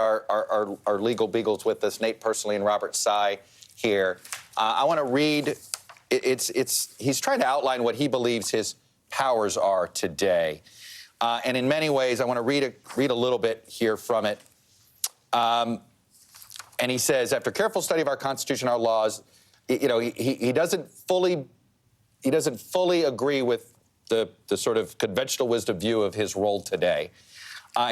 our legal beagles with us, Nate Personally and Robert Sy here. I want to read, he's trying to outline what he believes his powers are today. And in many ways, I want to read a little bit here from it. And he says, after careful study of our Constitution, our laws, he doesn't fully agree with the sort of conventional wisdom view of his role today.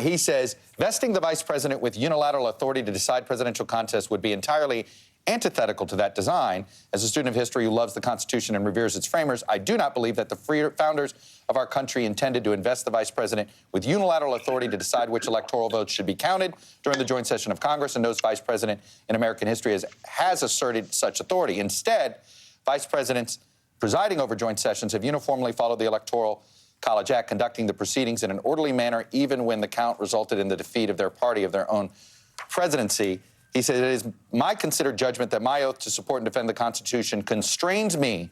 He says, vesting the vice president with unilateral authority to decide presidential contests would be entirely antithetical to that design. As a student of history who loves the Constitution and reveres its framers, I do not believe that the founders of our country intended to invest the vice president with unilateral authority to decide which electoral votes should be counted during the joint session of Congress, and no vice president in American history has asserted such authority. Instead, vice presidents presiding over joint sessions have uniformly followed the Electoral College Act, conducting the proceedings in an orderly manner, even when the count resulted in the defeat of their party of their own presidency. He said, it is my considered judgment that my oath to support and defend the Constitution constrains me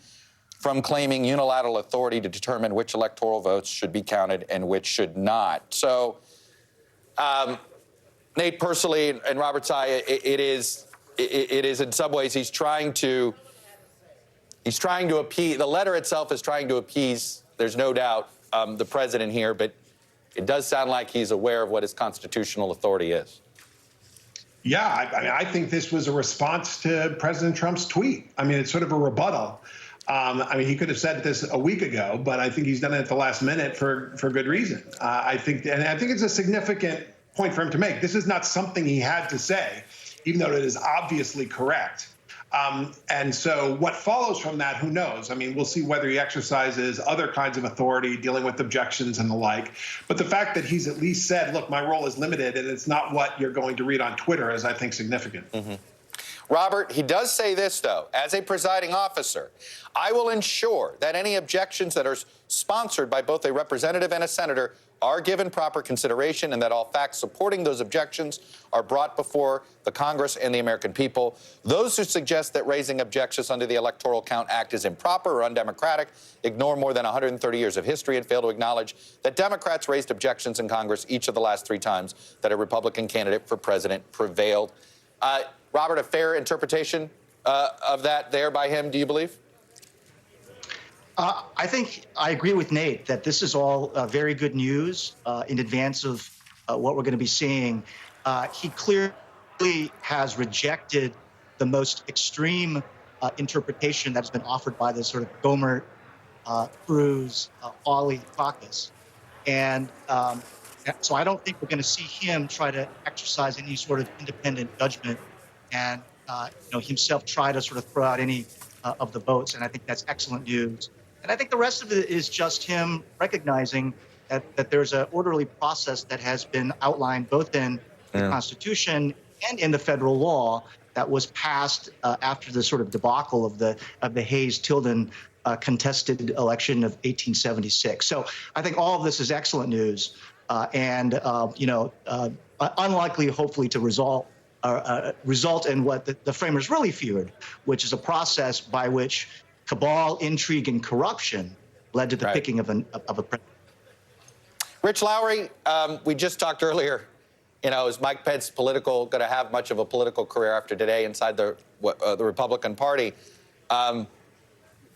from claiming unilateral authority to determine which electoral votes should be counted and which should not. So, Nate Personally and Robert Sy, it is in some ways he's trying to appease, the letter itself is trying to appease, there's no doubt, the president here, but it does sound like he's aware of what his constitutional authority is. Yeah, I mean, I think this was a response to President Trump's tweet. I mean, it's sort of a rebuttal. I mean, he could have said this a week ago, but I think he's done it at the last minute for good reason. I think it's a significant point for him to make. This is not something he had to say, even though it is obviously correct. And so what follows from that, who knows? I mean, we'll see whether he exercises other kinds of authority dealing with objections and the like. But the fact that he's at least said, look, my role is limited and it's not what you're going to read on Twitter is, I think, significant. Mm-hmm. Robert, he does say this, though. As a presiding officer, I will ensure that any objections that are sponsored by both a representative and a senator are given proper consideration and that all facts supporting those objections are brought before the Congress and the American people. Those who suggest that raising objections under the Electoral Count Act is improper or undemocratic ignore more than 130 years of history and fail to acknowledge that Democrats raised objections in Congress each of the last 3 times that a Republican candidate for president prevailed. Robert, a fair interpretation of that there by him, do you believe? I think I agree with Nate that this is all very good news in advance of what we're going to be seeing. He clearly has rejected the most extreme interpretation that's been offered by the sort of Gomer, Cruz, Hawley caucus. And so I don't think we're going to see him try to exercise any sort of independent judgment and himself try to sort of throw out any of the votes. And I think that's excellent news. And I think the rest of it is just him recognizing that there's an orderly process that has been outlined both in the Constitution and in the federal law that was passed after the sort of debacle of the Hayes-Tilden contested election of 1876. So I think all of this is excellent news and unlikely, hopefully, to result in what the framers really feared, which is a process by which cabal, intrigue, and corruption led to the picking of a president. Rich Lowry, we just talked earlier, is Mike Pence going to have much of a political career after today inside the Republican Party?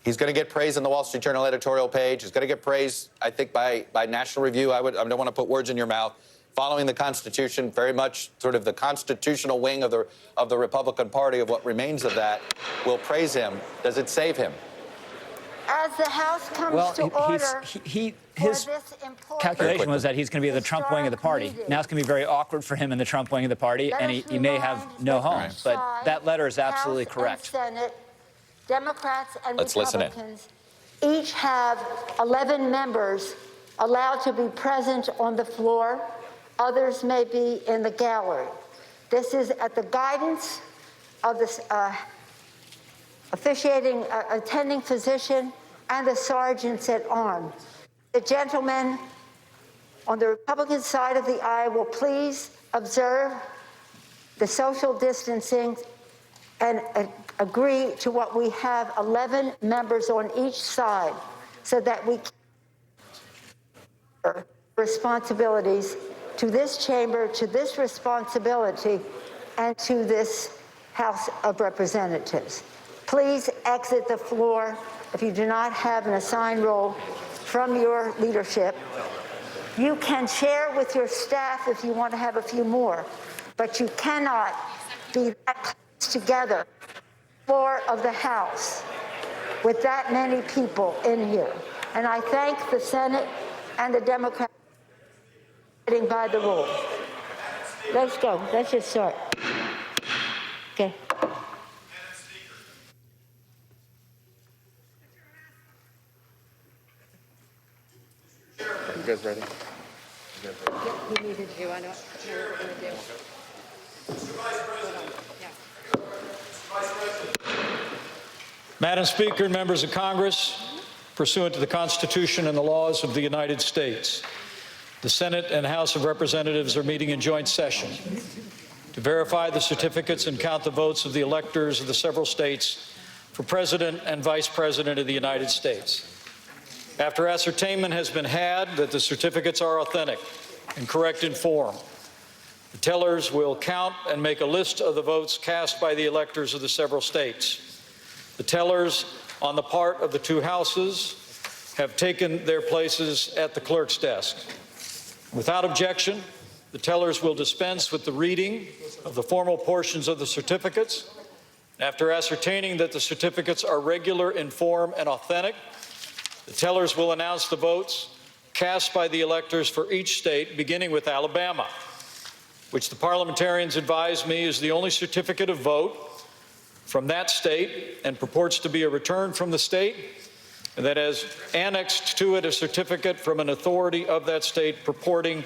He's going to get praise in the Wall Street Journal editorial page. He's going to get praise, I think, by National Review. I don't want to put words in your mouth. Following the Constitution, very much sort of the constitutional wing of the Republican Party, of what remains of that, will praise him. Does it save him? As the House comes to order, his calculation was that he's going to be in the Trump wing of the party. Now it's going to be very awkward for him in the Trump wing of the party, and he may have no home. But that letter is absolutely correct. Senate, Democrats and Let's Republicans each have 11 members allowed to be present on the floor. Others may be in the gallery. This is at the guidance of the officiating, attending physician and the sergeants at arms. The gentleman on the Republican side of the aisle will please observe the social distancing and agree to what we have 11 members on each side so that we can responsibilities to this chamber, to this responsibility, and to this House of Representatives. Please exit the floor if you do not have an assigned role from your leadership. You can share with your staff if you want to have a few more, but you cannot be that close together, floor of the House, with that many people in here. And I thank the Senate and the Democrats for getting by the rule. Let's go. Let's just start. Okay. You guys ready? We needed to do. I don't know what we're going to do. Mr. Vice President. Madam Speaker and members of Congress, pursuant to the Constitution and the laws of the United States, the Senate and House of Representatives are meeting in joint session to verify the certificates and count the votes of the electors of the several states for President and Vice President of the United States. After ascertainment has been had that the certificates are authentic and correct in form, the tellers will count and make a list of the votes cast by the electors of the several states. The tellers on the part of the two houses have taken their places at the clerk's desk. Without objection, the tellers will dispense with the reading of the formal portions of the certificates. After ascertaining that the certificates are regular in form and authentic, the tellers will announce the votes cast by the electors for each state, beginning with Alabama, which the parliamentarians advise me is the only certificate of vote from that state and purports to be a return from the state, and that has annexed to it a certificate from an authority of that state purporting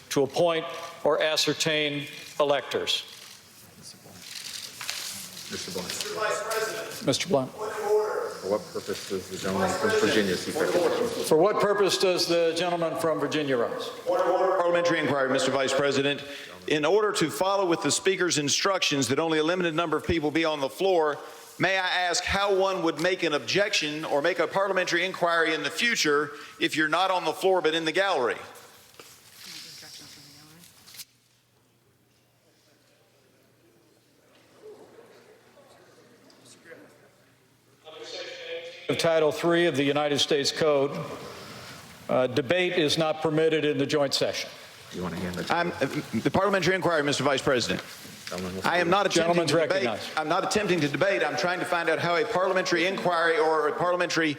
to appoint or ascertain electors. Mr. Blunt. Mr. Vice President. Mr. Blunt. For what purpose does the gentleman from Virginia seek recognition? For what purpose does the gentleman from Virginia rise? Parliamentary inquiry, Mr. Vice President. In order to follow with the Speaker's instructions that only a limited number of people be on the floor, may I ask how one would make an objection or make a parliamentary inquiry in the future if you're not on the floor but in the gallery? Of Title III of the United States Code, debate is not permitted in the joint session. You want to hand that? The parliamentary inquiry, Mr. Vice President. I am not attempting to debate. I'm not attempting to debate. I'm trying to find out how a parliamentary inquiry or a parliamentary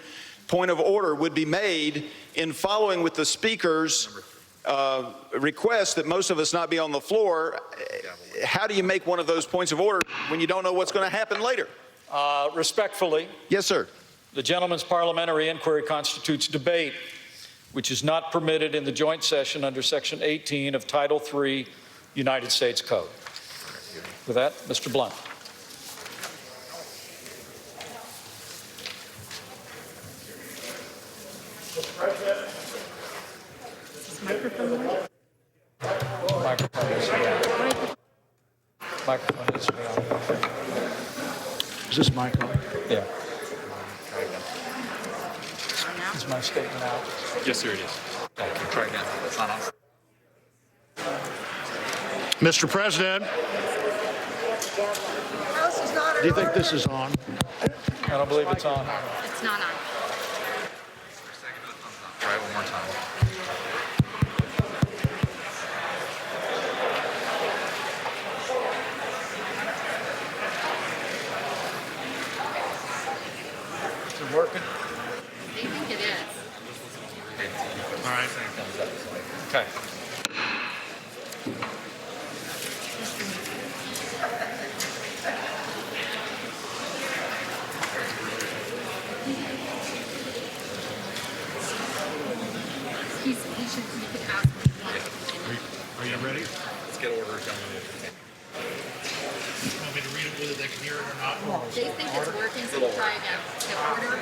point of order would be made in following with the Speaker's request that most of us not be on the floor. How do you make one of those points of order when you don't know what's going to happen later? Respectfully. Yes, sir. The gentleman's parliamentary inquiry constitutes debate, which is not permitted in the joint session under Section 18 of Title III United States Code. With that, Mr. Blunt. Mr. President. Microphone needs to be on. Microphone needs to be on. Is this mic on? Yeah. Is my statement out? Yes, sir, it is. Try again. It's not on. Mr. President, do you think this is on? I don't believe it's on. It's not on. Try it one more time. Is it working? They think it is. All right. Okay. You could ask him. Are you ready? Let's get order going. Want me to read it whether they can hear it or not? They think it's working, so we'll try again. The order.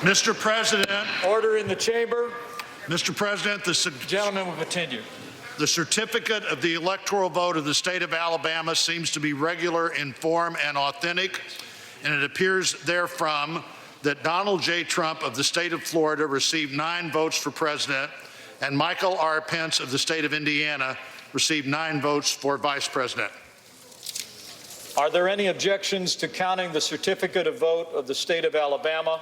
Mr. President, Order in the chamber. Mr. President, Gentlemen will continue. the certificate of the electoral vote of the state of Alabama seems to be regular in form and authentic, and it appears therefrom that Donald J. Trump of the state of Florida received 9 votes for president, and Michael R. Pence of the state of Indiana received 9 votes for Vice President. Are there any objections to counting the certificate of vote of the state of Alabama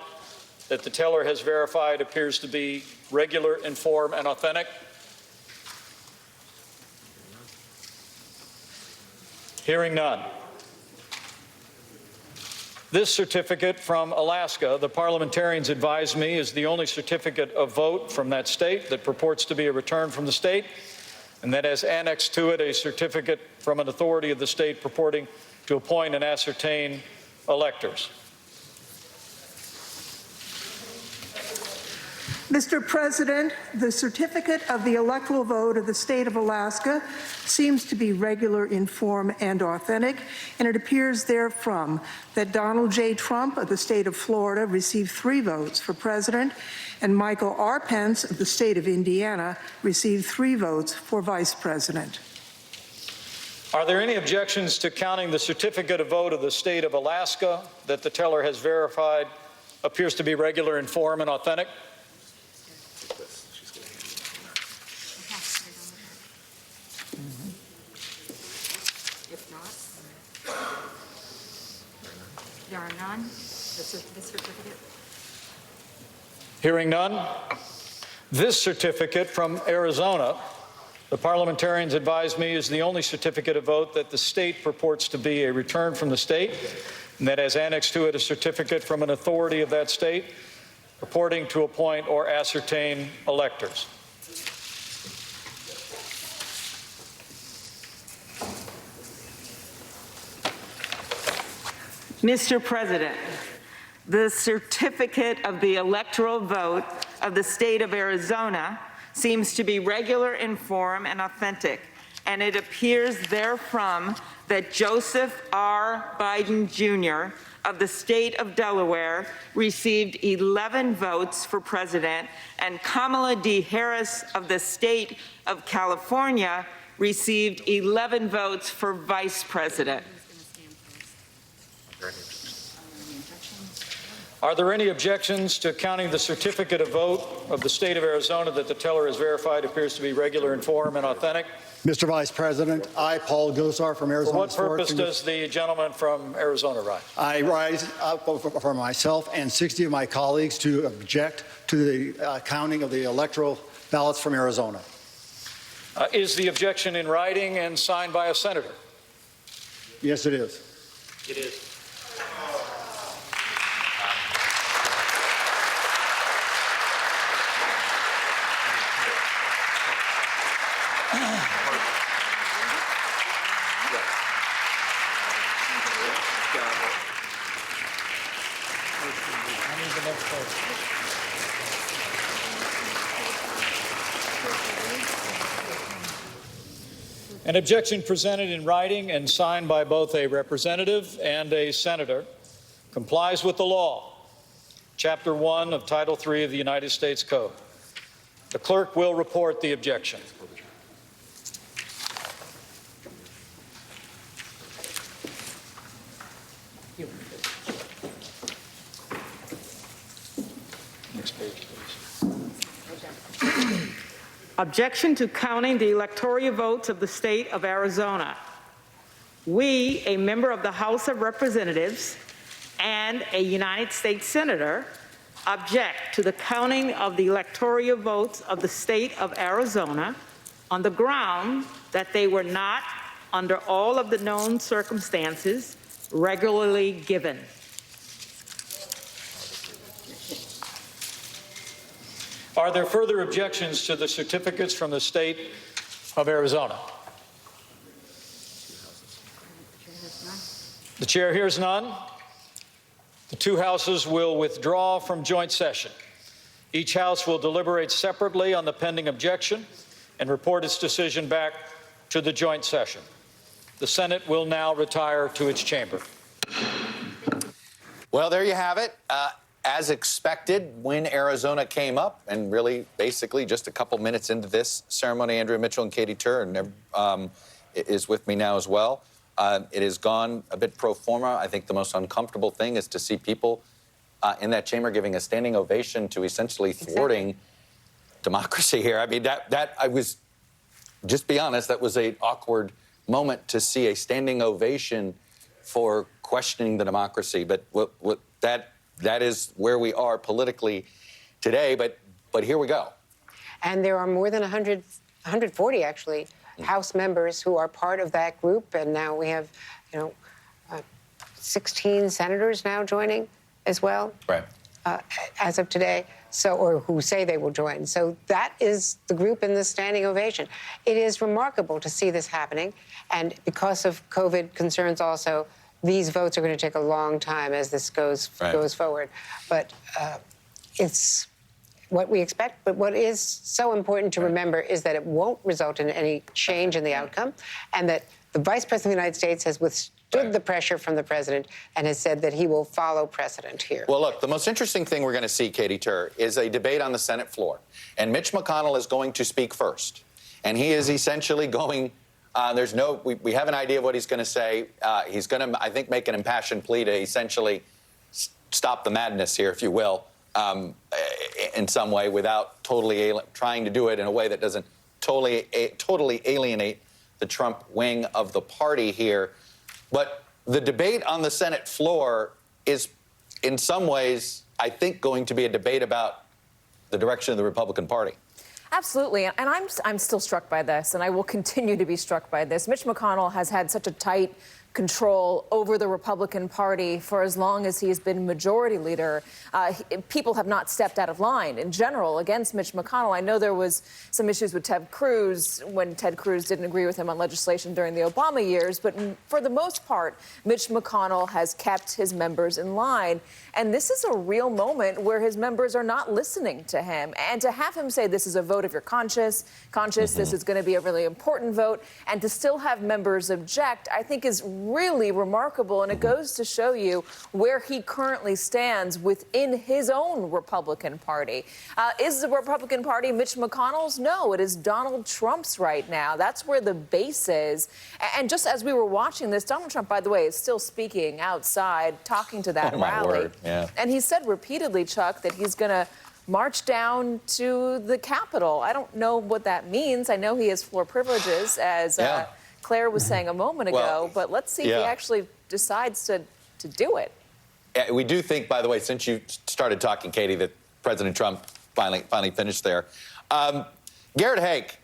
that the teller has verified appears to be regular in form and authentic? Hearing none. This certificate from Alaska, the parliamentarians advise me, is the only certificate of vote from that state that purports to be a return from the state, and that has annexed to it a certificate from an authority of the state purporting to appoint and ascertain electors. Mr. President, the certificate of the electoral vote of the state of Alaska seems to be regular in form and authentic, and it appears therefrom that Donald J. Trump of the state of Florida received 3 votes for president, and Michael R. Pence of the state of Indiana received 3 votes for vice president. Are there any objections to counting the certificate of vote of the state of Alaska that the teller has verified appears to be regular in form and authentic? If not, there are none. This certificate. Hearing none. This certificate from Arizona, the parliamentarians advise me, is the only certificate of vote that the state purports to be a return from the state, and that has annexed to it a certificate from an authority of that state purporting to appoint or ascertain electors. Mr. President, the certificate of the electoral vote of the state of Arizona seems to be regular in form and authentic, and it appears therefrom that Joseph R. Biden Jr. of the state of Delaware received 11 votes for president, and Kamala D. Harris of the state of California received 11 votes for vice president. Are there any objections to counting the certificate of vote of the state of Arizona that the teller has verified appears to be regular in form and authentic? Mr. Vice President, I, Paul Gosar from Arizona. For what purpose does the gentleman from Arizona rise? I rise for myself and 60 of my colleagues to object to the counting of the electoral ballots from Arizona. Is the objection in writing and signed by a senator? Yes, it is. It is. An objection presented in writing and signed by both a representative and a senator complies with the law, Chapter 1 of Title 3 of the United States Code. The clerk will report the objection. Next page, please. Objection to counting the electoral votes of the state of Arizona. We, a member of the House of Representatives and a United States Senator, object to the counting of the electoral votes of the state of Arizona on the ground that they were not, under all of the known circumstances, regularly given. Are there further objections to the certificates from the state of Arizona? The chair hears none. The 2 houses will withdraw from joint session. Each house will deliberate separately on the pending objection and report its decision back to the joint session. The Senate will now retire to its chamber. Well, there you have it. As expected, when Arizona came up, and really basically just a couple minutes into this ceremony, Andrea Mitchell and Katie Tur is with me now as well. It has gone a bit pro forma. I think the most uncomfortable thing is to see people in that chamber giving a standing ovation to essentially thwarting democracy here. I mean, that I was, just be honest, that was an awkward moment to see a standing ovation for questioning the democracy. But that is where we are politically today. But here we go. And there are more than 140 actually House members who are part of that group, and now we have, 16 senators now joining as well. Right. As of today, or who say they will join. So that is the group in the standing ovation. It is remarkable to see this happening, and because of COVID concerns also, these votes are going to take a long time as this goes forward. But it's what we expect. But what is so important to remember is that it won't result in any change in the outcome, and that the Vice President of the United States has withstood the pressure from the president and has said that he will follow precedent here. Well, look, the most interesting thing we're going to see, Katie Tur, is a debate on the Senate floor. And Mitch McConnell is going to speak first. And he is essentially going, we have an idea of what he's going to say. He's going to, I think, make an impassioned plea to essentially stop the madness here, if you will, in some way, without trying to do it in a way that doesn't totally alienate the Trump wing of the party here. But the debate on the Senate floor is, in some ways, I think, going to be a debate about the direction of the Republican Party. Absolutely. And I'm still struck by this, and I will continue to be struck by this. Mitch McConnell has had such a tight control over the Republican Party for as long as he has been majority leader. People have not stepped out of line in general against Mitch McConnell. I know there was some issues with Ted Cruz when Ted Cruz didn't agree with him on legislation during the Obama years, but for the most part, Mitch McConnell has kept his members in line. And this is a real moment where his members are not listening to him. And to have him say this is a vote of your conscience, this is going to be a really important vote, and to still have members object, I think is really remarkable. And it goes to show you where he currently stands within his own Republican Party. Is the Republican Party Mitch McConnell's? No, it is Donald Trump's right now. That's where the base is. And just as we were watching this, Donald Trump, by the way, is still speaking outside, talking to that rally. Yeah. And he said repeatedly, Chuck, that he's going to march down to the Capitol. I don't know what that means. I know he has floor privileges, as Claire was saying a moment ago, but let's see if he actually decides to do it. We do think, by the way, since you started talking, Katie, that President Trump finally finished there. Garrett Haake,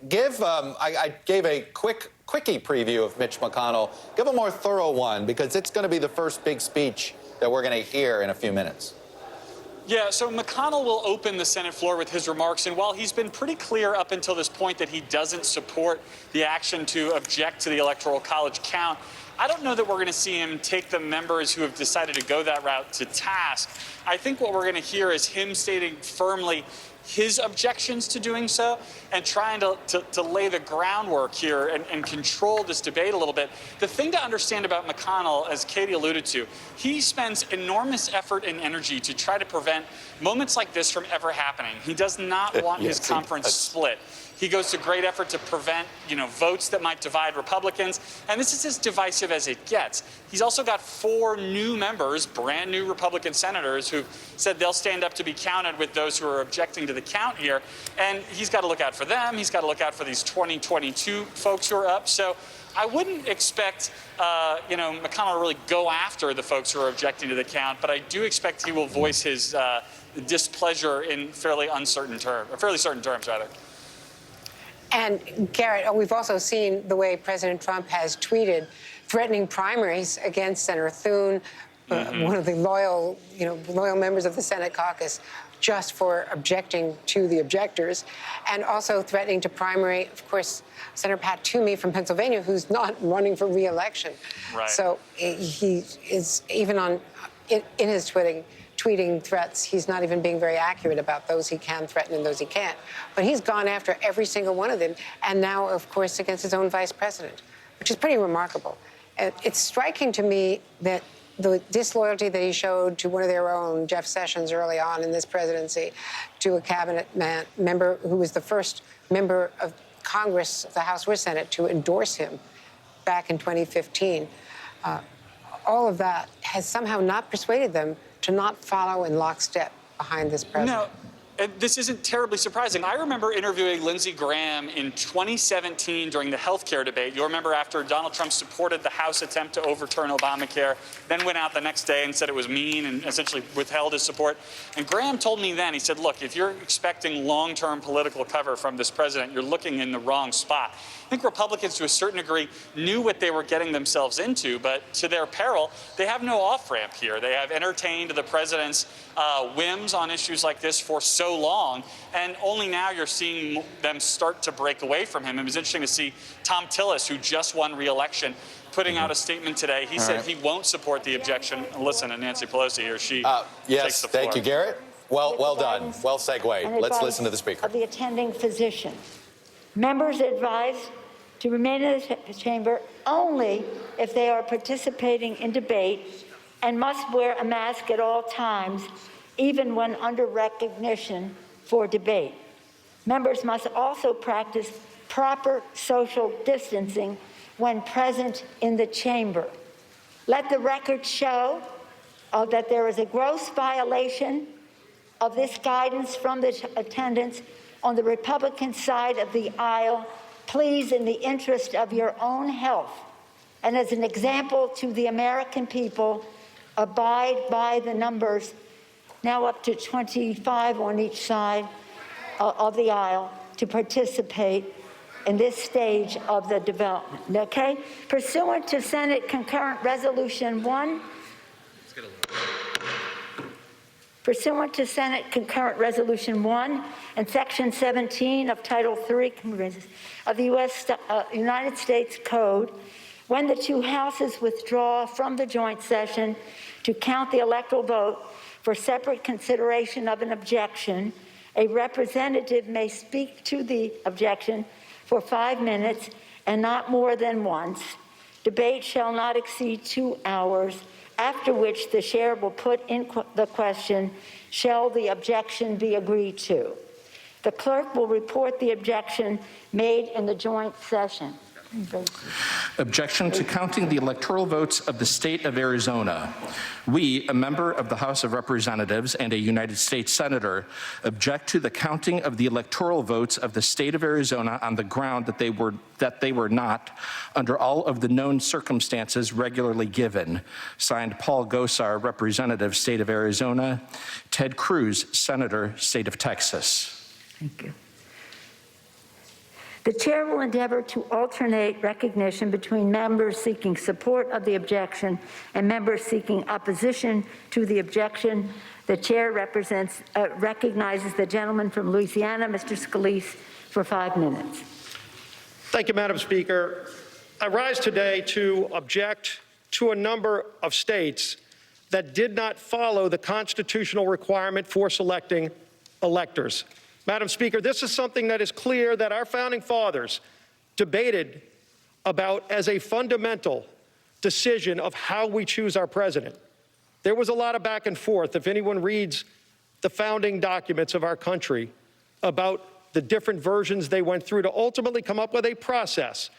I gave a quickie preview of Mitch McConnell. Give a more thorough one, because it's going to be the first big speech that we're going to hear in a few minutes. Yeah, so McConnell will open the Senate floor with his remarks, and while he's been pretty clear up until this point that he doesn't support the action to object to the Electoral College count, I don't know that we're going to see him take the members who have decided to go that route to task. I think what we're going to hear is him stating firmly his objections to doing so and trying to lay the groundwork here and control this debate a little bit. The thing to understand about McConnell, as Katie alluded to, he spends enormous effort and energy to try to prevent moments like this from ever happening. He does not want his conference split. He goes to great effort to prevent, votes that might divide Republicans. And this is as divisive as it gets. He's also got 4 new members, brand new Republican senators, who said they'll stand up to be counted with those who are objecting to the count here. And he's got to look out for them. He's got to look out for these 2022 folks who are up. So I wouldn't expect, McConnell to really go after the folks who are objecting to the count. But I do expect he will voice his displeasure in fairly certain terms, rather. And Garrett, we've also seen the way President Trump has tweeted, threatening primaries against Senator Thune, one of the loyal members of the Senate caucus, just for objecting to the objectors, and also threatening to primary, of course, Senator Pat Toomey from Pennsylvania, who's not running for re-election. Right. So he is even in his tweeting threats, he's not even being very accurate about those he can threaten and those he can't. But he's gone after every single one of them, and now, of course, against his own vice president, which is pretty remarkable. It's striking to me that the disloyalty that he showed to one of their own, Jeff Sessions, early on in this presidency, to a cabinet member who was the first member of Congress, the House or Senate, to endorse him back in 2015, all of that has somehow not persuaded them to not follow in lockstep behind this president. No, and this isn't terribly surprising. I remember interviewing Lindsey Graham in 2017 during the healthcare debate. You'll remember after Donald Trump supported the House attempt to overturn Obamacare, then went out the next day and said it was mean and essentially withheld his support. And Graham told me then, he said, look, if you're expecting long-term political cover from this president, you're looking in the wrong spot. I think Republicans, to a certain degree, knew what they were getting themselves into, but to their peril, they have no off-ramp here. They have entertained the president's whims on issues like this for so long, and only now you're seeing them start to break away from him. It was interesting to see Tom Tillis, who just won re-election, putting out a statement today. He said he won't support the objection. Listen to Nancy Pelosi here. She yes, takes the floor. thank you, Garrett. Well done. Well segued. Let's listen to the Speaker. Of the attending physician. Members advised to remain in the chamber only if they are participating in debate and must wear a mask at all times, even when under recognition for debate. Members must also practice proper social distancing when present in the chamber. Let the record show that there is a gross violation of this guidance from the attendants on the Republican side of the aisle. Please, in the interest of your own health and as an example to the American people, abide by the numbers, now up to 25 on each side of the aisle, to participate in this stage of the development, okay? Pursuant to Senate Concurrent Resolution 1, pursuant to Senate Concurrent Resolution 1 and Section 17 of Title III of the United States Code, when the two houses withdraw from the joint session to count the electoral vote for separate consideration of an objection, a representative may speak to the objection for 5 minutes and not more than once. Debate shall not exceed 2 hours, after which the chair will put in the question, shall the objection be agreed to? The clerk will report the objection made in the joint session. Objection to counting the electoral votes of the state of Arizona. We, a member of the House of Representatives and a United States Senator, object to the counting of the electoral votes of the state of Arizona on the ground that they were not, under all of the known circumstances, regularly given. Signed, Paul Gosar, Representative, State of Arizona. Ted Cruz, Senator, State of Texas. Thank you. The chair will endeavor to alternate recognition between members seeking support of the objection and members seeking opposition to the objection. The chair recognizes the gentleman from Louisiana, Mr. Scalise, for 5 minutes. Thank you, Madam Speaker. I rise today to object to a number of states that did not follow the constitutional requirement for selecting electors. Madam Speaker, this is something that is clear that our founding fathers debated about as a fundamental decision of how we choose our president. There was a lot of back and forth, if anyone reads the founding documents of our country, about the different versions they went through to ultimately come up with a process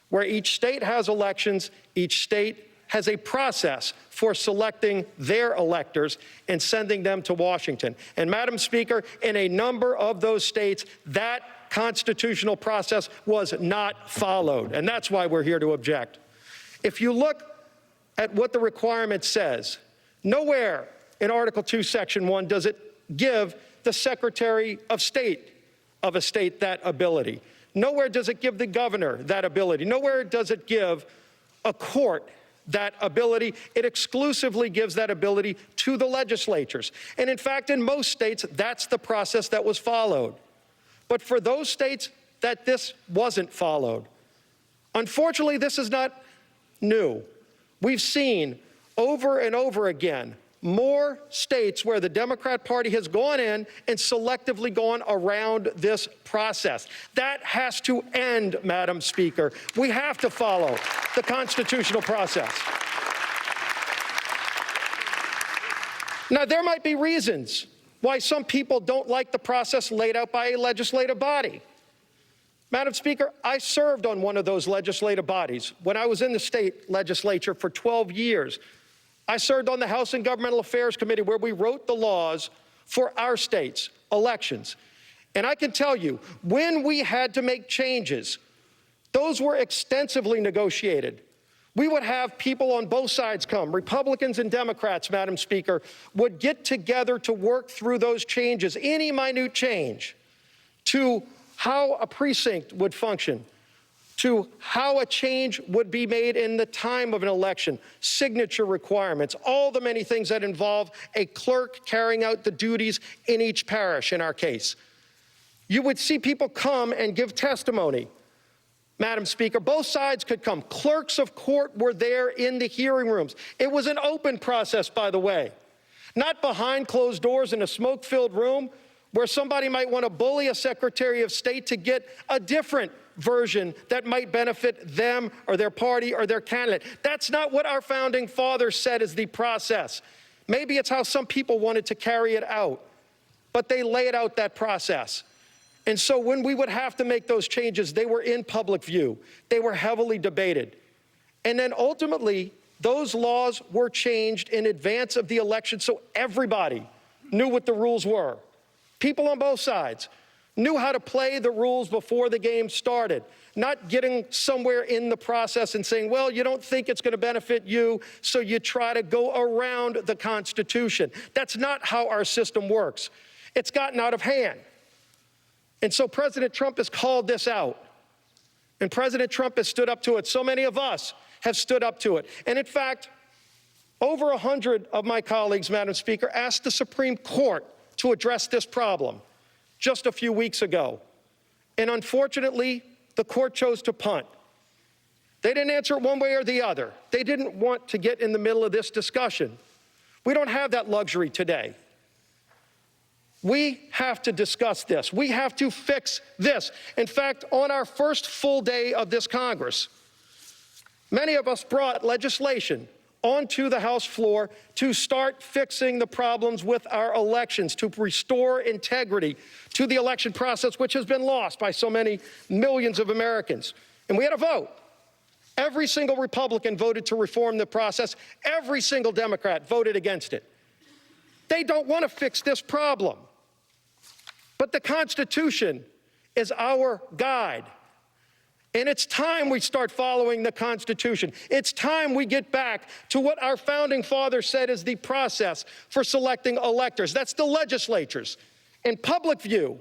where each state has elections, each state has a process for selecting their electors and sending them to Washington. And Madam Speaker, in a number of those states, that constitutional process was not followed. And that's why we're here to object. If you look at what the requirement says, nowhere in Article 2, Section 1 does it give the Secretary of State of a state that ability. Nowhere does it give the governor that ability. Nowhere does it give a court that ability. It exclusively gives that ability to the legislatures. And in fact, in most states, that's the process that was followed. But for those states that this wasn't followed, unfortunately, this is not new. We've seen over and over again more states where the Democrat Party has gone in and selectively gone around this process. That has to end, Madam Speaker. We have to follow the constitutional process. Now, there might be reasons why some people don't like the process laid out by a legislative body. Madam Speaker, I served on one of those legislative bodies when I was in the state legislature for 12 years. I served on the House and Governmental Affairs Committee where we wrote the laws for our states, elections. And I can tell you, when we had to make changes, those were extensively negotiated. We would have people on both sides come, Republicans and Democrats, Madam Speaker, would get together to work through those changes, any minute change, to how a precinct would function, to how a change would be made in the time of an election, signature requirements, all the many things that involve a clerk carrying out the duties in each parish, in our case. You would see people come and give testimony. Madam Speaker, both sides could come. Clerks of court were there in the hearing rooms. It was an open process, by the way, not behind closed doors in a smoke-filled room where somebody might want to bully a Secretary of State to get a different version that might benefit them or their party or their candidate. That's not what our founding fathers said is the process. Maybe it's how some people wanted to carry it out, but they laid out that process. And so when we would have to make those changes, they were in public view. They were heavily debated. And then ultimately, those laws were changed in advance of the election so everybody knew what the rules were. People on both sides knew how to play the rules before the game started, not getting somewhere in the process and saying, well, you don't think it's going to benefit you, so you try to go around the Constitution. That's not how our system works. It's gotten out of hand. And so President Trump has called this out. And President Trump has stood up to it. So many of us have stood up to it. And in fact, over 100 of my colleagues, Madam Speaker, asked the Supreme Court to address this problem just a few weeks ago. And unfortunately, the court chose to punt. They didn't answer it one way or the other. They didn't want to get in the middle of this discussion. We don't have that luxury today. We have to discuss this. We have to fix this. In fact, on our first full day of this Congress, many of us brought legislation onto the House floor to start fixing the problems with our elections, to restore integrity to the election process, which has been lost by so many millions of Americans. And we had a vote. Every single Republican voted to reform the process. Every single Democrat voted against it. They don't want to fix this problem. But the Constitution is our guide. And it's time we start following the Constitution. It's time we get back to what our founding fathers said is the process for selecting electors. That's the legislatures, in public view,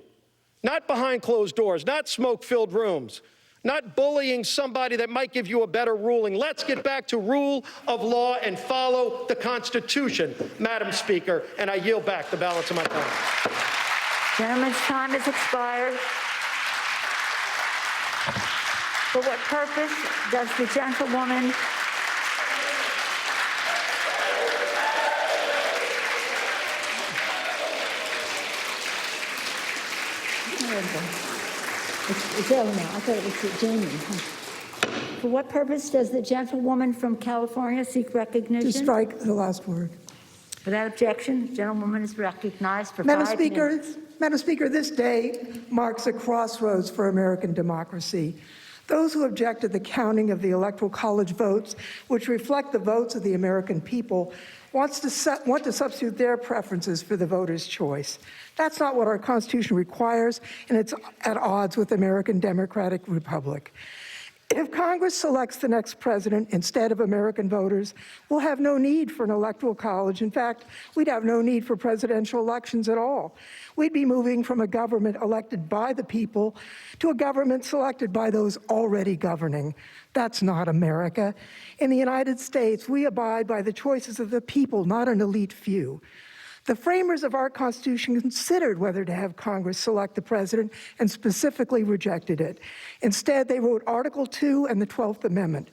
not behind closed doors, not smoke-filled rooms, not bullying somebody that might give you a better ruling. Let's get back to rule of law and follow the Constitution, Madam Speaker, and I yield back the balance of my time. Gentleman's time has expired. For what purpose does the gentlewoman It's over now. I thought it was Jamie. For what purpose does the gentlewoman from California seek recognition? To strike the last word. Without objection, the gentlewoman is recognized for 5 minutes. Madam Speaker, this day marks a crossroads for American democracy. Those who object to the counting of the Electoral College votes, which reflect the votes of the American people, want to substitute their preferences for the voter's choice. That's not what our Constitution requires, and it's at odds with the American Democratic Republic. If Congress selects the next president instead of American voters, we'll have no need for an electoral college. In fact, we'd have no need for presidential elections at all. We'd be moving from a government elected by the people to a government selected by those already governing. That's not America. In the United States, we abide by the choices of the people, not an elite few. The framers of our Constitution considered whether to have Congress select the president and specifically rejected it. Instead, they wrote Article 2 and the 12th Amendment.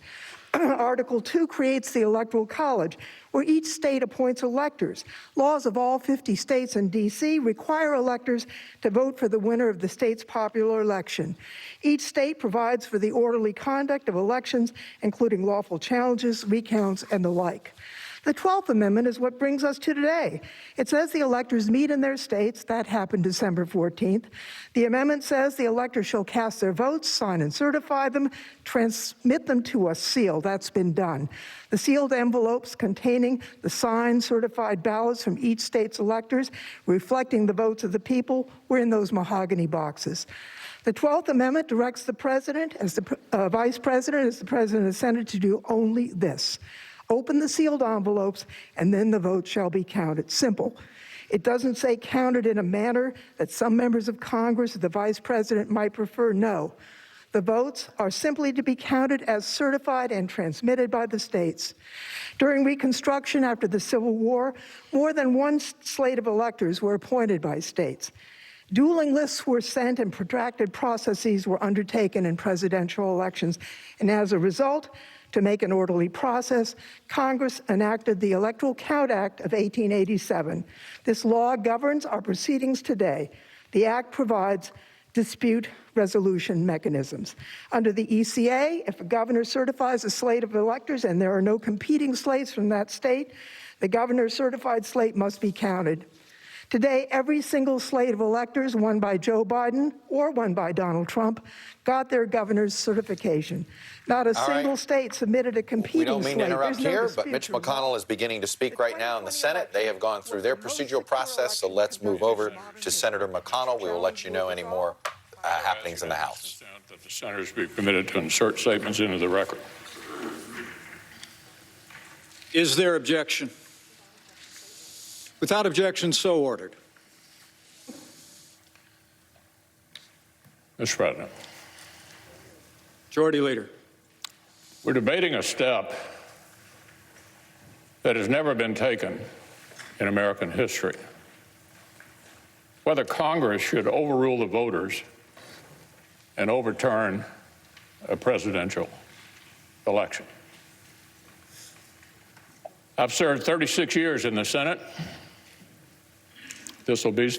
Article 2 creates the Electoral College, where each state appoints electors. Laws of all 50 states and D.C. require electors to vote for the winner of the state's popular election. Each state provides for the orderly conduct of elections, including lawful challenges, recounts, and the like. The 12th Amendment is what brings us to today. It says the electors meet in their states. That happened December 14th. The amendment says the electors shall cast their votes, sign and certify them, transmit them to a seal. That's been done. The sealed envelopes containing the signed, certified ballots from each state's electors, reflecting the votes of the people, were in those mahogany boxes. The 12th Amendment directs the president, as the vice president, as the president of the Senate, to do only this: open the sealed envelopes, and then the vote shall be counted. Simple. It doesn't say counted in a manner that some members of Congress or the vice president might prefer. No. The votes are simply to be counted as certified and transmitted by the states. During Reconstruction after the Civil War, more than one slate of electors were appointed by states. Dueling lists were sent and protracted processes were undertaken in presidential elections. And as a result, to make an orderly process, Congress enacted the Electoral Count Act of 1887. This law governs our proceedings today. The act provides dispute resolution mechanisms. Under the ECA, if a governor certifies a slate of electors and there are no competing slates from that state, the governor's certified slate must be counted. Today, every single slate of electors, won by Joe Biden or won by Donald Trump, got their governor's certification. Not a single state submitted a competing slate. We don't mean to interrupt here, but Mitch McConnell is beginning to speak right now in the Senate. They have gone through their procedural process, so let's move over to Senator McConnell. We will let you know any more happenings in the House. That the senators be permitted to insert statements into the record. Is there objection? Without objection, so ordered. Mr. President. Majority Leader. We're debating a step that has never been taken in American history. Whether Congress should overrule the voters and overturn a presidential election. I've served 36 years in the Senate. This will be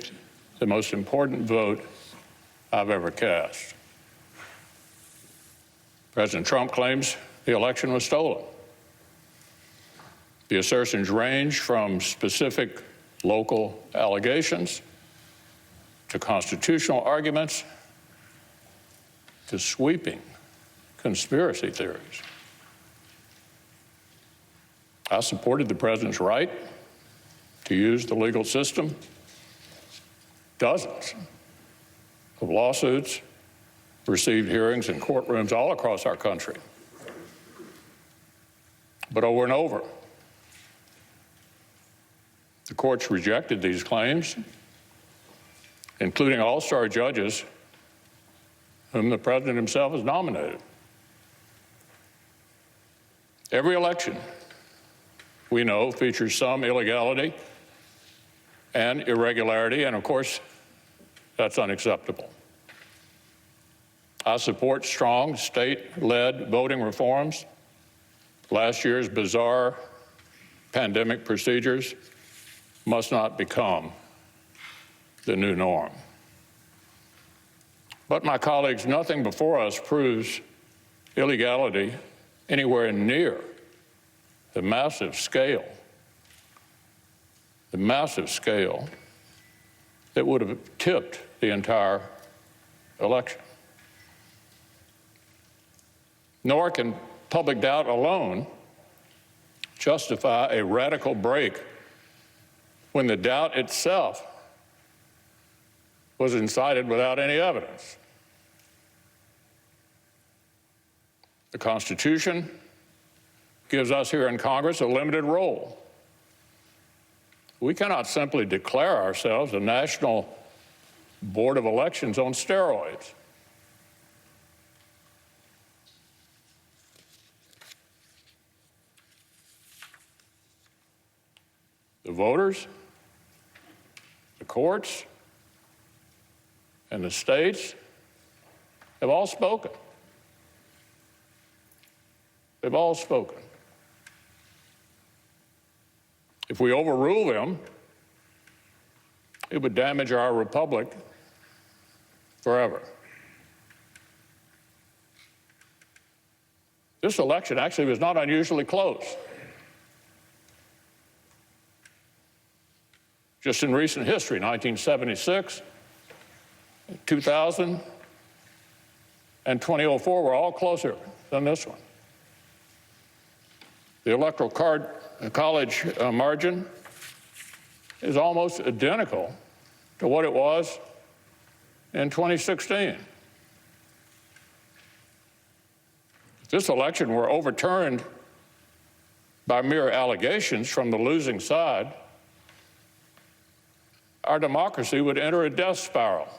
the most important vote I've ever cast. President Trump claims the election was stolen. The assertions range from specific local allegations to constitutional arguments to sweeping conspiracy theories. I supported the president's right to use the legal system. Dozens of lawsuits received hearings in courtrooms all across our country. But over and over, the courts rejected these claims, including all-star judges whom the president himself has nominated. Every election, we know, features some illegality and irregularity, and of course, that's unacceptable. I support strong state-led voting reforms. Last year's bizarre pandemic procedures must not become the new norm. But my colleagues, nothing before us proves illegality anywhere near the massive scale that would have tipped the entire election. Nor can public doubt alone justify a radical break when the doubt itself was incited without any evidence. The Constitution gives us here in Congress a limited role. We cannot simply declare ourselves a national board of elections on steroids. The voters, the courts, and the states have all spoken. They've all spoken. If we overrule them, it would damage our republic forever. This election actually was not unusually close. Just in recent history, 1976, 2000, and 2004 were all closer than this one. The Electoral College margin is almost identical to what it was in 2016. If this election were overturned by mere allegations from the losing side, our democracy would enter a death spiral.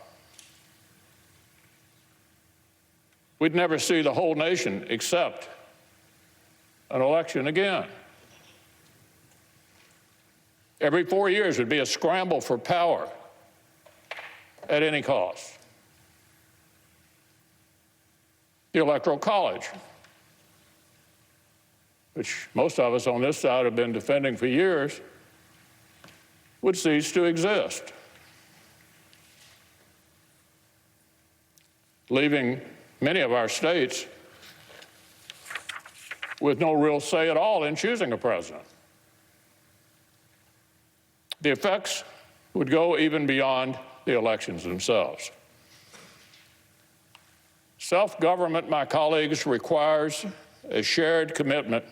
We'd never see the whole nation accept an election again. Every 4 years would be a scramble for power at any cost. The Electoral College, which most of us on this side have been defending for years, would cease to exist, leaving many of our states with no real say at all in choosing a president. The effects would go even beyond the elections themselves. Self-government, my colleagues, requires a shared commitment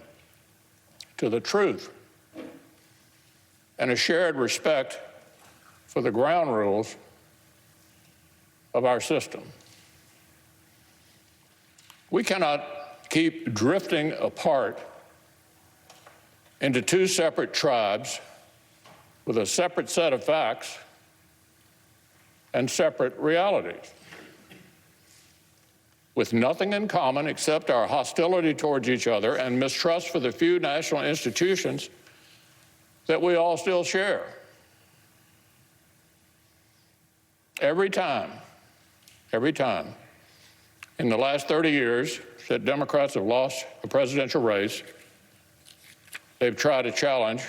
to the truth and a shared respect for the ground rules of our system. We cannot keep drifting apart into two separate tribes with a separate set of facts and separate realities, with nothing in common except our hostility towards each other and mistrust for the few national institutions that we all still share. Every time in the last 30 years that Democrats have lost a presidential race, they've tried a challenge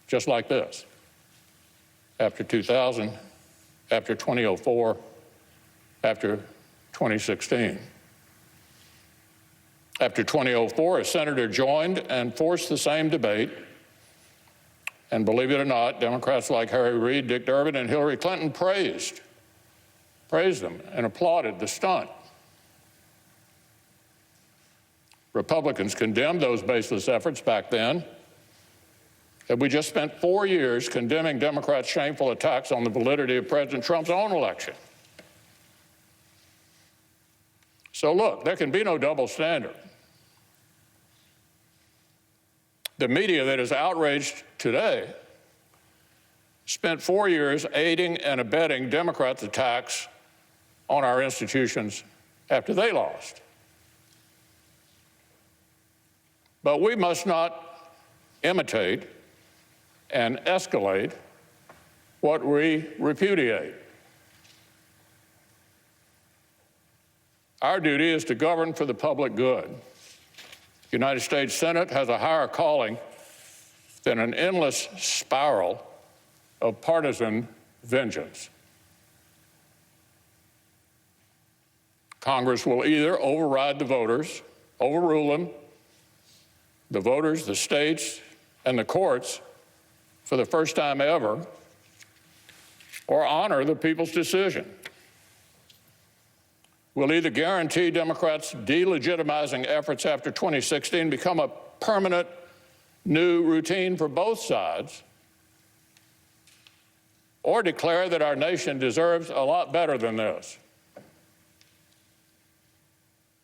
just like this. After 2000, after 2004, after 2016. After 2004, a senator joined and forced the same debate. And believe it or not, Democrats like Harry Reid, Dick Durbin, and Hillary Clinton praised them and applauded the stunt. Republicans condemned those baseless efforts back then. And we just spent 4 years condemning Democrats' shameful attacks on the validity of President Trump's own election. So look, there can be no double standard. The media that is outraged today spent 4 years aiding and abetting Democrats' attacks on our institutions after they lost. But we must not imitate and escalate what we repudiate. Our duty is to govern for the public good. The United States Senate has a higher calling than an endless spiral of partisan vengeance. Congress will either override the voters, overrule them, the voters, the states, and the courts for the first time ever, or honor the people's decision. We'll either guarantee Democrats' delegitimizing efforts after 2016 become a permanent new routine for both sides, or declare that our nation deserves a lot better than this.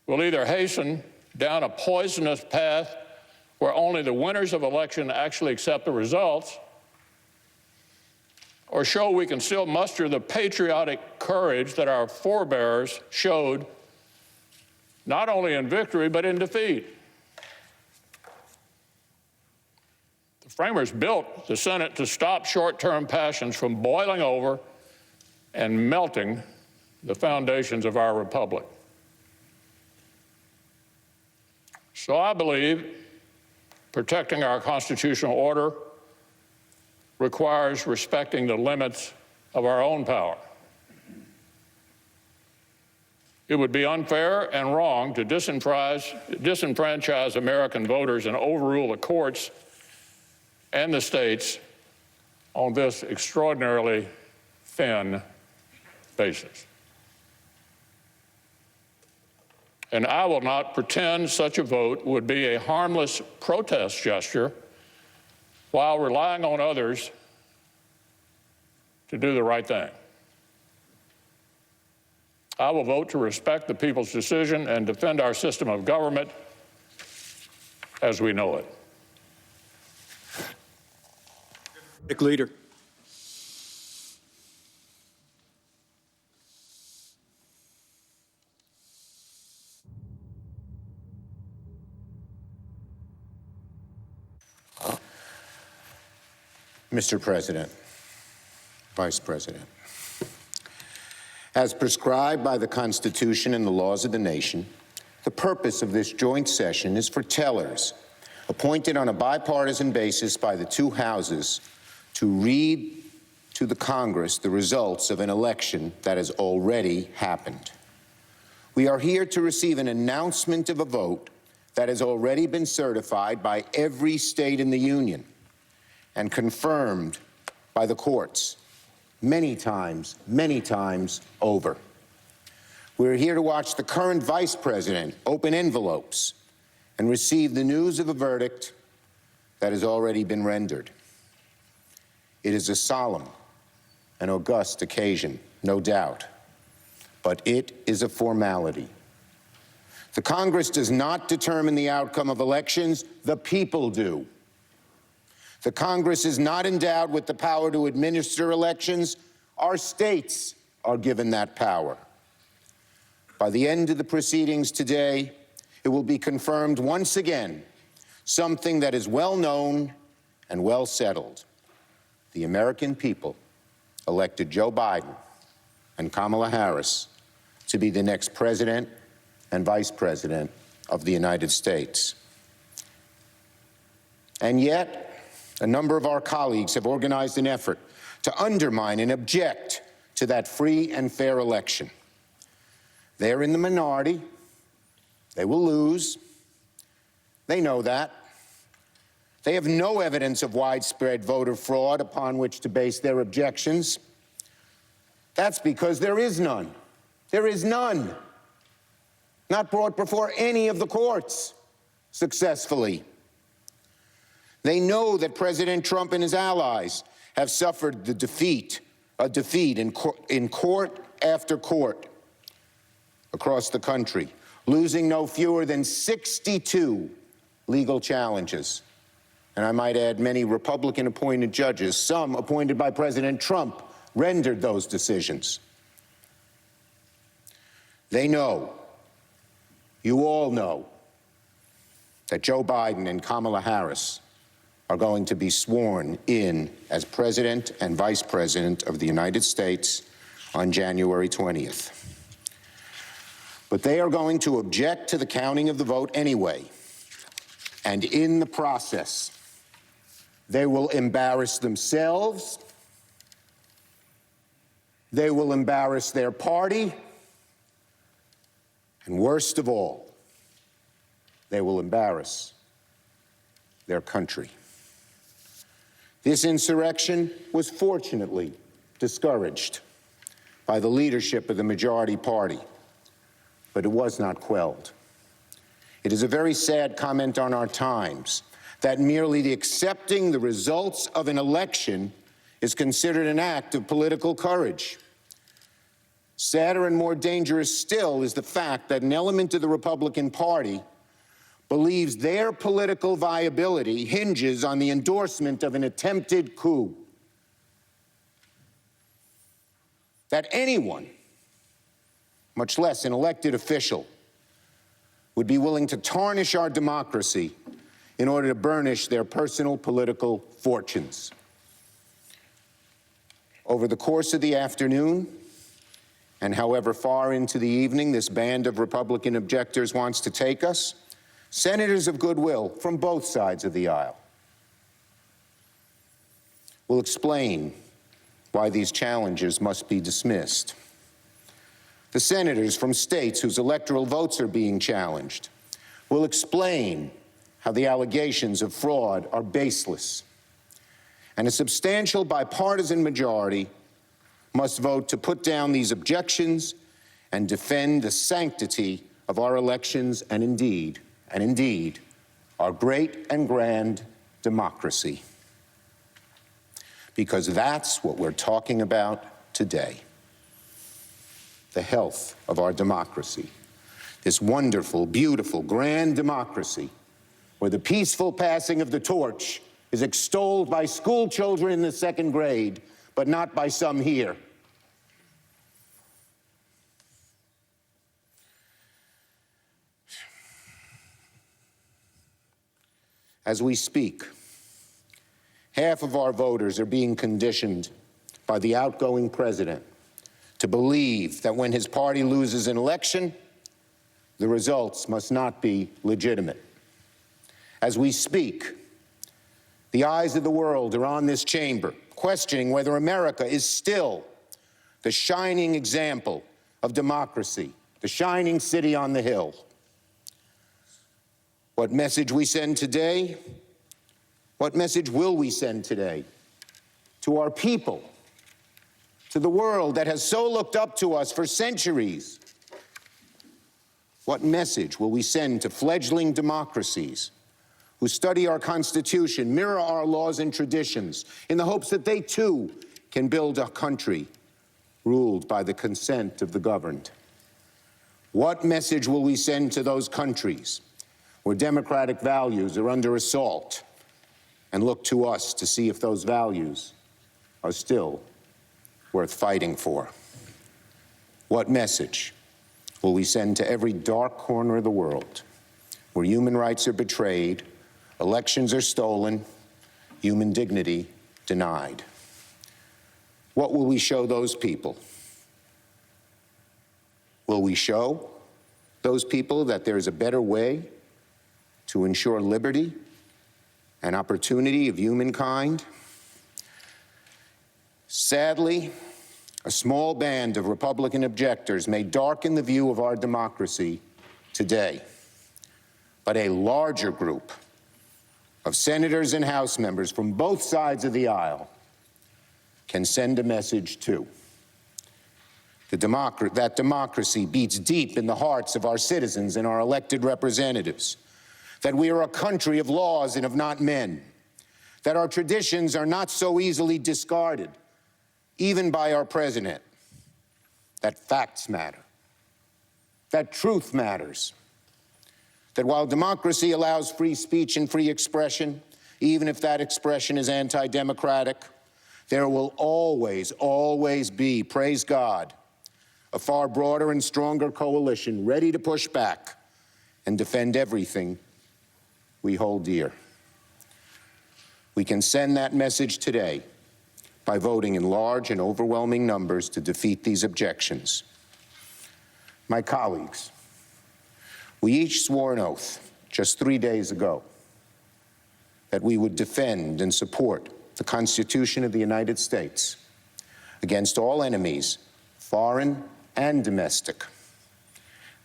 We'll either hasten down a poisonous path where only the winners of election actually accept the results, or show we can still muster the patriotic courage that our forebears showed not only in victory but in defeat. The framers built the Senate to stop short-term passions from boiling over and melting the foundations of our republic. So I believe protecting our constitutional order requires respecting the limits of our own power. It would be unfair and wrong to disenfranchise American voters and overrule the courts and the states on this extraordinarily thin basis. And I will not pretend such a vote would be a harmless protest gesture while relying on others to do the right thing. I will vote to respect the people's decision and defend our system of government as we know it. Leader. Mr. President, Vice President, as prescribed by the Constitution and the laws of the nation, the purpose of this joint session is for tellers appointed on a bipartisan basis by the two houses to read to the Congress the results of an election that has already happened. We are here to receive an announcement of a vote that has already been certified by every state in the Union and confirmed by the courts many times over. We're here to watch the current Vice President open envelopes and receive the news of a verdict that has already been rendered. It is a solemn and august occasion, no doubt, but it is a formality. The Congress does not determine the outcome of elections, the people do. The Congress is not endowed with the power to administer elections. Our states are given that power. By the end of the proceedings today, it will be confirmed once again something that is well known and well settled. The American people elected Joe Biden and Kamala Harris to be the next president and vice president of the United States. And yet, a number of our colleagues have organized an effort to undermine and object to that free and fair election. They're in the minority. They will lose. They know that. They have no evidence of widespread voter fraud upon which to base their objections. That's because there is none. There is none. Not brought before any of the courts successfully. They know that President Trump and his allies have suffered a defeat in court after court across the country, losing no fewer than 62 legal challenges. And I might add, many Republican-appointed judges, some appointed by President Trump, rendered those decisions. They know, you all know, that Joe Biden and Kamala Harris are going to be sworn in as President and Vice President of the United States on January 20th. But they are going to object to the counting of the vote anyway. And in the process, they will embarrass themselves, they will embarrass their party, and worst of all, they will embarrass their country. This insurrection was fortunately discouraged by the leadership of the majority party, but it was not quelled. It is a very sad comment on our times that merely accepting the results of an election is considered an act of political courage. Sadder and more dangerous still is the fact that an element of the Republican Party believes their political viability hinges on the endorsement of an attempted coup. That anyone, much less an elected official, would be willing to tarnish our democracy in order to burnish their personal political fortunes. Over the course of the afternoon, and however far into the evening this band of Republican objectors wants to take us, senators of goodwill from both sides of the aisle will explain why these challenges must be dismissed. The senators from states whose electoral votes are being challenged will explain how the allegations of fraud are baseless and a substantial bipartisan majority must vote to put down these objections and defend the sanctity of our elections and indeed, our great and grand democracy. Because that's what we're talking about today. The health of our democracy. This wonderful, beautiful, grand democracy where the peaceful passing of the torch is extolled by school children in the second grade, but not by some here. As we speak, half of our voters are being conditioned by the outgoing president to believe that when his party loses an election, the results must not be legitimate. As we speak, the eyes of the world are on this chamber, questioning whether America is still the shining example of democracy, the shining city on the hill. What message we send today? What message will we send today to our people, to the world that has so looked up to us for centuries? What message will we send to fledgling democracies who study our Constitution, mirror our laws and traditions, in the hopes that they too can build a country ruled by the consent of the governed? What message will we send to those countries where democratic values are under assault and look to us to see if those values are still worth fighting for? What message will we send to every dark corner of the world where human rights are betrayed, elections are stolen, human dignity denied? What will we show those people? Will we show those people that there is a better way to ensure liberty and opportunity of humankind? Sadly, a small band of Republican objectors may darken the view of our democracy today, but a larger group of senators and House members from both sides of the aisle can send a message too. That democracy beats deep in the hearts of our citizens and our elected representatives, that we are a country of laws and of not men, that our traditions are not so easily discarded, even by our president, that facts matter, that truth matters, that while democracy allows free speech and free expression, even if that expression is anti-democratic, there will always, always be, praise God, a far broader and stronger coalition ready to push back and defend everything we hold dear. We can send that message today by voting in large and overwhelming numbers to defeat these objections. My colleagues, we each swore an oath just 3 days ago that we would defend and support the Constitution of the United States against all enemies, foreign and domestic,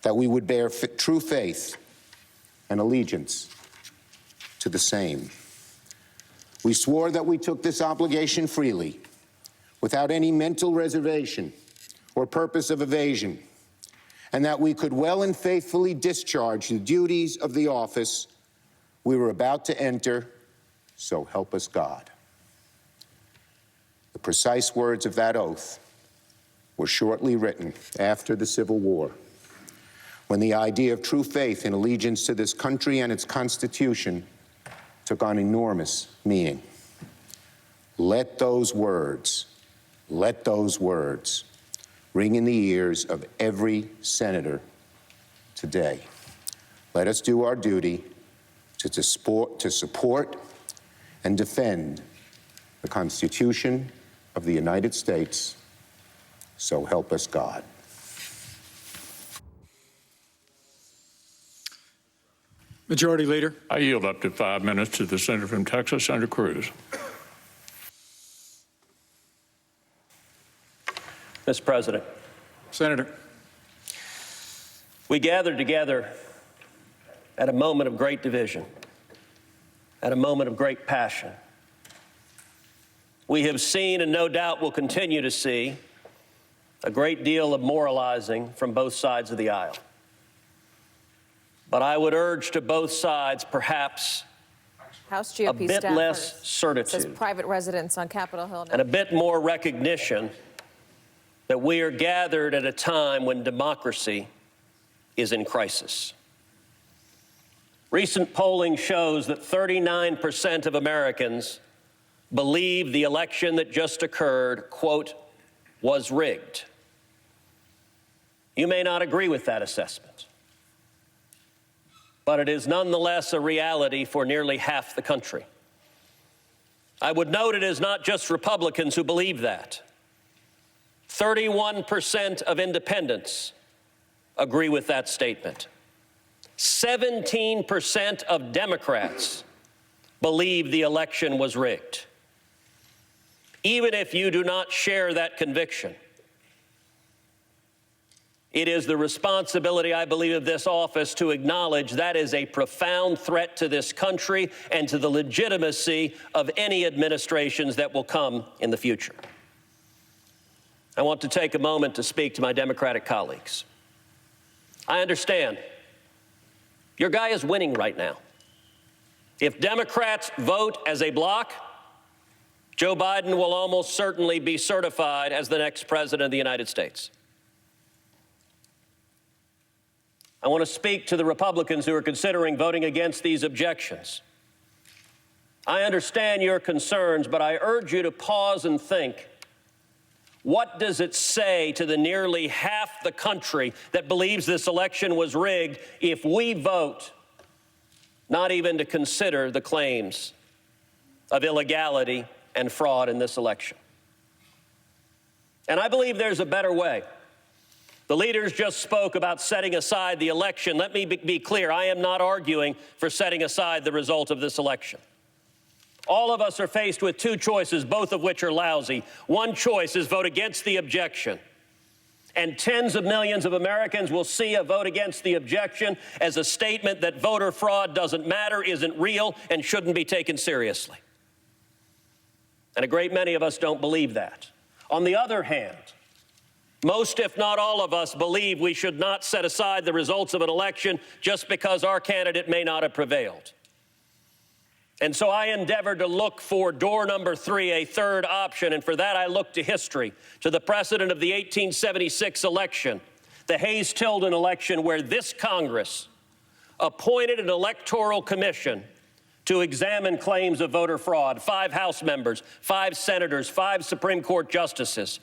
that we would bear true faith and allegiance to the same. We swore that we took this obligation freely, without any mental reservation or purpose of evasion, and that we could well and faithfully discharge the duties of the office we were about to enter, so help us God. The precise words of that oath were shortly written after the Civil War, when the idea of true faith and allegiance to this country and its Constitution took on enormous meaning. Let those words ring in the ears of every senator today. Let us do our duty to support and defend the Constitution of the United States. So help us God. Majority Leader. I yield up to 5 minutes to the senator from Texas, Senator Cruz. Mr. President. Senator. We gathered together at a moment of great division, at a moment of great passion, We have seen, and no doubt will continue to see, a great deal of moralizing from both sides of the aisle. But I would urge to both sides perhaps House GOP a bit staffers, less certitude, says private residence on Capitol Hill. and a bit more recognition that we are gathered at a time when democracy is in crisis. Recent polling shows that 39% of Americans believe the election that just occurred, quote, was rigged. You may not agree with that assessment, but it is nonetheless a reality for nearly half the country. I would note it is not just Republicans who believe that. 31% of independents agree with that statement. 17% of Democrats believe the election was rigged. Even if you do not share that conviction, it is the responsibility, I believe, of this office to acknowledge that is a profound threat to this country and to the legitimacy of any administrations that will come in the future. I want to take a moment to speak to my Democratic colleagues. I understand your guy is winning right now. If Democrats vote as a bloc, Joe Biden will almost certainly be certified as the next president of the United States. I want to speak to the Republicans who are considering voting against these objections. I understand your concerns, but I urge you to pause and think. What does it say to the nearly half the country that believes this election was rigged if we vote not even to consider the claims of illegality and fraud in this election? And I believe there's a better way. The leaders just spoke about setting aside the election. Let me be clear. I am not arguing for setting aside the result of this election. All of us are faced with two choices, both of which are lousy. One choice is vote against the objection. And tens of millions of Americans will see a vote against the objection as a statement that voter fraud doesn't matter, isn't real, and shouldn't be taken seriously. And a great many of us don't believe that. On the other hand, most, if not all of us, believe we should not set aside the results of an election just because our candidate may not have prevailed. And so I endeavored to look for door number 3, a third option, and for that I looked to history, to the precedent of the 1876 election, the Hayes-Tilden election, where this Congress appointed an electoral commission to examine claims of voter fraud. 5 House members, 5 senators, 5 Supreme Court justices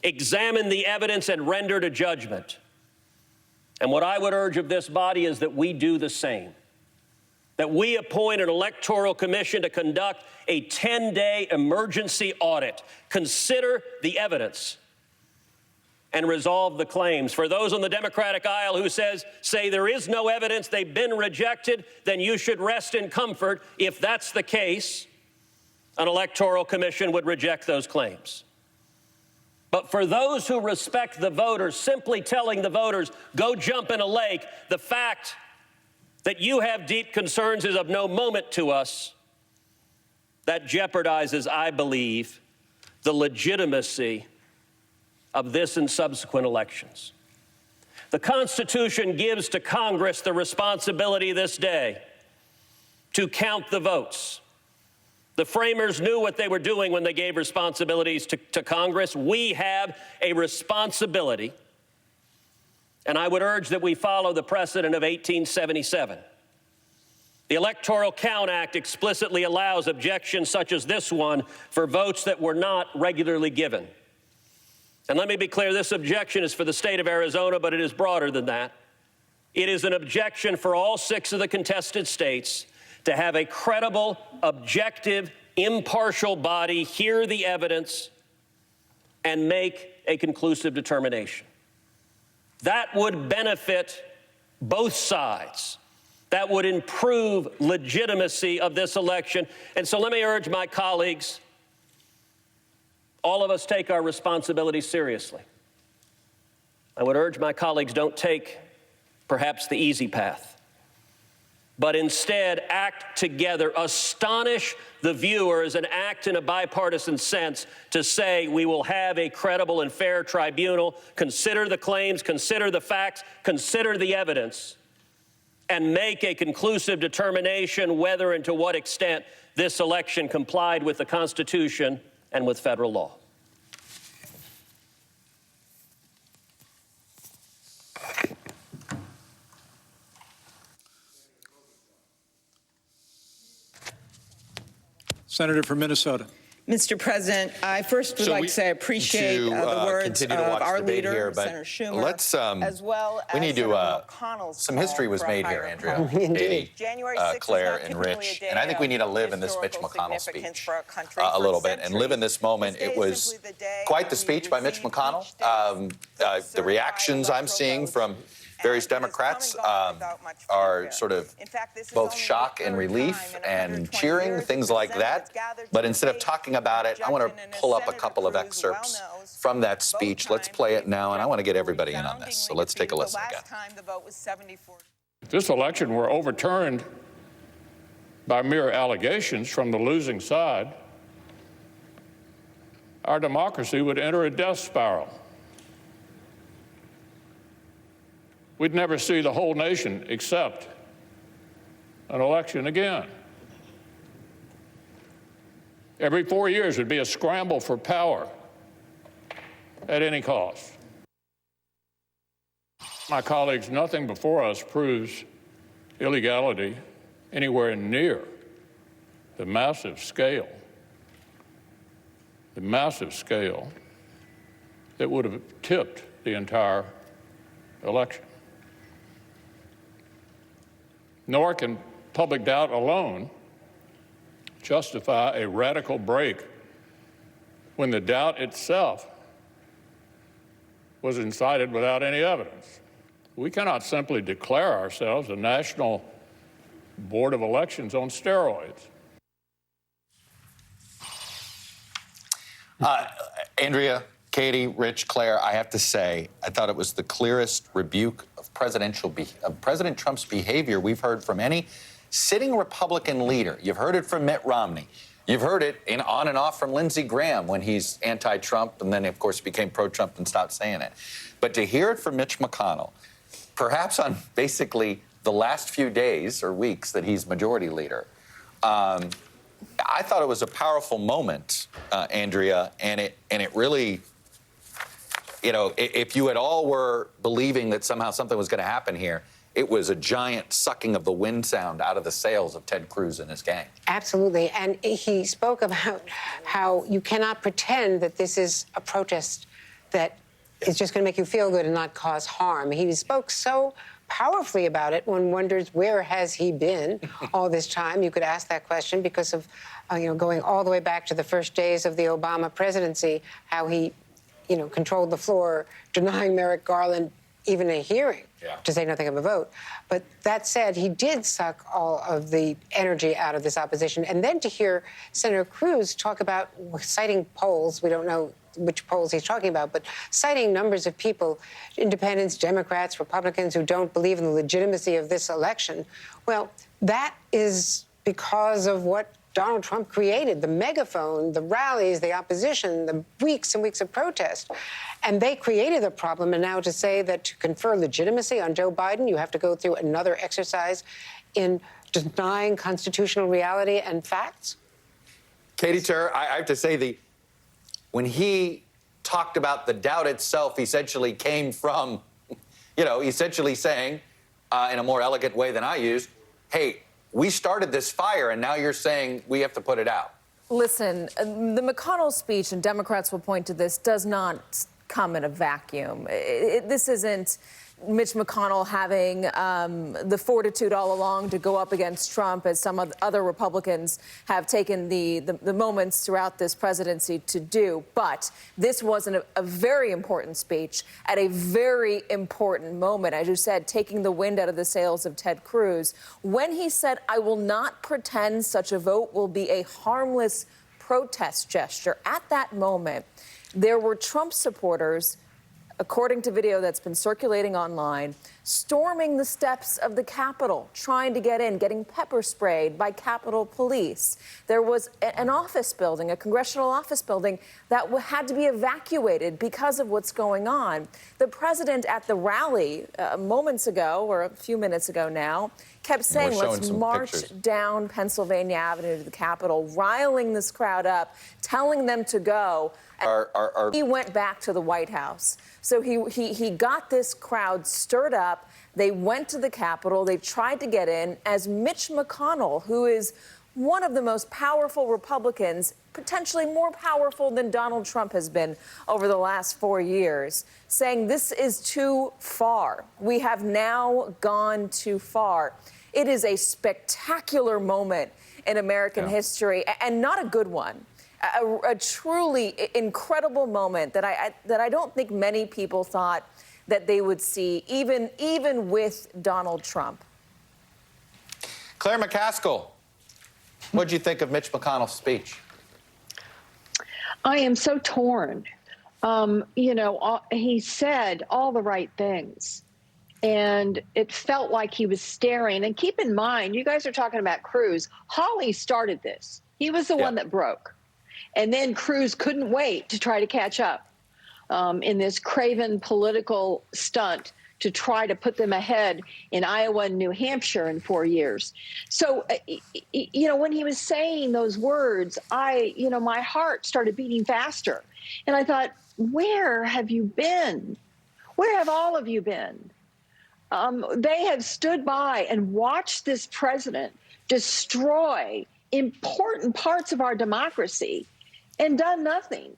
examined the evidence and rendered a judgment. And what I would urge of this body is that we do the same. That we appoint an electoral commission to conduct a 10-day emergency audit, consider the evidence, and resolve the claims. For those on the Democratic aisle who say there is no evidence, they've been rejected, then you should rest in comfort. If that's the case, an electoral commission would reject those claims. But for those who respect the voters, simply telling the voters, go jump in a lake, the fact that you have deep concerns is of no moment to us. That jeopardizes, I believe, the legitimacy of this and subsequent elections. The Constitution gives to Congress the responsibility this day to count the votes. The framers knew what they were doing when they gave responsibilities to Congress. We have a responsibility, and I would urge that we follow the precedent of 1877. The Electoral Count Act explicitly allows objections such as this one for votes that were not regularly given. And let me be clear, this objection is for the state of Arizona, but it is broader than that. It is an objection for all 6 of the contested states to have a credible, objective, impartial body hear the evidence and make a conclusive determination. That would benefit both sides. That would improve legitimacy of this election. And so let me urge my colleagues, all of us take our responsibility seriously. I would urge my colleagues, don't take perhaps the easy path. but instead act together, astonish the viewers, and act in a bipartisan sense to say we will have a credible and fair tribunal, consider the claims, consider the facts, consider the evidence, and make a conclusive determination whether and to what extent this election complied with the Constitution and with federal law. Senator from Minnesota. Mr. President, I first would like to say I appreciate the words of our leader, here, Senator Schumer, let's, as well as we need Senator to, McConnell's some history was made here, Andrea, Katie, Claire, and Rich, and I think we need to live in this Mitch McConnell speech a little bit and live in this moment. It was quite the speech by Mitch McConnell. The reactions I'm seeing from various Democrats are sort of both shock and relief and cheering, things like that. But instead of talking about it, I want to pull up a couple of excerpts from that speech. Let's play it now, and I want to get everybody in on this. So let's take a listen again. If this election were overturned by mere allegations from the losing side, our democracy would enter a death spiral. We'd never see the whole nation accept an election again. Every 4 years would be a scramble for power at any cost. My colleagues, nothing before us proves illegality anywhere near the massive scale that would have tipped the entire election. Nor can public doubt alone justify a radical break when the doubt itself was incited without any evidence. We cannot simply declare ourselves a national board of elections on steroids. Andrea, Katie, Rich, Claire, I have to say, I thought it was the clearest rebuke of President Trump's behavior we've heard from any sitting Republican leader. You've heard it from Mitt Romney. You've heard it on and off from Lindsey Graham when he's anti-Trump and then, of course, became pro-Trump and stopped saying it. But to hear it from Mitch McConnell, perhaps on basically the last few days or weeks that he's majority leader, I thought it was a powerful moment, Andrea, and it really, you know, if you at all were believing that somehow something was going to happen here, it was a giant sucking of the wind sound out of the sails of Ted Cruz and his gang. Absolutely. And he spoke about how you cannot pretend that this is a protest that is just going to make you feel good and not cause harm. He spoke so powerfully about it. One wonders, where has he been all this time? You could ask that question because of, going all the way back to the first days of the Obama presidency, how he, controlled the floor, denying Merrick Garland even a hearing, to say nothing of a vote. But that said, he did suck all of the energy out of this opposition. And then to hear Senator Cruz talk about citing polls, we don't know which polls he's talking about, but citing numbers of people, independents, Democrats, Republicans, who don't believe in the legitimacy of this election. Well, that is because of what Donald Trump created, the megaphone, the rallies, the opposition, the weeks and weeks of protest. And they created a problem. And now to say that to confer legitimacy on Joe Biden, you have to go through another exercise in denying constitutional reality and facts? Katie Tur, I have to say, when he talked about the doubt itself, essentially came from, essentially saying, in a more elegant way than I used, hey, we started this fire, and now you're saying we have to put it out. Listen, the McConnell speech, and Democrats will point to this, does not come in a vacuum. This isn't Mitch McConnell having the fortitude all along to go up against Trump, as some other Republicans have taken the moments throughout this presidency to do. But this was a very important speech at a very important moment, as you said, taking the wind out of the sails of Ted Cruz, when he said, "I will not pretend such a vote will be a harmless protest gesture." At that moment, there were Trump supporters according to video that's been circulating online, storming the steps of the Capitol, trying to get in, getting pepper sprayed by Capitol Police. There was an office building, a congressional office building, that had to be evacuated because of what's going on. The president at the rally moments ago, or a few minutes ago now, kept saying, let's march down Pennsylvania Avenue to the Capitol, riling this crowd up, telling them to go. He went back to the White House. So he got this crowd stirred up. They went to the Capitol. They tried to get in as Mitch McConnell, who is one of the most powerful Republicans, potentially more powerful than Donald Trump has been over the last 4 years, saying this is too far. We have now gone too far. It is a spectacular moment in American history, and not a good one. A truly incredible moment that I don't think many people thought that they would see, even with Donald Trump. Claire McCaskill, what did you think of Mitch McConnell's speech? I am so torn. You know, he said all the right things, and it felt like he was staring. And keep in mind, you guys are talking about Cruz. Hawley started this. He was the one that broke. And then Cruz couldn't wait to try to catch up in this craven political stunt to try to put them ahead in Iowa and New Hampshire in 4 years. So, you know, when he was saying those words, my heart started beating faster. And I thought, where have you been? Where have all of you been? They have stood by and watched this president destroy important parts of our democracy and done nothing.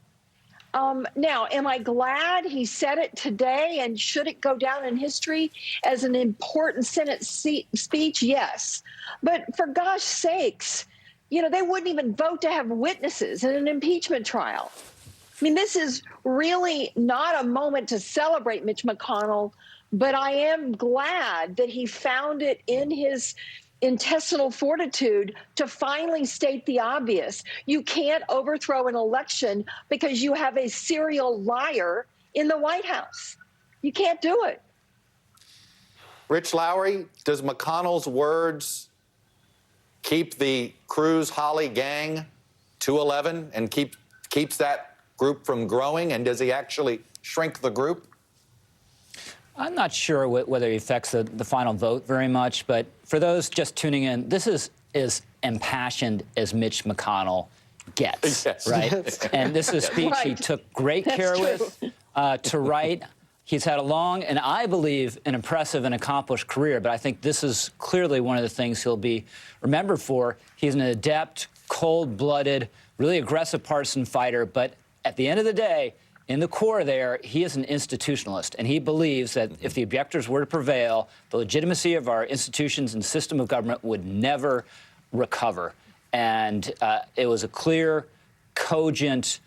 Now, am I glad he said it today, and should it go down in history as an important Senate speech? Yes. But for gosh sakes, you know, they wouldn't even vote to have witnesses in an impeachment trial. I mean, this is really not a moment to celebrate Mitch McConnell, but I am glad that he found it in his intestinal fortitude to finally state the obvious. You can't overthrow an election because you have a serial liar in the White House. You can't do it. Rich Lowry, does McConnell's words keep the Cruz-Hawley gang to 11 and keeps that group from growing? And does he actually shrink the group? I'm not sure whether he affects the final vote very much, but for those just tuning in, this is as impassioned as Mitch McConnell gets, right? Yes. And this is a speech he took great care with to write. He's had a long and, I believe, an impressive and accomplished career, but I think this is clearly one of the things he'll be remembered for. He's an adept, cold-blooded, really aggressive partisan fighter, but at the end of the day, in the core there, he is an institutionalist, and he believes that if the objectors were to prevail, the legitimacy of our institutions and system of government would never recover. And it was a clear, cogent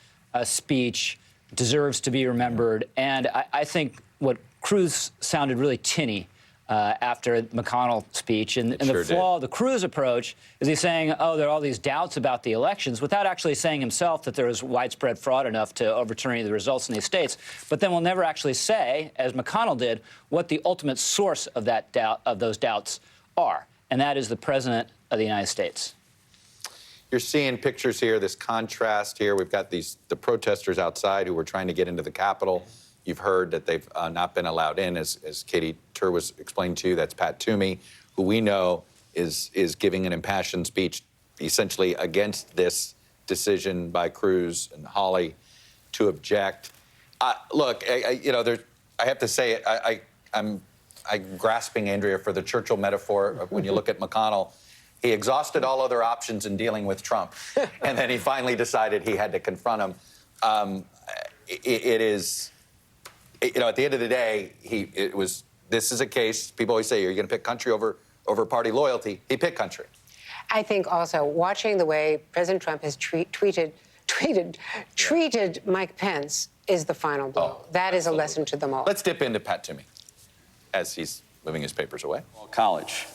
speech, deserves to be remembered. And I think what Cruz sounded really tinny after McConnell's speech. And the flaw of the Cruz approach is he's saying, oh, there are all these doubts about the elections, without actually saying himself that there was widespread fraud enough to overturn any of the results in these states. But then we'll never actually say, as McConnell did, what the ultimate source of that doubt, of those doubts are. And that is the President of the United States. You're seeing pictures here, this contrast here. We've got the protesters outside who were trying to get into the Capitol. You've heard that they've not been allowed in, as Katie Tur was explained to you. That's Pat Toomey, who we know is giving an impassioned speech essentially against this decision by Cruz and Hawley to object. Look, I have to say it. I'm grasping, Andrea, for the Churchill metaphor of when you look at McConnell. He exhausted all other options in dealing with Trump, and then he finally decided he had to confront him. It is. You know, at the end of the day, this is a case, people always say, you're going to pick country over party loyalty. He picked country. I think also watching the way President Trump has treated Mike Pence is the final blow. That is a lesson to them all. Let's dip into Pat Toomey as he's moving his papers away. College.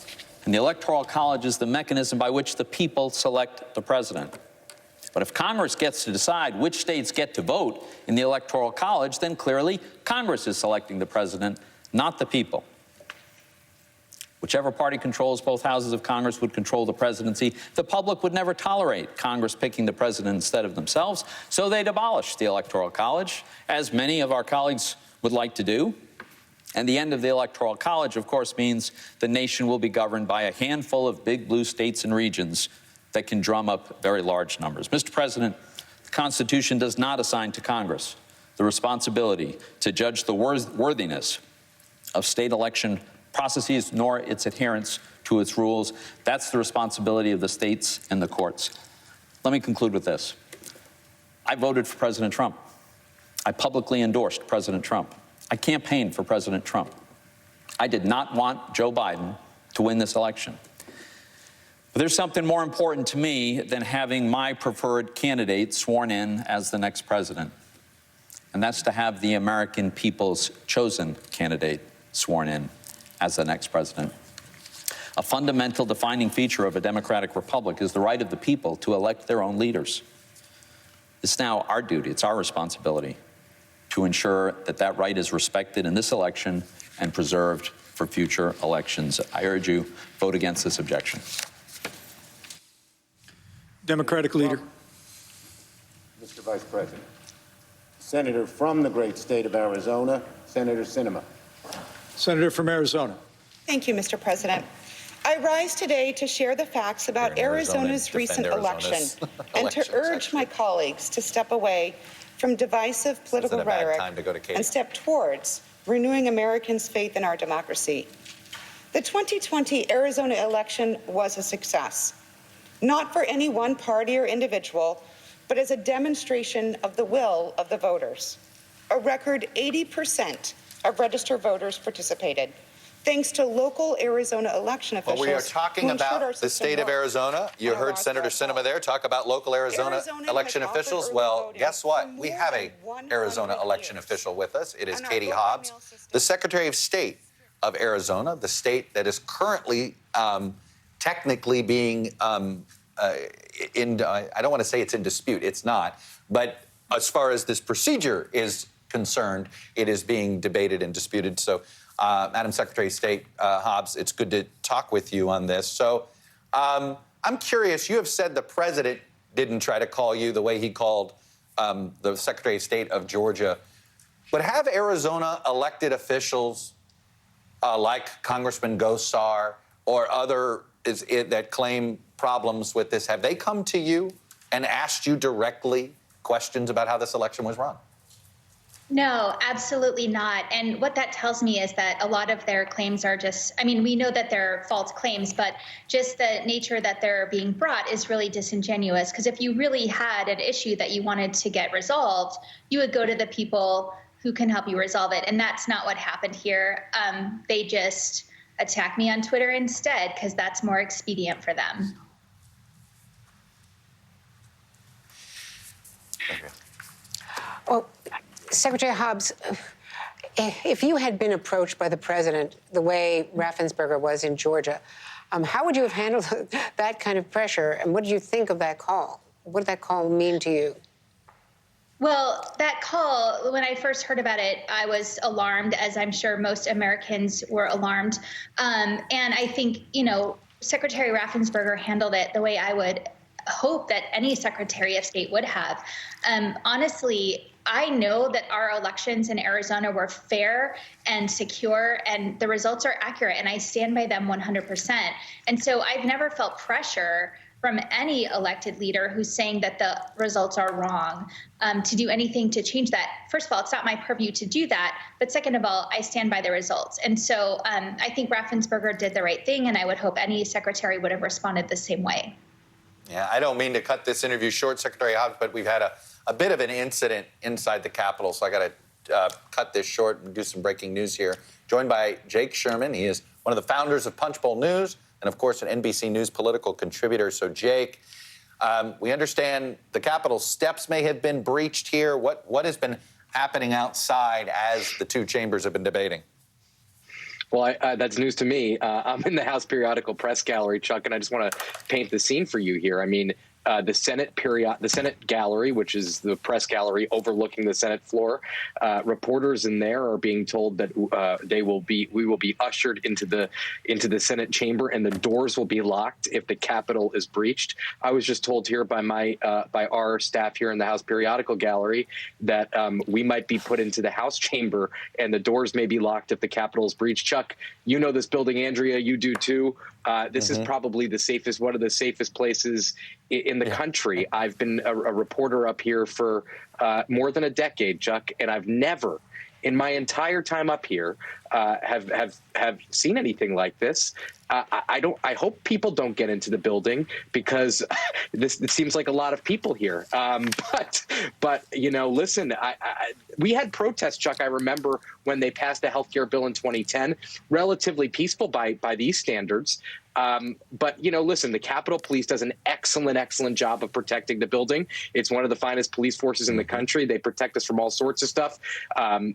And the Electoral College is the mechanism by which the people select the president. But if Congress gets to decide which states get to vote in the Electoral College, then clearly Congress is selecting the president, not the people. Whichever party controls both houses of Congress would control the presidency. The public would never tolerate Congress picking the president instead of themselves, so they'd abolish the Electoral College, as many of our colleagues would like to do. And the end of the Electoral College, of course, means the nation will be governed by a handful of big blue states and regions that can drum up very large numbers. Mr. President, the Constitution does not assign to Congress the responsibility to judge the worthiness of state election processes, nor its adherence to its rules. That's the responsibility of the states and the courts. Let me conclude with this. I voted for President Trump. I publicly endorsed President Trump. I campaigned for President Trump. I did not want Joe Biden to win this election. But there's something more important to me than having my preferred candidate sworn in as the next president, and that's to have the American people's chosen candidate sworn in as the next president. A fundamental defining feature of a democratic republic is the right of the people to elect their own leaders. It's now our duty, it's our responsibility to ensure that that right is respected in this election and preserved for future elections. I urge you, vote against this objection. Democratic leader. Mr. Vice President. Senator from the great state of Arizona, Senator Sinema. Senator from Arizona. Thank you, Mr. President. I rise today to share the facts about Arizona's recent election and to urge my colleagues to step away from divisive political rhetoric and step towards renewing Americans' faith in our democracy. The 2020 Arizona election was a success, not for any one party or individual, but as a demonstration of the will of the voters. A record 80% of registered voters participated, thanks to local Arizona election officials. Well, we are talking about the state of Arizona. You heard Senator Sinema there talk about local Arizona election officials. Well, guess what? We have a Arizona election official with us. It is Katie Hobbs, the Secretary of State of Arizona, the state that is currently technically being I don't want to say it's in dispute. It's not. But as far as this procedure is concerned, it is being debated and disputed. So, Madam Secretary of State Hobbs, it's good to talk with you on this. So, I'm curious. You have said the president didn't try to call you the way he called the Secretary of State of Georgia. But have Arizona elected officials like Congressman Gosar or other that claim problems with this, have they come to you and asked you directly questions about how this election was run? No, absolutely not. And what that tells me is that a lot of their claims are just, I mean, we know that they're false claims, but just the nature that they're being brought is really disingenuous. Because if you really had an issue that you wanted to get resolved, you would go to the people who can help you resolve it. And that's not what happened here. They just attacked me on Twitter instead, because that's more expedient for them. Well, Secretary Hobbs, if you had been approached by the president the way Raffensperger was in Georgia, how would you have handled that kind of pressure? And what did you think of that call? What did that call mean to you? Well, that call, when I first heard about it, I was alarmed, as I'm sure most Americans were alarmed. And I think, you know, Secretary Raffensperger handled it the way I would hope that any Secretary of State would have. Honestly, I know that our elections in Arizona were fair and secure, and the results are accurate, and I stand by them 100%. And so I've never felt pressure from any elected leader who's saying that the results are wrong to do anything to change that. First of all, it's not my purview to do that. But second of all, I stand by the results. And so I think Raffensperger did the right thing, and I would hope any secretary would have responded the same way. Yeah, I don't mean to cut this interview short, Secretary Hobbs, but we've had a bit of an incident inside the Capitol, so I got to cut this short and do some breaking news here. Joined by Jake Sherman. He is one of the founders of Punchbowl News and, of course, an NBC News political contributor. So, Jake, we understand the Capitol steps may have been breached here. What has been happening outside as the two chambers have been debating? Well, that's news to me. I'm in the House Periodical Press Gallery, Chuck, and I just want to paint the scene for you here. I mean, the Senate gallery, which is the press gallery overlooking the Senate floor. Reporters in there are being told that we will be ushered into the Senate chamber, and the doors will be locked if the Capitol is breached. I was just told here by our staff here in the House Periodical Gallery that we might be put into the House chamber, and the doors may be locked if the Capitol is breached. Chuck, you know this building, Andrea, you do too. This is probably one of the safest places in the country. I've been a reporter up here for more than a decade, Chuck, and I've never, in my entire time up here, have seen anything like this. I hope people don't get into the building because this seems like a lot of people here. But listen, we had protests, Chuck. I remember when they passed the healthcare bill in 2010, relatively peaceful by these standards. But listen, the Capitol Police does an excellent job of protecting the building. It's one of the finest police forces in the country. They protect us from all sorts of stuff.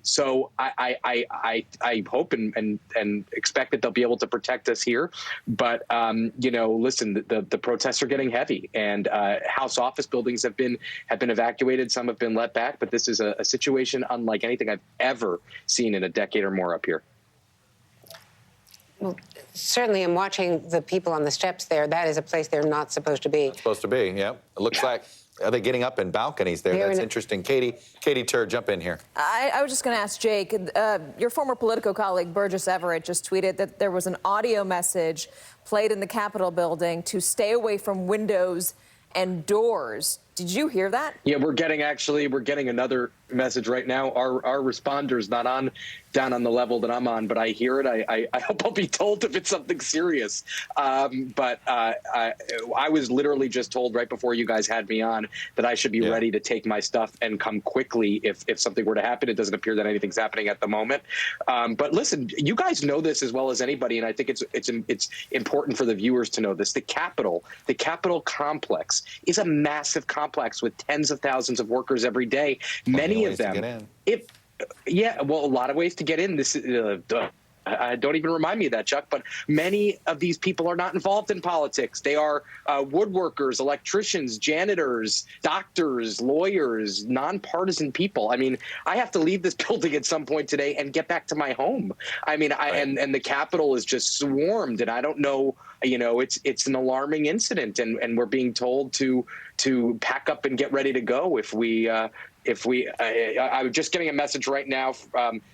So I hope and expect that they'll be able to protect us here. But listen, the protests are getting heavy, and House office buildings have been evacuated. Some have been let back. But this is a situation unlike anything I've ever seen in a decade or more up here. Well, certainly, I'm watching the people on the steps there. That is a place they're not supposed to be. Not supposed to be, yeah. It looks like, are they getting up in balconies there? That's interesting. Katie Tur, jump in here. I was just going to ask Jake, your former Politico colleague, Burgess Everett, just tweeted that there was an audio message played in the Capitol building to stay away from windows and doors. Did you hear that? Yeah, we're getting another message right now. Our responder's not down on the level that I'm on, but I hear it. I hope I'll be told if it's something serious. But I was literally just told right before you guys had me on that I should be ready to take my stuff and come quickly if something were to happen. It doesn't appear that anything's happening at the moment. But listen, you guys know this as well as anybody, and I think it's important for the viewers to know this. The Capitol complex is a massive complex with tens of thousands of workers every day. Many of them, a lot of ways to get in. This don't even remind me of that, Chuck. But many of these people are not involved in politics. They are woodworkers, electricians, janitors, doctors, lawyers, nonpartisan people. I mean, I have to leave this building at some point today and get back to my home. I mean, and the Capitol is just swarmed, and I don't know. It's an alarming incident, and we're being told to pack up and get ready to go I'm just getting a message right now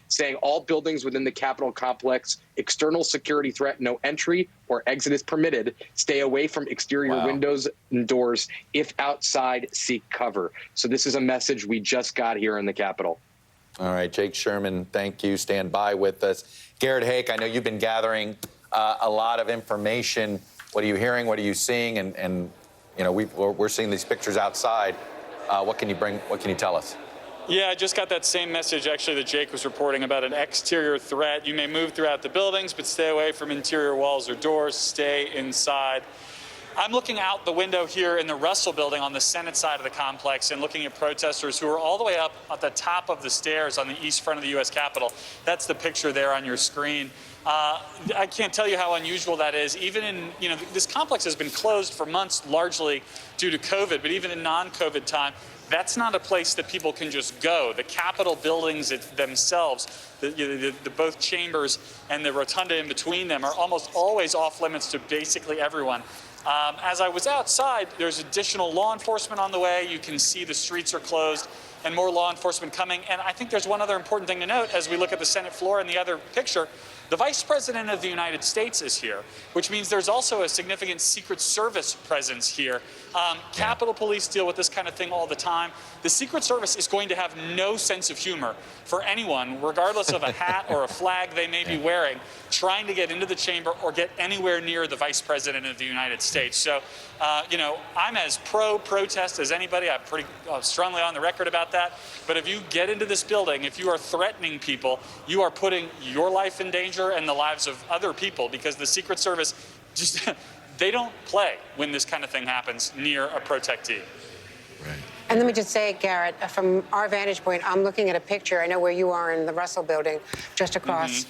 saying all buildings within the Capitol complex, external security threat, no entry or exit is permitted. Stay away from exterior windows and doors. If outside, seek cover. So this is a message we just got here in the Capitol. All right, Jake Sherman, thank you. Stand by with us. Garrett Hake, I know you've been gathering a lot of information. What are you hearing? What are you seeing? And we're seeing these pictures outside. What can you tell us? Yeah, I just got that same message, actually, that Jake was reporting about an exterior threat. You may move throughout the buildings, but stay away from interior walls or doors. Stay inside. I'm looking out the window here in the Russell building on the Senate side of the complex and looking at protesters who are all the way up at the top of the stairs on the east front of the U.S. Capitol. That's the picture there on your screen. I can't tell you how unusual that is. Even in, this complex has been closed for months largely due to COVID, but even in non-COVID time, that's not a place that people can just go. The Capitol buildings themselves, the both chambers and the rotunda in between them are almost always off limits to basically everyone. As I was outside, there's additional law enforcement on the way. You can see the streets are closed and more law enforcement coming. And I think there's one other important thing to note as we look at the Senate floor and the other picture. The Vice President of the United States is here, which means there's also a significant Secret Service presence here. Capitol Police deal with this kind of thing all the time. The Secret Service is going to have no sense of humor for anyone, regardless of a hat or a flag they may be wearing, trying to get into the chamber or get anywhere near the Vice President of the United States. So, I'm as pro-protest as anybody. I'm pretty strongly on the record about that. But if you get into this building, if you are threatening people, you are putting your life in danger and the lives of other people, because the Secret Service just they don't play when this kind of thing happens near a protectee. Right. And let me just say, Garrett, from our vantage point, I'm looking at a picture. I know where you are in the Russell building, just across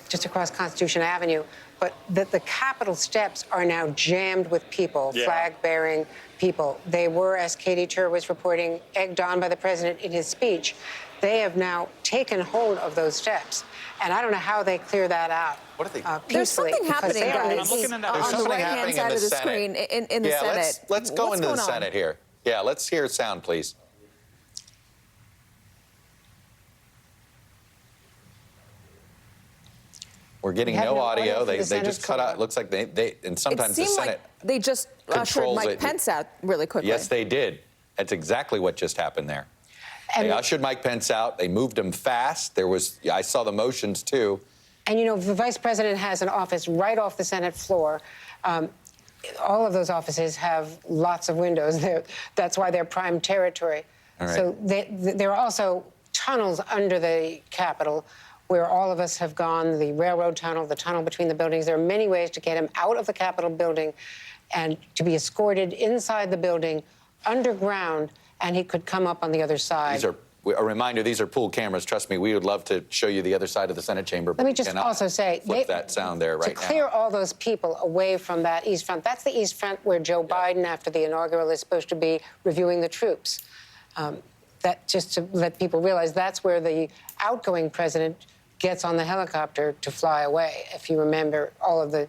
just across Constitution Avenue. But the Capitol steps are now jammed with people, flag-bearing people. They were, as Katie Tur was reporting, egged on by the president in his speech. They have now taken hold of those steps. And I don't know how they clear that out. What are they? There's something happening, guys, on the right-hand side of the screen in the Senate. Let's go What's into the going on? Senate here. Yeah, let's hear sound, please. We're getting no audio. They just cut out. It looks like they and sometimes the Senate. Like they just ushered Mike Pence out really quickly. Yes, they did. That's exactly what just happened there. They ushered Mike Pence out. They moved him fast. I saw the motions too. And you know, the vice president has an office right off the Senate floor. All of those offices have lots of windows. That's why they're prime territory. All right. So there are also tunnels under the Capitol where all of us have gone, the railroad tunnel, the tunnel between the buildings. There are many ways to get him out of the Capitol building and to be escorted inside the building, underground, and he could come up on the other side. These are, a reminder, these are pool cameras. Trust me, we would love to show you the other side of the Senate chamber. Let me just also say, flip that sound there right now. To clear all those people away from that East Front, that's the East Front where Joe Biden, after the inaugural, is supposed to be reviewing the troops. That just to let people realize that's where the outgoing president gets on the helicopter to fly away, if you remember all of the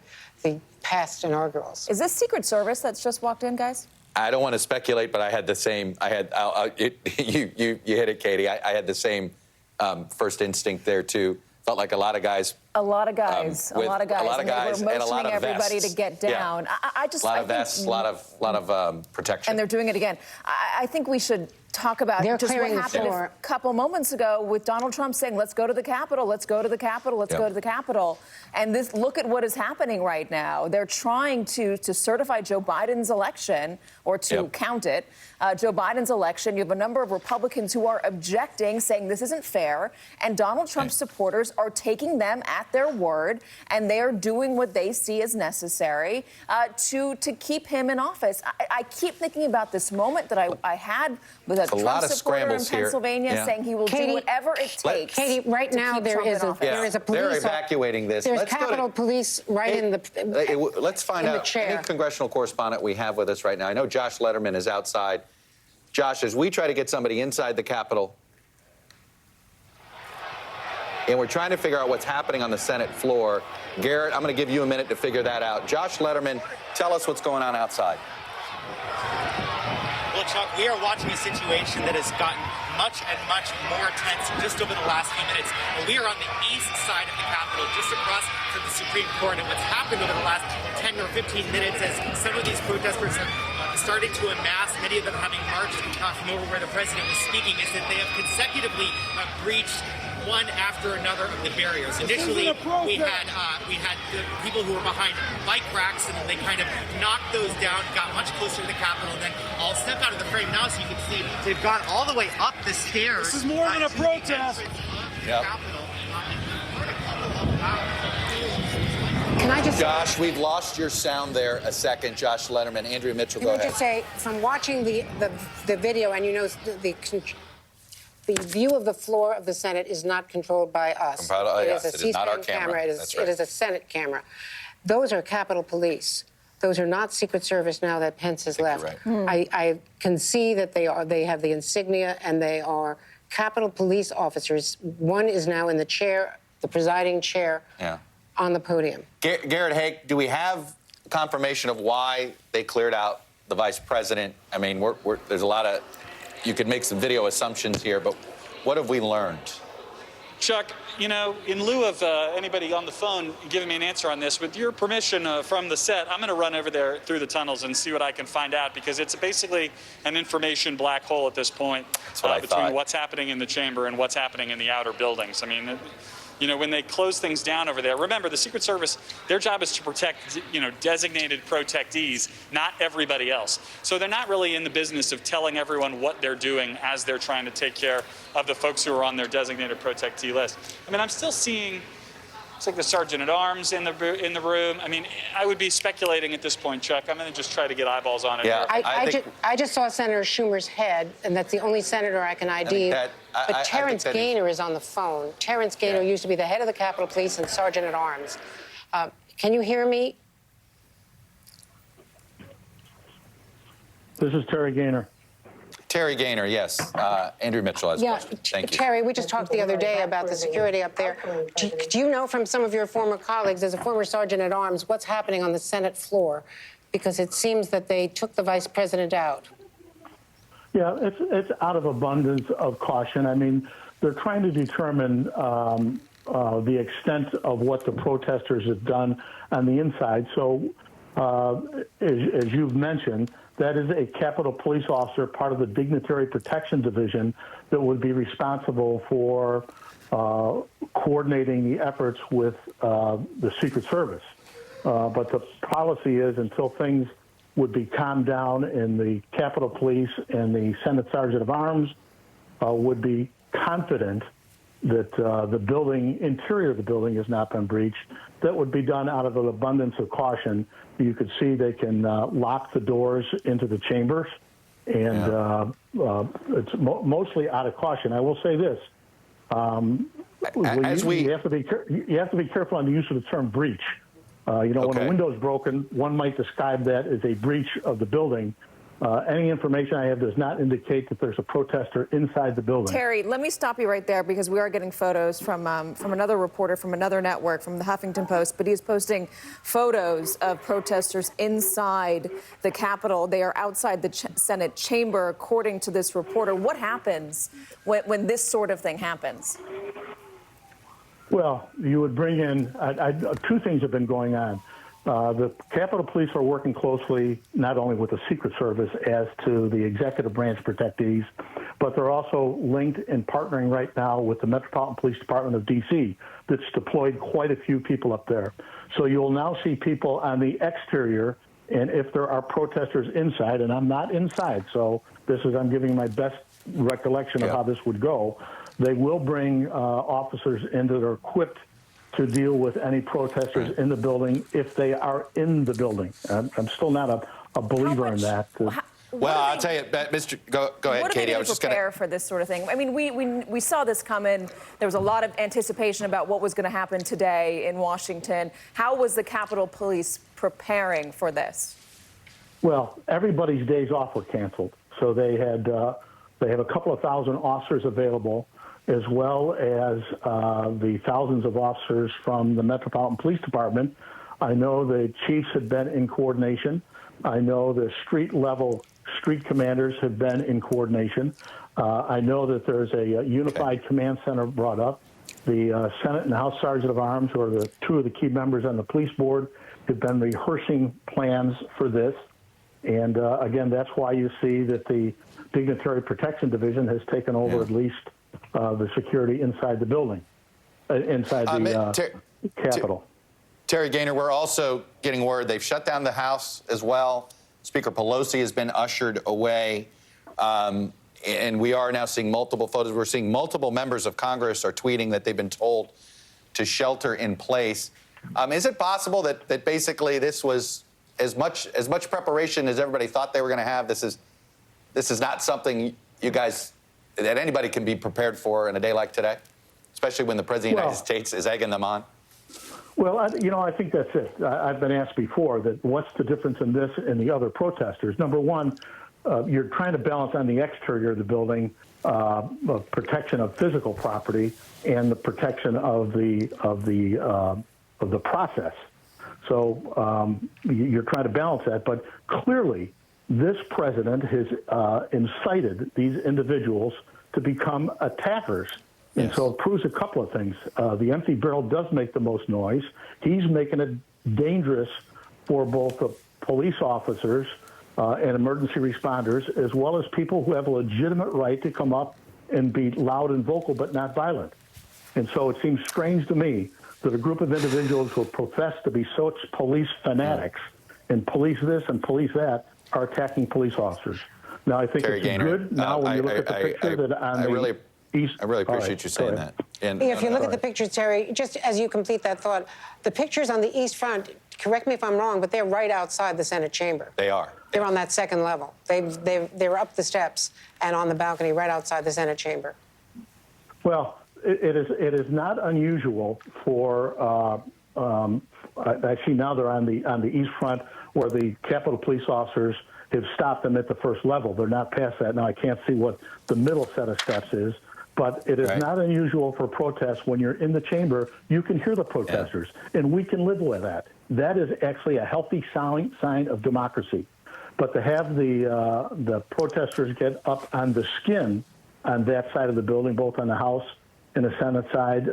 past inaugurals. Is this Secret Service that's just walked in, guys? I don't want to speculate, but I had the same. You hit it, Katie. I had the same first instinct there too. Felt like a lot of guys. A lot of guys. And they were motioning a lot of everybody vests. to get down. Yeah. I just. A lot I of think, vests, a lot of protection. And they're doing it again. I think we should talk about just what happened a couple moments ago with Donald Trump saying, let's go to the Capitol, let's go to the Capitol, let's go to the Capitol. And look at what is happening right now. They're trying to certify Joe Biden's election, or to count it, Joe Biden's election. You have a number of Republicans who are objecting, saying this isn't fair. And Donald Trump's supporters are taking them at their word, and they are doing what they see as necessary to keep him in office. I keep thinking about this moment that I had with a Trump supporter in Pennsylvania saying he will do whatever it takes. Katie, right now there is a police. They're evacuating this. There's Capitol Police right in the. Let's find out any congressional correspondent we have with us right now. I know Josh Letterman is outside. Josh, as we try to get somebody inside the Capitol, and we're trying to figure out what's happening on the Senate floor. Garrett, I'm going to give you a minute to figure that out. Josh Letterman, tell us what's going on outside. Well, Chuck, we are watching a situation that has gotten much and much more tense just over the last few minutes. We are on the east side of the Capitol, just across from the Supreme Court. And what's happened over the last 10 or 15 minutes as some of these protesters have started to amass, many of them having marched from over where the president was speaking, is that they have consecutively breached one after another of the barriers. Initially, we had the people who were behind bike racks, and they kind of knocked those down, got much closer to the Capitol, and then I'll step out of the frame now so you can see they've gone all the way up the stairs. This is more than a protest. Can I just Josh, we've lost your sound there a second. Josh Letterman, Andrea Mitchell, go ahead. Can I just say, from watching the video, and you know the view of the floor of the Senate is not controlled by us. It is a C-SPAN camera. It is a Senate camera. Those are Capitol Police. Those are not Secret Service now that Pence has left. Right. I can see that they have the insignia, and they are Capitol Police officers. One is now in the chair, the presiding chair, on the podium. Garrett Haake, do we have confirmation of why they cleared out the vice president? I mean, there's a lot of, you could make some video assumptions here, but what have we learned? Chuck, you know, in lieu of anybody on the phone giving me an answer on this, with your permission from the set, I'm going to run over there through the tunnels and see what I can find out, because it's basically an information black hole at this point between what's happening in the chamber and what's happening in the outer buildings. I mean, you know, when they close things down over there, remember, the Secret Service, their job is to protect, you know, designated protectees, not everybody else. So they're not really in the business of telling everyone what they're doing as they're trying to take care of the folks who are on their designated protectee list. I mean, I'm still seeing Looks like the sergeant at arms in the room. I mean, I would be speculating at this point, Chuck. I'm going to just try to get eyeballs on it. Yeah, I just saw Senator Schumer's head, and that's the only senator I can ID. But Terrence Gaynor is on the phone. Terrence Gaynor used to be the head of the Capitol Police and sergeant at arms. Can you hear me? This is Terry Gaynor. Terry Gaynor, yes. Andrew Mitchell has a question. Thank you. Terry, we just talked the other day about the security up there. Do you know from some of your former colleagues, as a former sergeant at arms, what's happening on the Senate floor? Because it seems that they took the vice president out. Yeah, it's out of abundance of caution. I mean, they're trying to determine the extent of what the protesters have done on the inside. So, as you've mentioned, that is a Capitol Police officer, part of the Dignitary Protection Division, that would be responsible for coordinating the efforts with the Secret Service. But the policy is, until things would be calmed down in the Capitol Police and the Senate Sergeant of Arms would be confident that the building, interior of the building, has not been breached, that would be done out of an abundance of caution. You could see they can lock the doors into the chambers, and it's mostly out of caution. I will say this: you have to be careful on the use of the term breach. When a window is broken, one might describe that as a breach of the building. Any information I have does not indicate that there's a protester inside the building. Terry, let me stop you right there, because we are getting photos from another reporter from another network, from the Huffington Post, but he's posting photos of protesters inside the Capitol. They are outside the Senate chamber, according to this reporter. What happens when this sort of thing happens? Well, you would bring in, two things have been going on. The Capitol Police are working closely not only with the Secret Service as to the executive branch protectees, but they're also linked and partnering right now with the Metropolitan Police Department of D.C. that's deployed quite a few people up there. So you'll now see people on the exterior, and if there are protesters inside, and I'm not inside, so I'm giving my best recollection of how this would go, they will bring officers in that are equipped to deal with any protesters in the building if they are in the building. I'm still not a believer in that. Well, I'll tell you, Mr. Go ahead, Katie. I was just going to prepare for this sort of thing. I mean, we saw this coming. There was a lot of anticipation about what was going to happen today in Washington. How was the Capitol Police preparing for this? Well, everybody's days off were canceled, so they have a couple of thousand officers available, as well as the thousands of officers from the Metropolitan Police Department. I know the chiefs had been in coordination. I know the street commanders have been in coordination. I know that there's a unified command center brought up. The Senate and House Sergeant of Arms, who are the two of the key members on the police board, have been rehearsing plans for this. And again, that's why you see that the Dignitary Protection Division has taken over at least the security inside the building, inside the Capitol. Terry Gaynor, we're also getting word they've shut down the House as well. Speaker Pelosi has been ushered away. And we are now seeing multiple photos. We're seeing multiple members of Congress are tweeting that they've been told to shelter in place. Is it possible that basically this was as much preparation as everybody thought they were going to have? This is not something you guys, that anybody can be prepared for in a day like today, especially when the President of the United States is egging them on? Well, I think that's it. I've been asked before that what's the difference in this and the other protesters? Number one, you're trying to balance on the exterior of the building protection of physical property and the protection of the process. So you're trying to balance that, but clearly this president has incited these individuals to become attackers. And so it proves a couple of things. The empty barrel does make the most noise. He's making it dangerous for both the police officers and emergency responders, as well as people who have a legitimate right to come up and be loud and vocal, but not violent. And so it seems strange to me that a group of individuals who profess to be such police fanatics and police this and police that are attacking police officers. Now, I think it's good. Now, when you look at the picture that on east. I really appreciate you saying that. And If you look at the pictures, Terry, just as you complete that thought, the pictures on the east front, correct me if I'm wrong, but they're right outside the Senate chamber. They are. They're on that second level. They're up the steps and on the balcony right outside the Senate chamber. Well, it is not unusual for actually now they're on the east front where the Capitol Police officers have stopped them at the first level. They're not past that now. I can't see what the middle set of steps is, but it is not unusual for protests when you're in the chamber. You can hear the protesters, and we can live with that. That is actually a healthy sign of democracy. But to have the protesters get up on the skin on that side of the building, both on the House and the Senate side,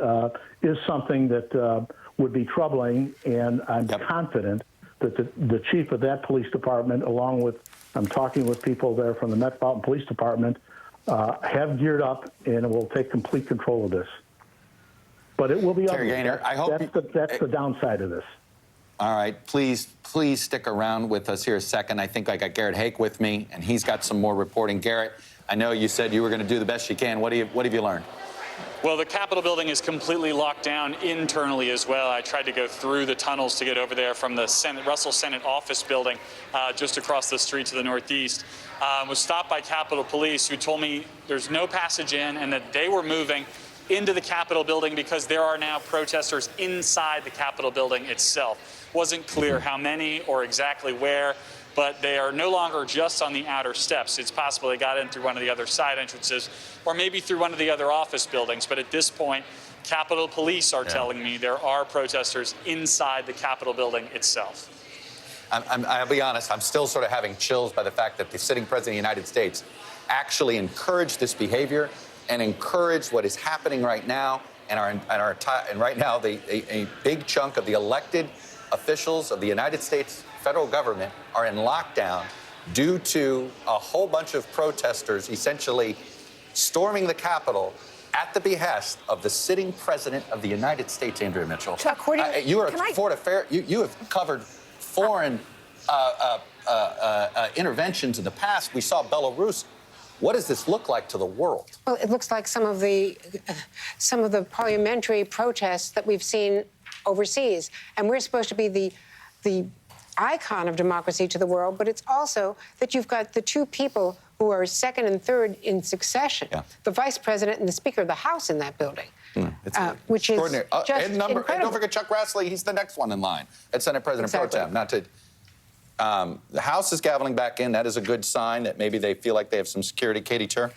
is something that would be troubling. And I'm confident that the chief of that police department, along with, I'm talking with people there from the Metropolitan Police Department, have geared up and will take complete control of this. But it will be Terry Gaynor, I hope that's the downside of this. All right, please stick around with us here a second. I think I got Garrett Hake with me, and he's got some more reporting. Garrett, I know you said you were going to do the best you can. What have you learned? Well, the Capitol building is completely locked down internally as well. I tried to go through the tunnels to get over there from the Russell Senate office building just across the street to the northeast. Was stopped by Capitol Police, who told me there's no passage in and that they were moving into the Capitol building because there are now protesters inside the Capitol building itself. Wasn't clear how many or exactly where, but they are no longer just on the outer steps. It's possible they got in through one of the other side entrances or maybe through one of the other office buildings. But at this point, Capitol Police are telling me there are protesters inside the Capitol building itself. I'll be honest, I'm still sort of having chills by the fact that the sitting president of the United States actually encouraged this behavior and encouraged what is happening right now. And right now, a big chunk of the elected officials of the United States federal government are in lockdown due to a whole bunch of protesters essentially storming the Capitol at the behest of the sitting president of the United States, Andrea Mitchell. Chuck, you are foreign affairs. You have covered foreign interventions in the past. We saw Belarus. What does this look like to the world? Well, it looks like some of the parliamentary protests that we've seen overseas, and we're supposed to be the icon of democracy to the world, but it's also that you've got the two people who are second and third in succession, the vice president and the speaker of the House in that building, which is just incredible. And don't forget Chuck Grassley, he's the next one in line at Senate President Pro Tem. Not to, the House is gaveling back in. That is a good sign that maybe they feel like they have some security. Katie Tur?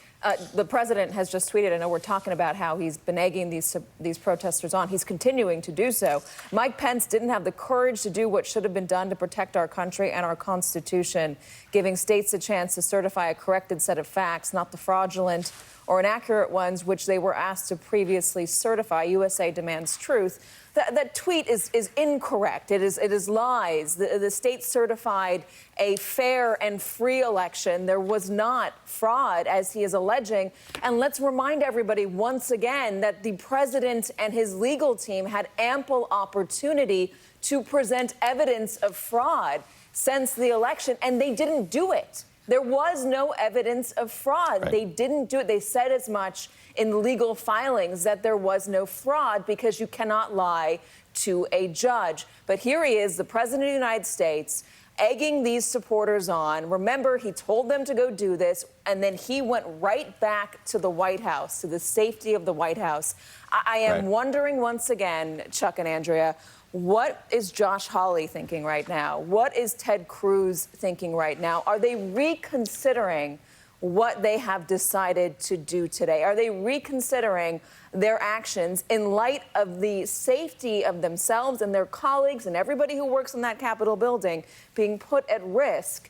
The president has just tweeted, I know we're talking about how he's been egging these protesters on. He's continuing to do so. Mike Pence didn't have the courage to do what should have been done to protect our country and our Constitution, giving states a chance to certify a corrected set of facts, not the fraudulent or inaccurate ones which they were asked to previously certify. USA demands truth. That tweet is incorrect. It is lies. The state certified a fair and free election. There was not fraud, as he is alleging. And let's remind everybody once again that the president and his legal team had ample opportunity to present evidence of fraud since the election, and they didn't do it. There was no evidence of fraud. Right. They didn't do it. They said as much in legal filings that there was no fraud because you cannot lie to a judge. But here he is, the president of the United States, egging these supporters on. Remember, he told them to go do this, and then he went right back to the White House, to the safety of the White House. I am wondering once again, Chuck and Andrea, what is Josh Hawley thinking right now? What is Ted Cruz thinking right now? Are they reconsidering what they have decided to do today? Are they reconsidering their actions in light of the safety of themselves and their colleagues and everybody who works in that Capitol building being put at risk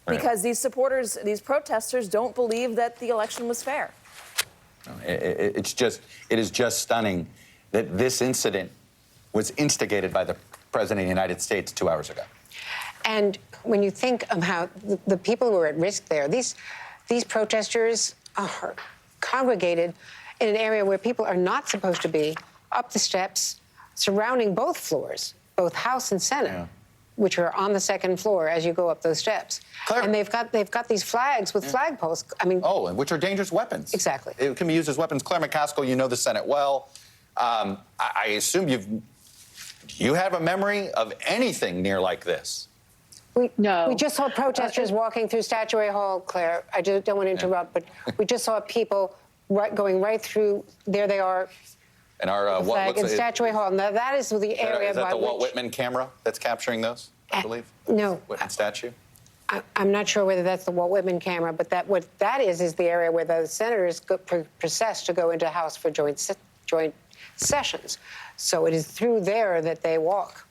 because these supporters, these protesters don't believe that the election was fair? It is just stunning that this incident was instigated by the President of the United States 2 hours ago. And when you think of how the people who are at risk there, these protesters are congregated in an area where people are not supposed to be, up the steps, surrounding both floors, both House and Senate. which are on the second floor as you go up those steps. And they've got these flags with flagpoles. I mean, which are dangerous weapons. Exactly. It can be used as weapons. Claire McCaskill, you know the Senate well. I assume you have a memory of anything near like this. We just saw protesters walking through Statuary Hall, Claire. I just don't want to interrupt, but we just saw people going right through. There they are. And our flag in Statuary Hall. Now that is the area is that by the Walt which, Whitman camera that's capturing those? I believe. No. Whitman statue. I'm not sure whether that's the Walt Whitman camera, but what that is the area where the senators process to go into House for joint sessions. So it is through there that they walk.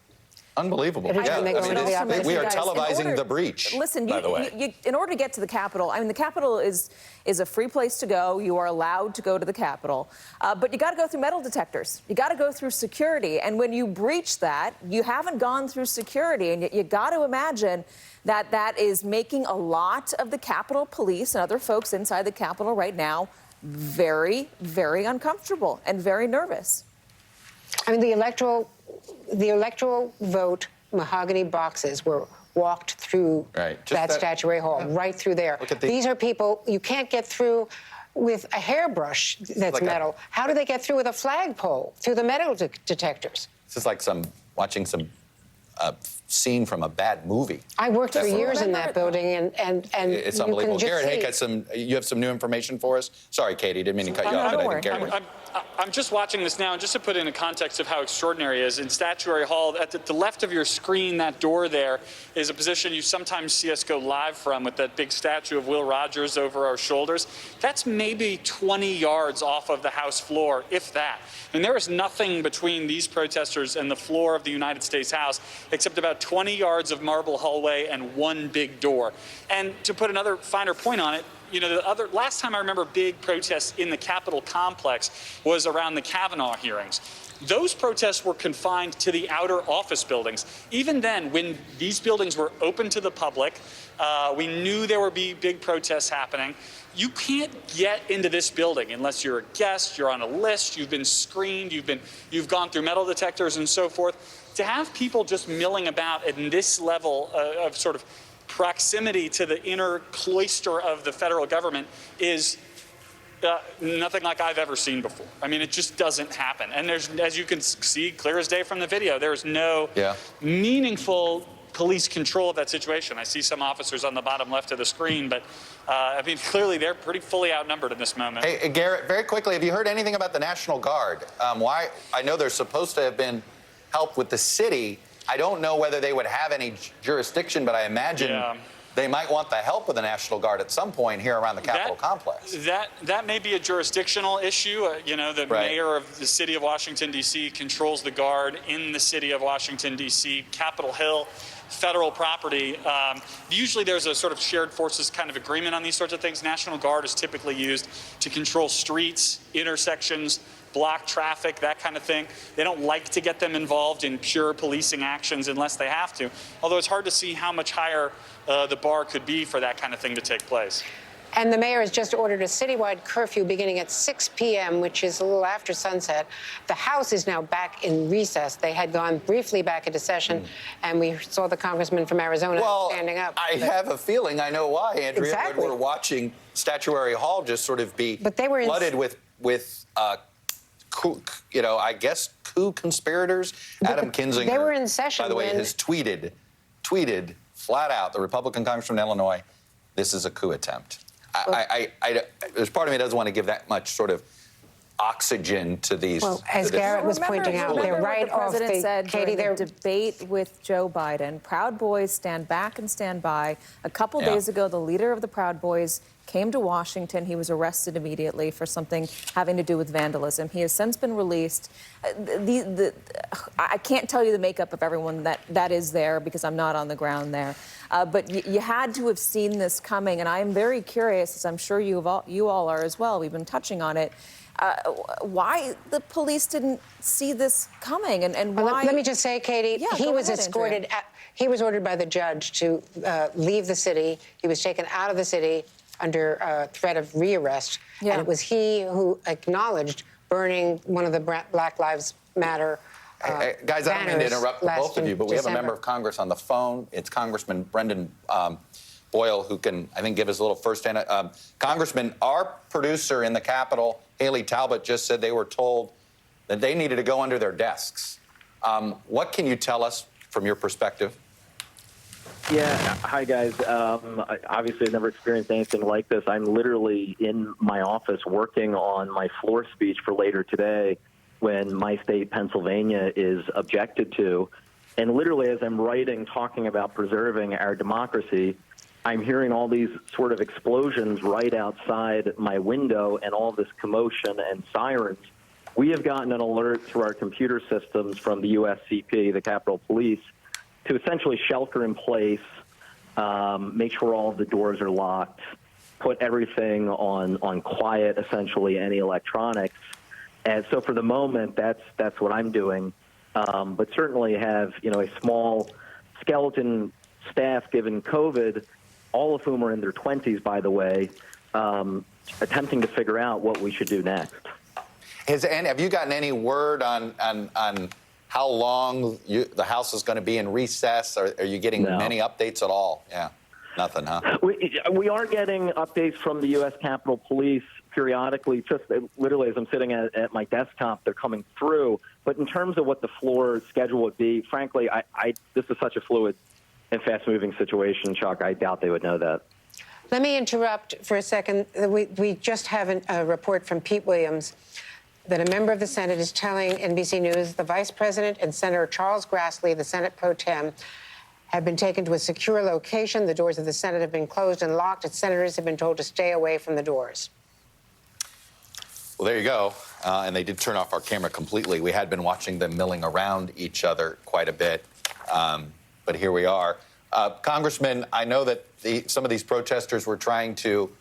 Unbelievable. Every time they go into the office. We are televising the breach. Listen, by the way. in order to get to the Capitol, I mean, the Capitol is a free place to go. You are allowed to go to the Capitol, but you got to go through metal detectors. You got to go through security, and when you breach that, you haven't gone through security, and you got to imagine that is making a lot of the Capitol Police and other folks inside the Capitol right now very, very uncomfortable and very nervous. I mean, the electoral vote mahogany boxes were walked through that Statuary Hall, right through there. These are people you can't get through with a hairbrush that's metal. How do they get through with a flagpole through the metal detectors? This is like watching some scene from a bad movie. I worked for years in that building, and it's unbelievable. Garrett Hake you have some new information for us? Sorry, Katie, didn't mean to cut you off. But I think I'm just watching this now, and just to put it in a context of how extraordinary it is, in Statuary Hall, at the left of your screen, that door there is a position you sometimes see us go live from with that big statue of Will Rogers over our shoulders. That's maybe 20 yards off of the House floor, if that. And there is nothing between these protesters and the floor of the United States House except about 20 yards of marble hallway and one big door. And to put another finer point on it, you know, last time I remember big protests in the Capitol complex was around the Kavanaugh hearings. Those protests were confined to the outer office buildings. Even then, when these buildings were open to the public, we knew there would be big protests happening. You can't get into this building unless you're a guest, you're on a list, you've been screened, you've gone through metal detectors and so forth. To have people just milling about at this level of sort of proximity to the inner cloister of the federal government is nothing like I've ever seen before. I mean, it just doesn't happen. And there's, as you can see, clear as day from the video, there's no meaningful police control of that situation. I see some officers on the bottom left of the screen, but I mean, clearly they're pretty fully outnumbered in this moment. Hey, Garrett, very quickly, have you heard anything about the National Guard? Why? I know there's supposed to have been help with the city. I don't know whether they would have any jurisdiction, but I imagine they might want the help of the National Guard at some point here around the Capitol complex. That may be a jurisdictional issue. You know, the mayor of the city of Washington, D.C. controls the Guard in the city of Washington, D.C., Capitol Hill, federal property. Usually there's a sort of shared forces kind of agreement on these sorts of things. National Guard is typically used to control streets, intersections, block traffic, that kind of thing. They don't like to get them involved in pure policing actions unless they have to, although it's hard to see how much higher the bar could be for that kind of thing to take place. And the mayor has just ordered a citywide curfew beginning at 6 p.m., which is a little after sunset. The House is now back in recess. They had gone briefly back into session, and we saw the congressman from Arizona standing up. I have a feeling I know why, Andrea. When we're watching Statuary Hall just sort of be flooded with you know, I guess coup conspirators. Adam Kinzinger, they were in session, by the way, has tweeted flat out, the Republican congressman from Illinois, this is a coup attempt. There's part of me that doesn't want to give that much sort of oxygen to these. Well, as Garrett was pointing out, they're right off the President said during the debate with Joe Biden, Proud Boys stand back and stand by. A couple days ago, the leader of the Proud Boys came to Washington. He was arrested immediately for something having to do with vandalism. He has since been released. I can't tell you the makeup of everyone that is there because I'm not on the ground there. But you had to have seen this coming, and I am very curious, as I'm sure you all are as well. We've been touching on it. Why the police didn't see this coming, and why? Let me just say, Katie, he was escorted. He was ordered by the judge to leave the city. He was taken out of the city under threat of rearrest, and it was he who acknowledged burning one of the Black Lives Matter Guys, I don't mean to interrupt the both of you, but we have a December. member of Congress on the phone. It's Congressman Brendan Boyle, who can, I think, give us a little firsthand. Congressman, our producer in the Capitol, Haley Talbot, just said they were told that they needed to go under their desks. What can you tell us from your perspective? Yeah, hi guys. Obviously, I've never experienced anything like this. I'm literally in my office working on my floor speech for later today when my state, Pennsylvania, is objected to. And literally, as I'm writing, talking about preserving our democracy, I'm hearing all these sort of explosions right outside my window and all this commotion and sirens. We have gotten an alert through our computer systems from the USCP, the Capitol Police, to essentially shelter in place, make sure all of the doors are locked, put everything on quiet, essentially any electronics. And so for the moment, that's what I'm doing. But certainly have, a small skeleton staff given COVID, all of whom are in their 20s, by the way, attempting to figure out what we should do next. And have you gotten any word on how long the House is going to be in recess? Are you getting many updates at all? Yeah, nothing, huh? We are getting updates from the U.S. Capitol Police periodically, just literally as I'm sitting at my desktop, they're coming through. But in terms of what the floor schedule would be, frankly, this is such a fluid and fast-moving situation, Chuck, I doubt they would know that. Let me interrupt for a second. We just have a report from Pete Williams that a member of the Senate is telling NBC News the Vice President and Senator Charles Grassley, the Senate pro tem, have been taken to a secure location. The doors of the Senate have been closed and locked, and senators have been told to stay away from the doors. Well, there you go. And they did turn off our camera completely. We had been watching them milling around each other quite a bit. But here we are. Congressman, I know that some of these protesters were trying to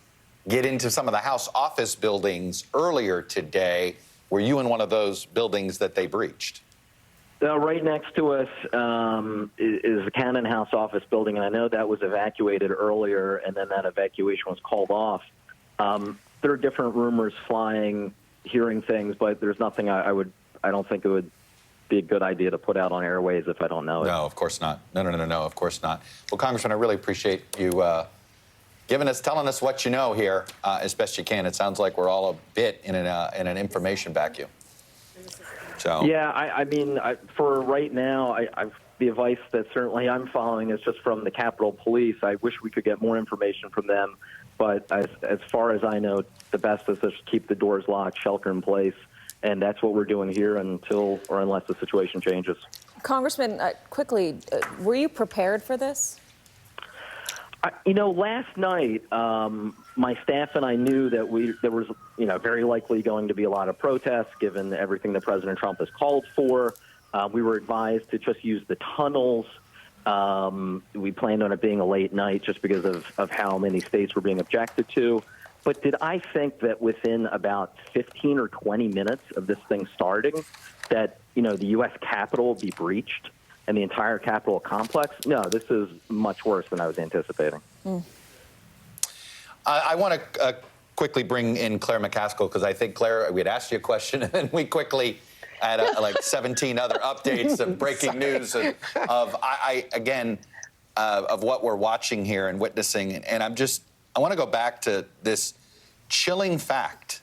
get into some of the House office buildings earlier today. Were you in one of those buildings that they breached? Right next to us is the Cannon House office building, and I know that was evacuated earlier, and then that evacuation was called off. There are different rumors flying, hearing things, but there's nothing I don't think it would be a good idea to put out on airways if I don't know it. No, of course not. No, of course not. Well, Congressman, I really appreciate you telling us what you know here as best you can. It sounds like we're all a bit in an information vacuum. So. Yeah, I mean, for right now, the advice that certainly I'm following is just from the Capitol Police. I wish we could get more information from them, but as far as I know, the best is just keep the doors locked, shelter in place, and that's what we're doing here until or unless the situation changes. Congressman, quickly, were you prepared for this? Last night, my staff and I knew that there was, very likely going to be a lot of protests given everything that President Trump has called for. We were advised to just use the tunnels. We planned on it being a late night just because of how many states were being objected to. But did I think that within about 15 or 20 minutes of this thing starting that, the U.S. Capitol would be breached and the entire Capitol complex? No, this is much worse than I was anticipating. I want to quickly bring in Claire McCaskill, because I think, Claire, we had asked you a question, and then we quickly had like 17 other updates of breaking news of what we're watching here and witnessing. And I want to go back to this chilling fact.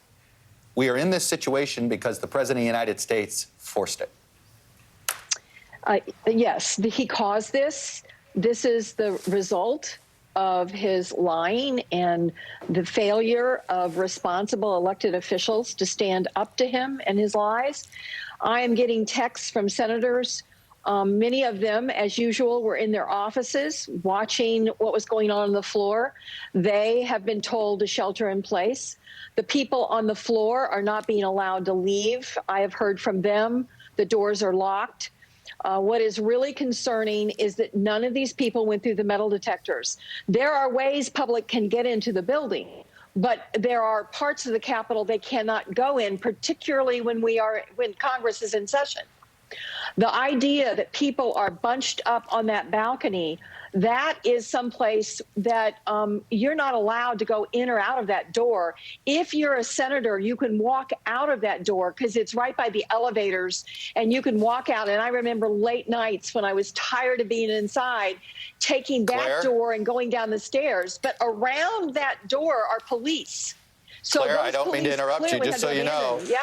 We are in this situation because the President of the United States forced it. Yes, he caused this. This is the result of his lying and the failure of responsible elected officials to stand up to him and his lies. I am getting texts from senators. Many of them, as usual, were in their offices watching what was going on the floor. They have been told to shelter in place. The people on the floor are not being allowed to leave. I have heard from them. The doors are locked. What is really concerning is that none of these people went through the metal detectors. There are ways public can get into the building, but there are parts of the Capitol they cannot go in, particularly when Congress is in session. The idea that people are bunched up on that balcony that is someplace that you're not allowed to go in or out of that door. If you're a senator, you can walk out of that door because it's right by the elevators, and you can walk out. And I remember late nights when I was tired of being inside, taking that door and going down the stairs. But around that door are police. So Claire, I don't mean to interrupt you, just so you know. Yeah.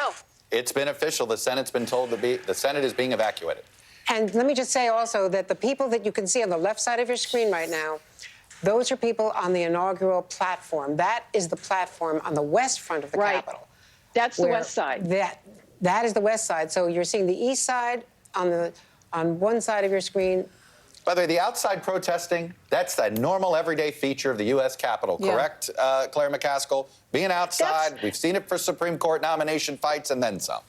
It's been official. The Senate's been told the Senate is being evacuated. And let me just say also that the people that you can see on the left side of your screen right now, those are people on the inaugural platform. That is the platform on the west front of the Capitol. That's the west side. That is the west side. So you're seeing the east side on one side of your screen. By the way, the outside protesting, that's a normal, everyday feature of the U.S. Capitol, correct, Claire McCaskill? Being outside, we've seen it for Supreme Court nomination fights and then some.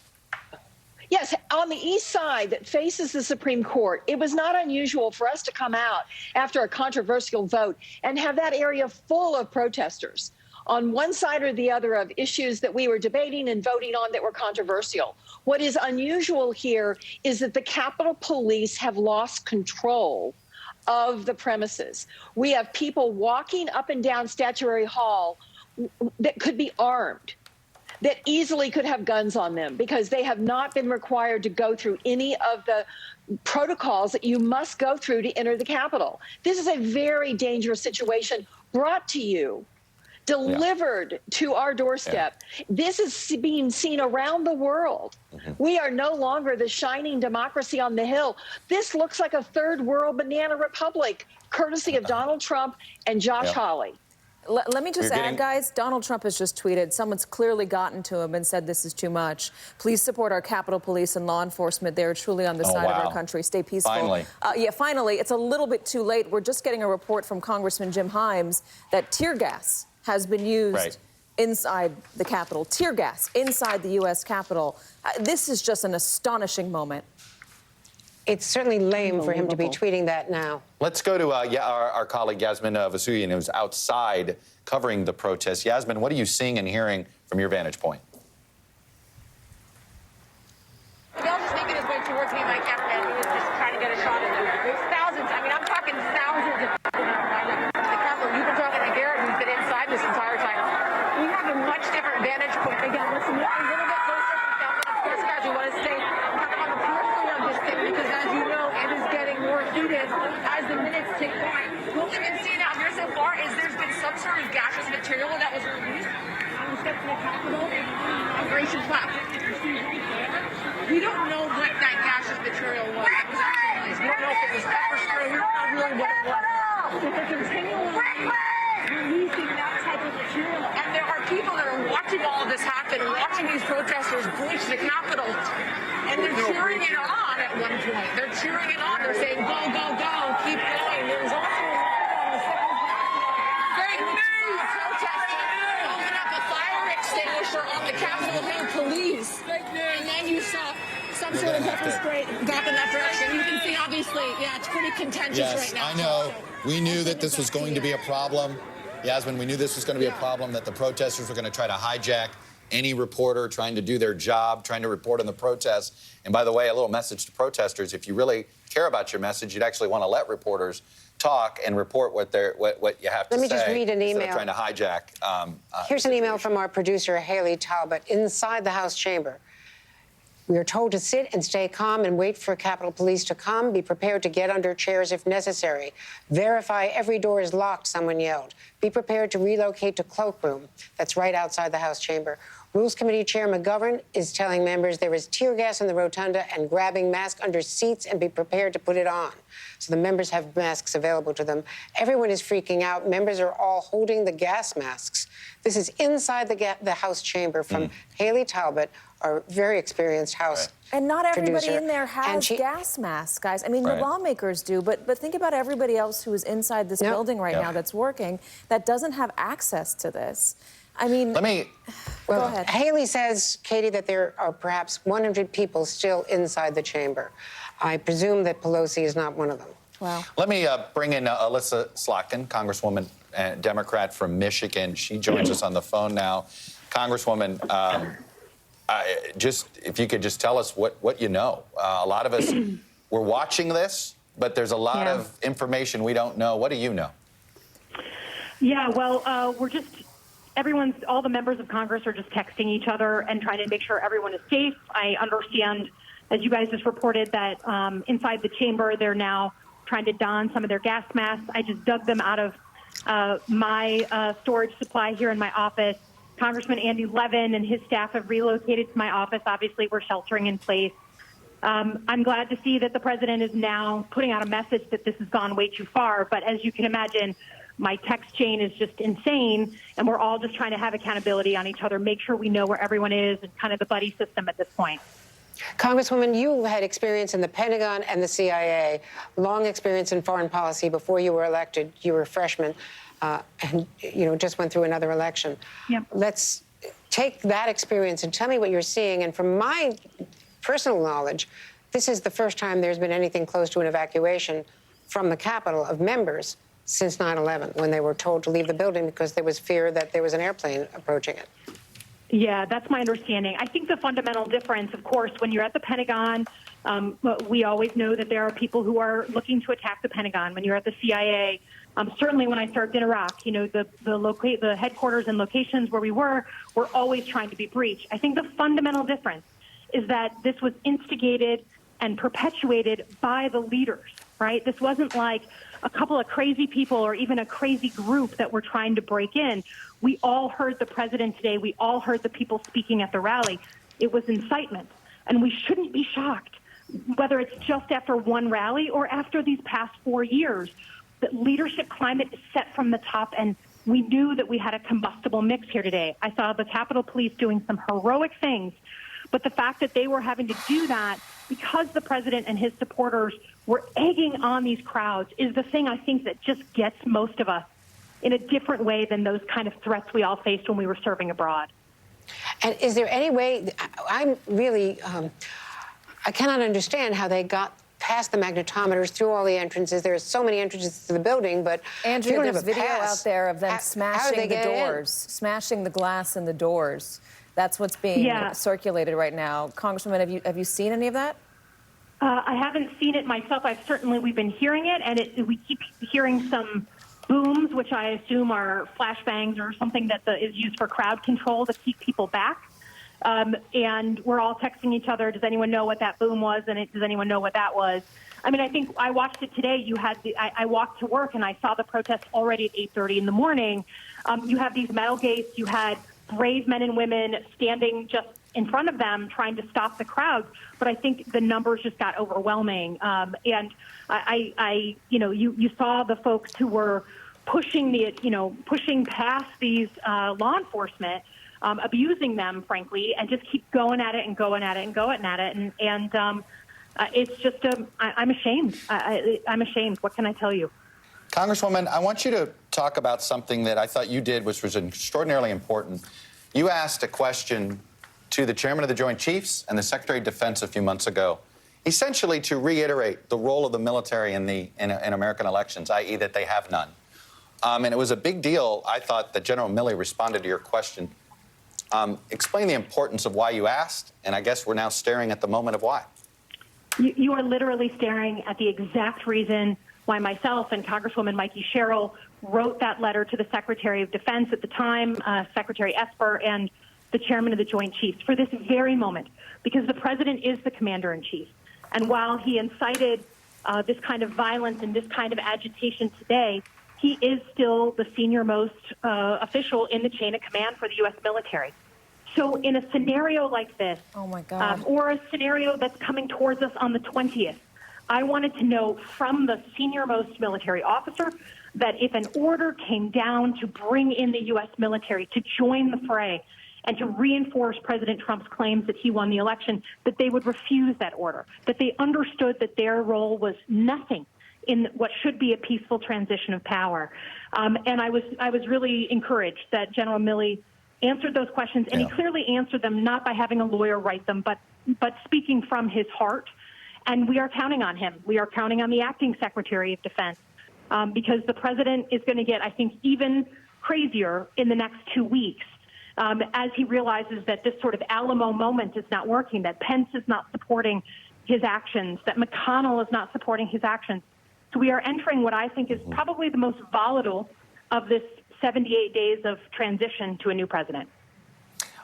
Yes, on the east side that faces the Supreme Court, it was not unusual for us to come out after a controversial vote and have that area full of protesters on one side or the other of issues that we were debating and voting on that were controversial. What is unusual here is that the Capitol Police have lost control of the premises. We have people walking up and down Statuary Hall that could be armed, that easily could have guns on them because they have not been required to go through any of the protocols that you must go through to enter the Capitol. This is a very dangerous situation brought to you, delivered to our doorstep. This is being seen around the world. We are no longer the shining democracy on the hill. This looks like a third world banana republic, courtesy of Donald Trump and Josh Hawley. Let me just add, guys, Donald Trump has just tweeted, someone's clearly gotten to him and said this is too much. Please support our Capitol Police and law enforcement. They are truly on the side of our country. Stay peaceful. Finally. Finally. It's a little bit too late. We're just getting a report from Congressman Jim Himes that tear gas has been used inside the Capitol. Tear gas inside the U.S. Capitol. This is just an astonishing moment. It's certainly lame for him to be tweeting that now. Let's go to our colleague Yasmin Vasugian, who's outside covering the protests. Yasmin, what are you seeing and hearing from your vantage point? Miguel's just making his way towards me, my cameraman. He was just trying to get a shot at it. There's thousands. I mean, I'm talking thousands of people now lined up in the Capitol. You've been talking to Garrett, who's been inside this entire time. We have a much different vantage point. Again, let's move a little bit closer to the Capitol. Of course, guys, we want to stay on the periphery of this thing because, as you know, it is getting more heated as the minutes tick by. What we can see now here so far is there's been some sort of gaseous material that was released on the steps of the Capitol inauguration platform. We don't know what that gaseous material was. We don't know if it was pepper spray. We don't know really what it was. But they're continually releasing that type of material. And there are people that are watching all of this happen, watching these protesters breach the Capitol. And they're cheering it on at one point. They're cheering it on. They're saying, go, go, go, keep going. There's also a line on the second fake news protesting, holding up a fire extinguisher on the Capitol Hill police. And then you saw some sort of pepper spray back in that direction. You can see, obviously, it's pretty contentious right now. I know. We knew that this was going to be a problem. Yasmin, we knew this was going to be a problem, that the protesters were going to try to hijack any reporter trying to do their job, trying to report on the protests. And by the way, a little message to protesters, if you really care about your message, you'd actually want to let reporters talk and report what you have to say. Let me just read an email. Instead of trying to hijack. Here's an email from our producer, Haley Talbot, inside the House chamber. We are told to sit and stay calm and wait for Capitol Police to come. Be prepared to get under chairs if necessary. Verify every door is locked, someone yelled. Be prepared to relocate to cloakroom. That's right outside the House chamber. Rules Committee Chair McGovern is telling members there is tear gas in the rotunda and grabbing masks under seats and be prepared to put it on. So the members have masks available to them. Everyone is freaking out. Members are all holding the gas masks. This is inside the House chamber from Haley Talbot, our very experienced House And not everybody producer. in there has gas masks, guys. I mean, the lawmakers do, but think about everybody else who is inside this building right now that's working that doesn't have access to this. I mean, Well, go ahead. Haley says, Katie, that there are perhaps 100 people still inside the chamber. I presume that Pelosi is not one of them. Wow. Let me bring in Alyssa Slotkin, Congresswoman, Democrat from Michigan. She joins us on the phone now. Congresswoman, just if you could just tell us what you know. A lot of us were watching this. but there's a lot of information we don't know. What do you know? Yeah, well, all the members of Congress are just texting each other and trying to make sure everyone is safe. I understand, as you guys just reported, that inside the chamber, they're now trying to don some of their gas masks. I just dug them out of my storage supply here in my office. Congressman Andy Levin and his staff have relocated to my office. Obviously, we're sheltering in place. I'm glad to see that the president is now putting out a message that this has gone way too far. But as you can imagine, my text chain is just insane, and we're all just trying to have accountability on each other, make sure we know where everyone is, and kind of the buddy system at this point. Congresswoman, you had experience in the Pentagon and the CIA, long experience in foreign policy before you were elected. You were a freshman and, just went through another election. Yep. Let's take that experience and tell me what you're seeing. And from my personal knowledge, this is the first time there's been anything close to an evacuation from the Capitol of members since 9/11, when they were told to leave the building because there was fear that there was an airplane approaching it. Yeah, that's my understanding. I think the fundamental difference, of course, when you're at the Pentagon, we always know that there are people who are looking to attack the Pentagon. When you're at the CIA, certainly when I served in Iraq, the headquarters and locations where we were always trying to be breached. I think the fundamental difference is that this was instigated and perpetuated by the leaders, right? This wasn't like a couple of crazy people or even a crazy group that were trying to break in. We all heard the president today. We all heard the people speaking at the rally. It was incitement. And we shouldn't be shocked, whether it's just after one rally or after these past 4 years, that leadership climate is set from the top, and we knew that we had a combustible mix here today. I saw the Capitol Police doing some heroic things, but the fact that they were having to do that because the president and his supporters were egging on these crowds is the thing I think that just gets most of us in a different way than those kind of threats we all faced when we were serving abroad. And is there any way, I'm really, I cannot understand how they got past the magnetometers, through all the entrances. There are so many entrances to the building, but Andrew, there's video out there of them smashing the doors, smashing the glass in the doors. That's what's being circulated right now. Congresswoman, have you seen any of that? I haven't seen it myself. We've been hearing it, and we keep hearing some booms, which I assume are flashbangs or something that is used for crowd control to keep people back. And we're all texting each other. Does anyone know what that boom was? And does anyone know what that was? I mean, I think I watched it today. I walked to work and I saw the protests already at 8:30 in the morning. You have these metal gates. You had brave men and women standing just in front of them trying to stop the crowd. But I think the numbers just got overwhelming. And you saw the folks who were pushing past these law enforcement, abusing them, frankly, and just keep going at it and going at it and going at it. And it's just, I'm ashamed. I'm ashamed. What can I tell you? Congresswoman, I want you to talk about something that I thought you did, which was extraordinarily important. You asked a question to the chairman of the Joint Chiefs and the Secretary of Defense a few months ago, essentially to reiterate the role of the military in American elections, i.e. that they have none. And it was a big deal, I thought, that General Milley responded to your question. Explain the importance of why you asked, and I guess we're now staring at the moment of why. You are literally staring at the exact reason why myself and Congresswoman Mikey Sherrill wrote that letter to the Secretary of Defense at the time, Secretary Esper, and the chairman of the Joint Chiefs, for this very moment, because the president is the commander-in-chief. And while he incited this kind of violence and this kind of agitation today, he is still the senior-most official in the chain of command for the U.S. military. So in a scenario like this, oh my God, or a scenario that's coming towards us on the 20th, I wanted to know from the senior-most military officer that if an order came down to bring in the U.S. military to join the fray and to reinforce President Trump's claims that he won the election, that they would refuse that order, that they understood that their role was nothing in what should be a peaceful transition of power. And I was really encouraged that General Milley answered those questions, and he clearly answered them not by having a lawyer write them, but speaking from his heart. And we are counting on him. We are counting on the acting Secretary of Defense because the president is going to get, I think, even crazier in the next 2 weeks as he realizes that this sort of Alamo moment is not working, that Pence is not supporting his actions, that McConnell is not supporting his actions. So we are entering what I think is probably the most volatile of this 78 days of transition to a new president.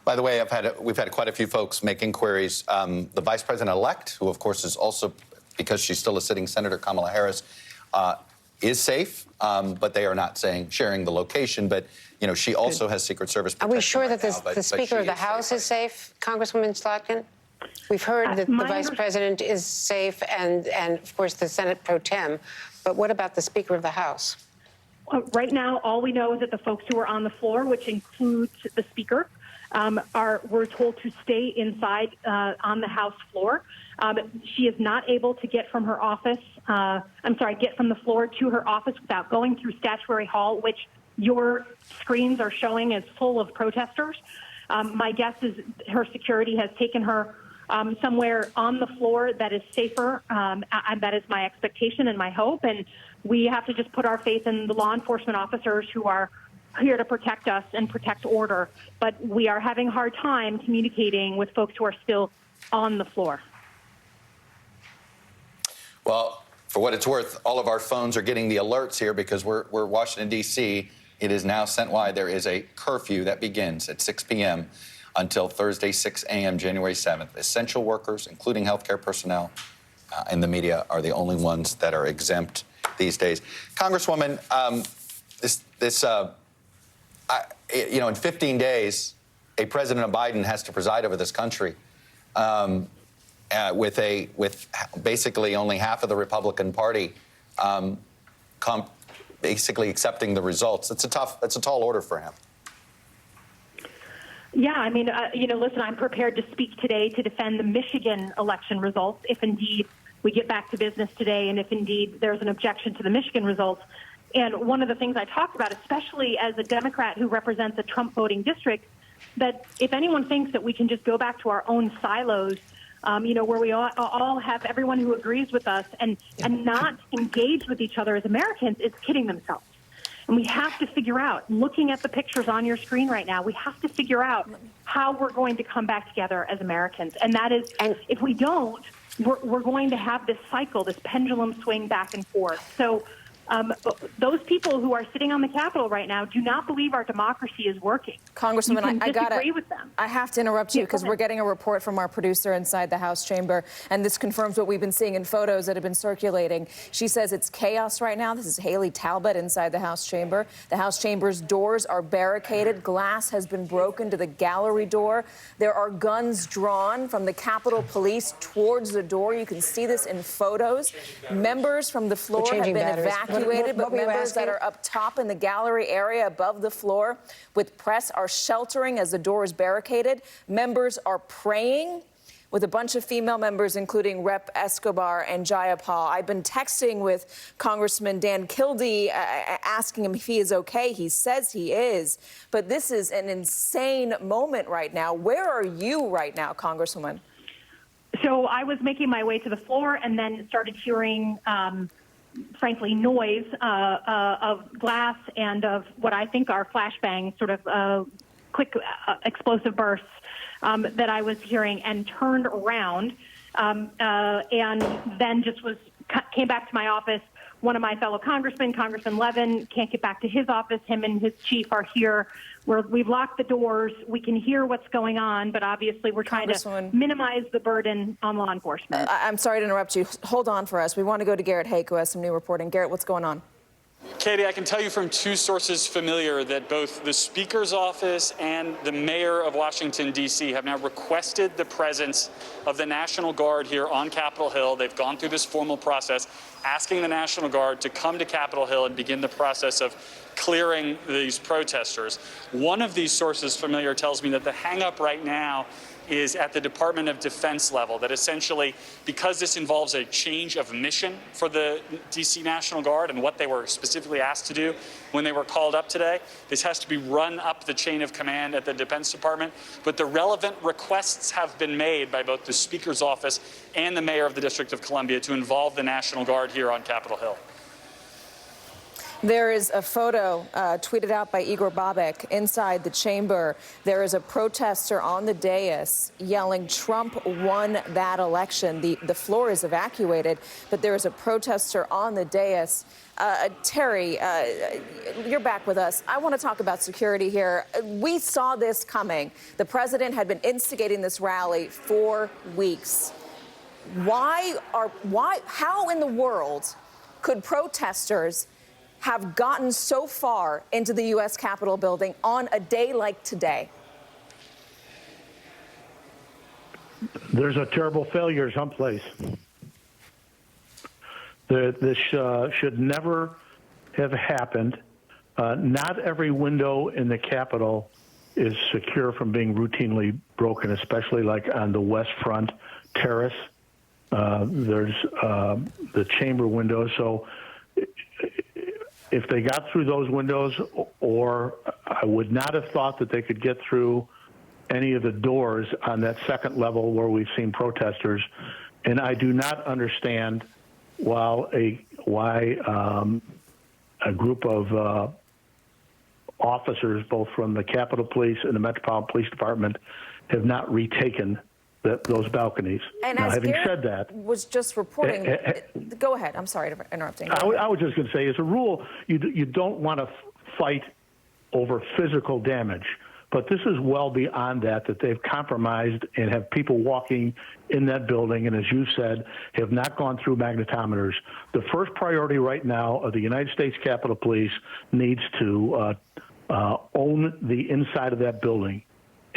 By the way, we've had quite a few folks make inquiries. The vice president-elect, who of course is also, because she's still a sitting senator, Kamala Harris, is safe, but they are not sharing the location. But you know, she also has Secret Service protection. Are we sure right that now, the Speaker of the House is safe, Congresswoman Slotkin? We've heard that the Vice President is safe and, of course, the Senate pro tem. But what about the Speaker of the House? Right now, all we know is that the folks who are on the floor, which includes the Speaker, we're told to stay inside on the House floor. She is not able to get from her office, get from the floor to her office without going through Statuary Hall, which your screens are showing is full of protesters. My guess is her security has taken her somewhere on the floor that is safer. And that is my expectation and my hope. And we have to just put our faith in the law enforcement officers who are here to protect us and protect order. But we are having a hard time communicating with folks who are still on the floor. Well, for what it's worth, all of our phones are getting the alerts here because we're Washington, D.C. It is now sent-wide. There is a curfew that begins at 6 p.m. until Thursday, 6 a.m., January 7th. Essential workers, including healthcare personnel and the media, are the only ones that are exempt these days. Congresswoman, in 15 days, a President Biden has to preside over this country with basically only half of the Republican Party basically accepting the results. It's a tall order for him. Yeah, I mean, listen, I'm prepared to speak today to defend the Michigan election results if indeed we get back to business today and if indeed there's an objection to the Michigan results. And one of the things I talked about, especially as a Democrat who represents a Trump voting district, that if anyone thinks that we can just go back to our own silos, where we all have everyone who agrees with us and not engage with each other as Americans, is kidding themselves. And we have to figure out, looking at the pictures on your screen right now, we have to figure out how we're going to come back together as Americans. And that is, if we don't, we're going to have this cycle, this pendulum swing back and forth. So those people who are sitting on the Capitol right now do not believe our democracy is working. Congresswoman, I disagree with them. I have to interrupt you because we're getting a report from our producer inside the House chamber, and this confirms what we've been seeing in photos that have been circulating. She says it's chaos right now. This is Haley Talbot inside the House chamber. The House chamber's doors are barricaded. Glass has been broken to the gallery door. There are guns drawn from the Capitol Police towards the door. You can see this in photos. Members from the floor have been evacuated. But members that are up top in the gallery area above the floor with press are sheltering as the door is barricaded. Members are praying with a bunch of female members, including Rep. Escobar and Jayapal. I've been texting with Congressman Dan Kildee, asking him if he is okay. He says he is. But this is an insane moment right now. Where are you right now, Congresswoman? So I was making my way to the floor and then started hearing frankly, noise of glass and of what I think are flashbangs, sort of quick explosive bursts that I was hearing, and turned around and then just came back to my office. One of my fellow congressmen, Congressman Levin, can't get back to his office. Him and his chief are here. We've locked the doors. We can hear what's going on, but obviously we're trying to minimize the burden on law enforcement. I'm sorry to interrupt you. Hold on for us. We want to go to Garrett Haake, who has some new reporting. Garrett, what's going on? Katie, I can tell you from two sources familiar that both the Speaker's office and the mayor of Washington, D.C. have now requested the presence of the National Guard here on Capitol Hill. They've gone through this formal process, asking the National Guard to come to Capitol Hill and begin the process of clearing these protesters. One of these sources familiar tells me that the hang-up right now is at the Department of Defense level, that essentially, because this involves a change of mission for the D.C. National Guard and what they were specifically asked to do when they were called up today, this has to be run up the chain of command at the Defense Department. But the relevant requests have been made by both the Speaker's office and the mayor of the District of Columbia to involve the National Guard here on Capitol Hill. There is a photo tweeted out by Igor Babek inside the chamber. There is a protester on the dais yelling, "Trump won that election." The floor is evacuated, but there is a protester on the dais. Terry, you're back with us. I want to talk about security here. We saw this coming. The president had been instigating this rally for weeks. How in the world could protesters have gotten so far into the U.S. Capitol building on a day like today? There's a terrible failure someplace. This should never have happened. Not every window in the Capitol is secure from being routinely broken, especially like on the West Front terrace. There's the chamber windows. So if they got through those windows, or I would not have thought that they could get through any of the doors on that second level where we've seen protesters. And I do not understand why a group of officers, both from the Capitol Police and the Metropolitan Police Department, have not retaken those balconies. And now, as having Garrett said that, was just reporting, go ahead. I'm sorry to interrupting. I was just going to say, as a rule, you don't want to fight over physical damage. But this is well beyond that they've compromised and have people walking in that building, and as you said, have not gone through magnetometers. The first priority right now of the United States Capitol Police needs to own the inside of that building.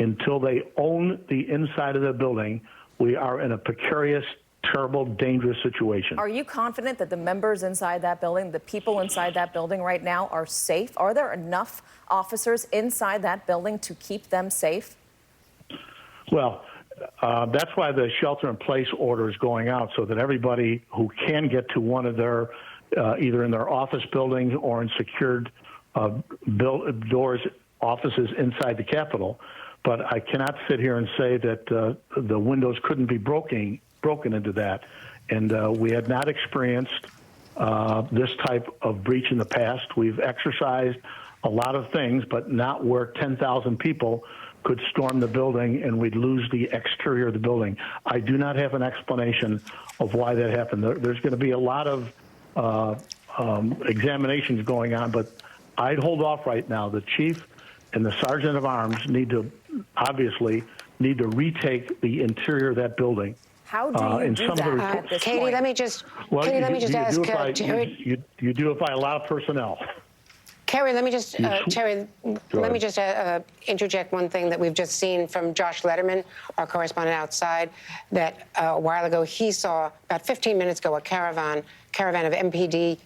Until they own the inside of the building, we are in a precarious, terrible, dangerous situation. Are you confident that the members inside that building, the people inside that building right now, are safe? Are there enough officers inside that building to keep them safe? Well, that's why the shelter-in-place order is going out, so that everybody who can get to one of their, either in their office buildings or in secured doors, offices inside the Capitol. But I cannot sit here and say that the windows couldn't be broken into that. And we had not experienced this type of breach in the past. We've exercised a lot of things, but not where 10,000 people could storm the building and we'd lose the exterior of the building. I do not have an explanation of why that happened. There's going to be a lot of examinations going on, but I'd hold off right now. The chief and the sergeant of arms need to retake the interior of that building. How do you do that at this Katie, point? let me just ask Terry. You do it by a lot of personnel. Terry, let me just interject one thing that we've just seen from Josh Letterman, our correspondent outside, that a while ago he saw, about 15 minutes ago, a caravan of MPD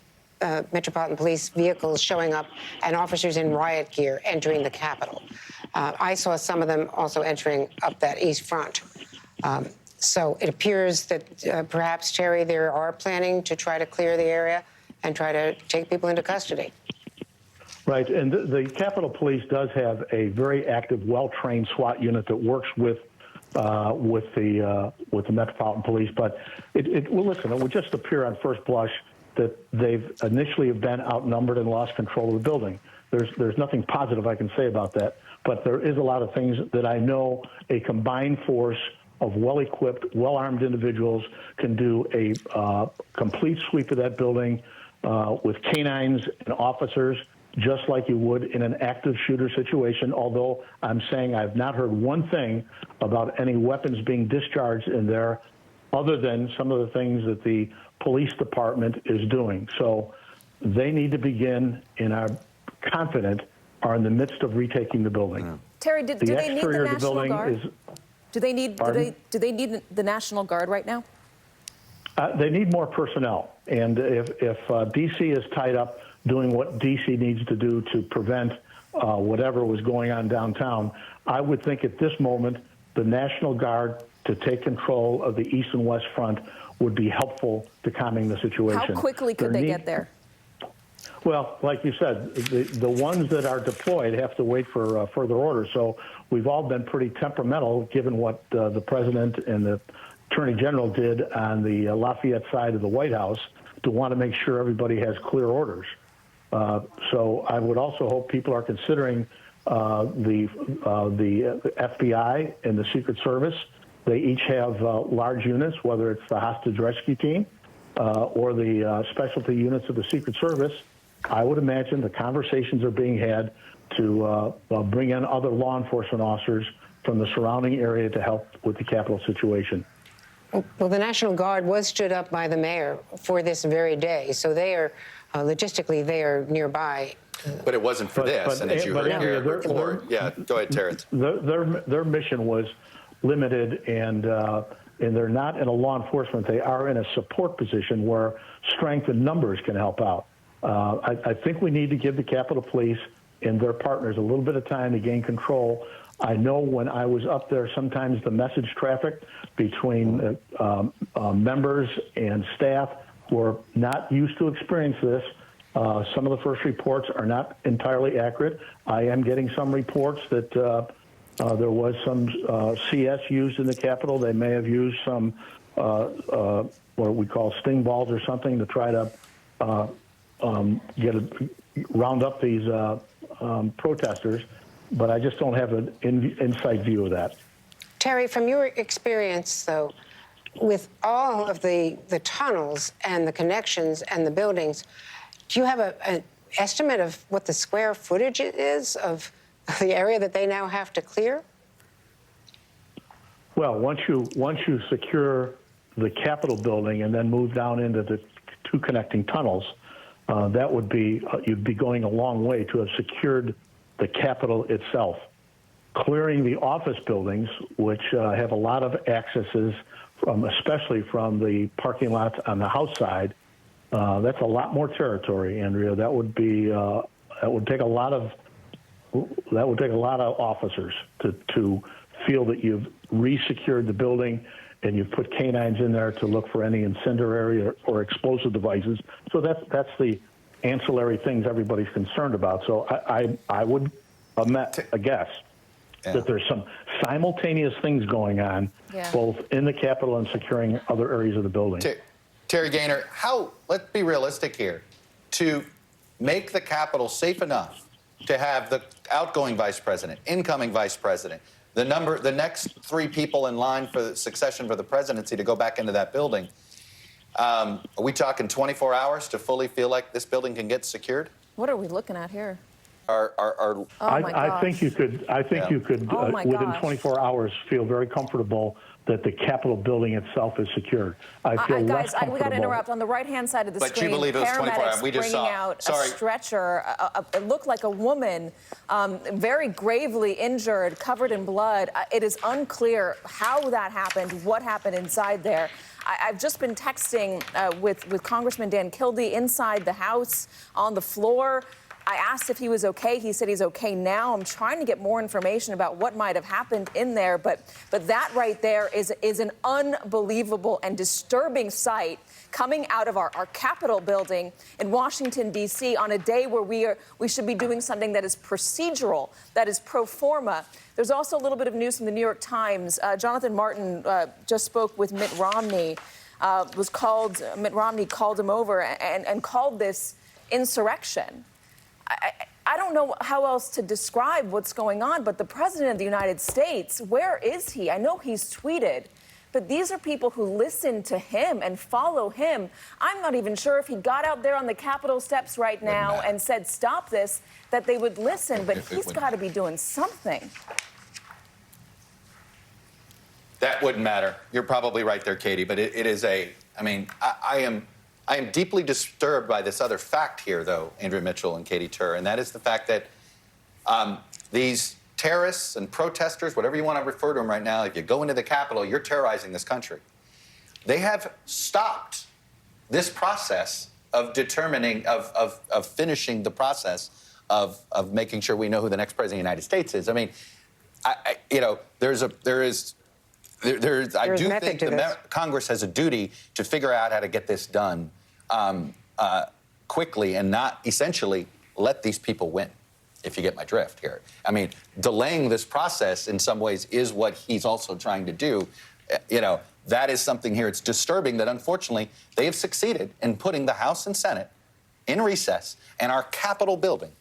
Metropolitan Police vehicles showing up and officers in riot gear entering the Capitol. I saw some of them also entering up that east front. So it appears that perhaps, Terry, they are planning to try to clear the area and try to take people into custody. Right, and the Capitol Police does have a very active, well-trained SWAT unit that works with the Metropolitan Police. But well, listen, it would just appear on first blush that they've initially have been outnumbered and lost control of the building. There's nothing positive I can say about that, but there is a lot of things that I know a combined force of well-equipped, well-armed individuals can do a complete sweep of that building with canines and officers, just like you would in an active shooter situation, although I'm saying I've not heard one thing about any weapons being discharged in there other than some of the things that the police department is doing. So they need to begin, and I'm confident, are in the midst of retaking the building. Yeah. Terry, do they need the National Guard? Do they need the National Guard right now? They need more personnel. And if D.C. is tied up doing what D.C. needs to do to prevent whatever was going on downtown, I would think at this moment the National Guard to take control of the east and west front would be helpful to calming the situation. How quickly could they get there? Well, like you said, the ones that are deployed have to wait for further orders. So we've all been pretty temperamental given what the president and the attorney general did on the Lafayette side of the White House to want to make sure everybody has clear orders. So I would also hope people are considering the FBI and the Secret Service. They each have large units, whether it's the hostage rescue team or the specialty units of the Secret Service. I would imagine the conversations are being had to bring in other law enforcement officers from the surrounding area to help with the Capitol situation. Well, the National Guard was stood up by the mayor for this very day, so they are, logistically, they are nearby. But it wasn't for this, and as you heard here before, yeah, go ahead, Terrence. Their mission was limited, and they're not in a law enforcement. They are in a support position where strength and numbers can help out. I think we need to give the Capitol Police and their partners a little bit of time to gain control. I know when I was up there, sometimes the message traffic between members and staff were not used to experience this. Some of the first reports are not entirely accurate. I am getting some reports that there was some CS used in the Capitol. They may have used some what we call sting balls or something to try to round up these protesters. But I just don't have an inside view of that. Terry, from your experience, though, with all of the tunnels and the connections and the buildings, do you have an estimate of what the square footage is of the area that they now have to clear? Well, once you secure the Capitol building and then move down into the two connecting tunnels, that would be you'd be going a long way to have secured the Capitol itself. Clearing the office buildings, which have a lot of accesses, especially from the parking lots on the House side, that's a lot more territory, Andrea. That would be that would take a lot of officers to feel that you've resecured the building and you've put canines in there to look for any incendiary or explosive devices. So that's the ancillary things everybody's concerned about. So I would guess that there's some simultaneous things going on, both in the Capitol and securing other areas of the building. Terry Gaynor, let's be realistic here, to make the Capitol safe enough to have the outgoing vice president, incoming vice president, the next three people in line for the succession for the presidency to go back into that building. Are we talking 24 hours to fully feel like this building can get secured? What are we looking at here? I think you could within 24 hours feel very comfortable that the Capitol building itself is secured. I feel less comfortable. We got to interrupt. On the right-hand side of the screen, you believe it was 24 hours. We just bringing saw. out a stretcher. It looked like a woman, very gravely injured, covered in blood. It is unclear how that happened, what happened inside there. I've just been texting with Congressman Dan Kildee inside the House on the floor. I asked if he was okay. He said he's okay now. I'm trying to get more information about what might have happened in there. But that right there is an unbelievable and disturbing sight coming out of our Capitol building in Washington, D.C. on a day where we should be doing something that is procedural, that is pro forma. There's also a little bit of news from the New York Times. Jonathan Martin just spoke with Mitt Romney. Mitt Romney called him over and called this insurrection. I don't know how else to describe what's going on, but the President of the United States, where is he? I know he's tweeted, but these are people who listen to him and follow him. I'm not even sure if he got out there on the Capitol steps right now and said, stop this, that they would listen, but he's got to be doing something. That wouldn't matter. You're probably right there, Katie, but it is I am deeply disturbed by this other fact here, though, Andrea Mitchell and Katie Tur, and that is the fact that these terrorists and protesters, whatever you want to refer to them right now, if you go into the Capitol, you're terrorizing this country. They have stopped this process of determining, of finishing the process of making sure we know who the next president of the United States is. I mean, I do think Congress has a duty to figure out how to get this done quickly and not essentially let these people win, if you get my drift here. I mean, delaying this process in some ways is what he's also trying to do. That is something here. It's disturbing that, unfortunately, they have succeeded in putting the House and Senate in recess, and our Capitol building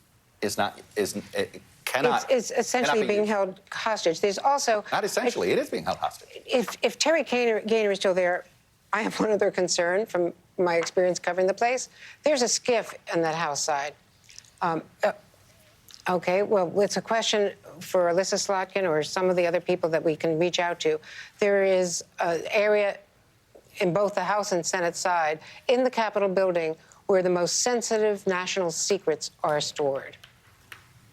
cannot. It's essentially being held hostage. There's also not essentially. It is being held hostage. If Terry Gaynor is still there, I have one other concern from my experience covering the place. There's a skiff on that House side. Okay, well, it's a question for Alyssa Slotkin or some of the other people that we can reach out to. There is an area in both the House and Senate side in the Capitol building where the most sensitive national secrets are stored.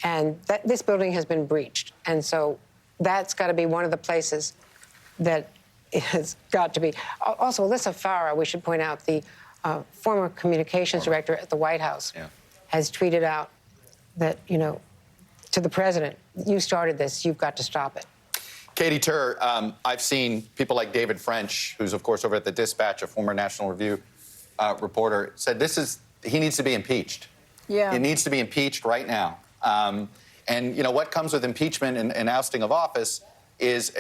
And this building has been breached. And so that's got to be one of the places that has got to be. Also, Alyssa Farah, we should point out, the former communications director at the White House, has tweeted out that, to the president, you started this, you've got to stop it. Katie Tur, I've seen people like David French, who's, of course, over at the Dispatch, a former National Review reporter, said he needs to be impeached. Yeah. He needs to be impeached right now. And, what comes with impeachment and ousting of office is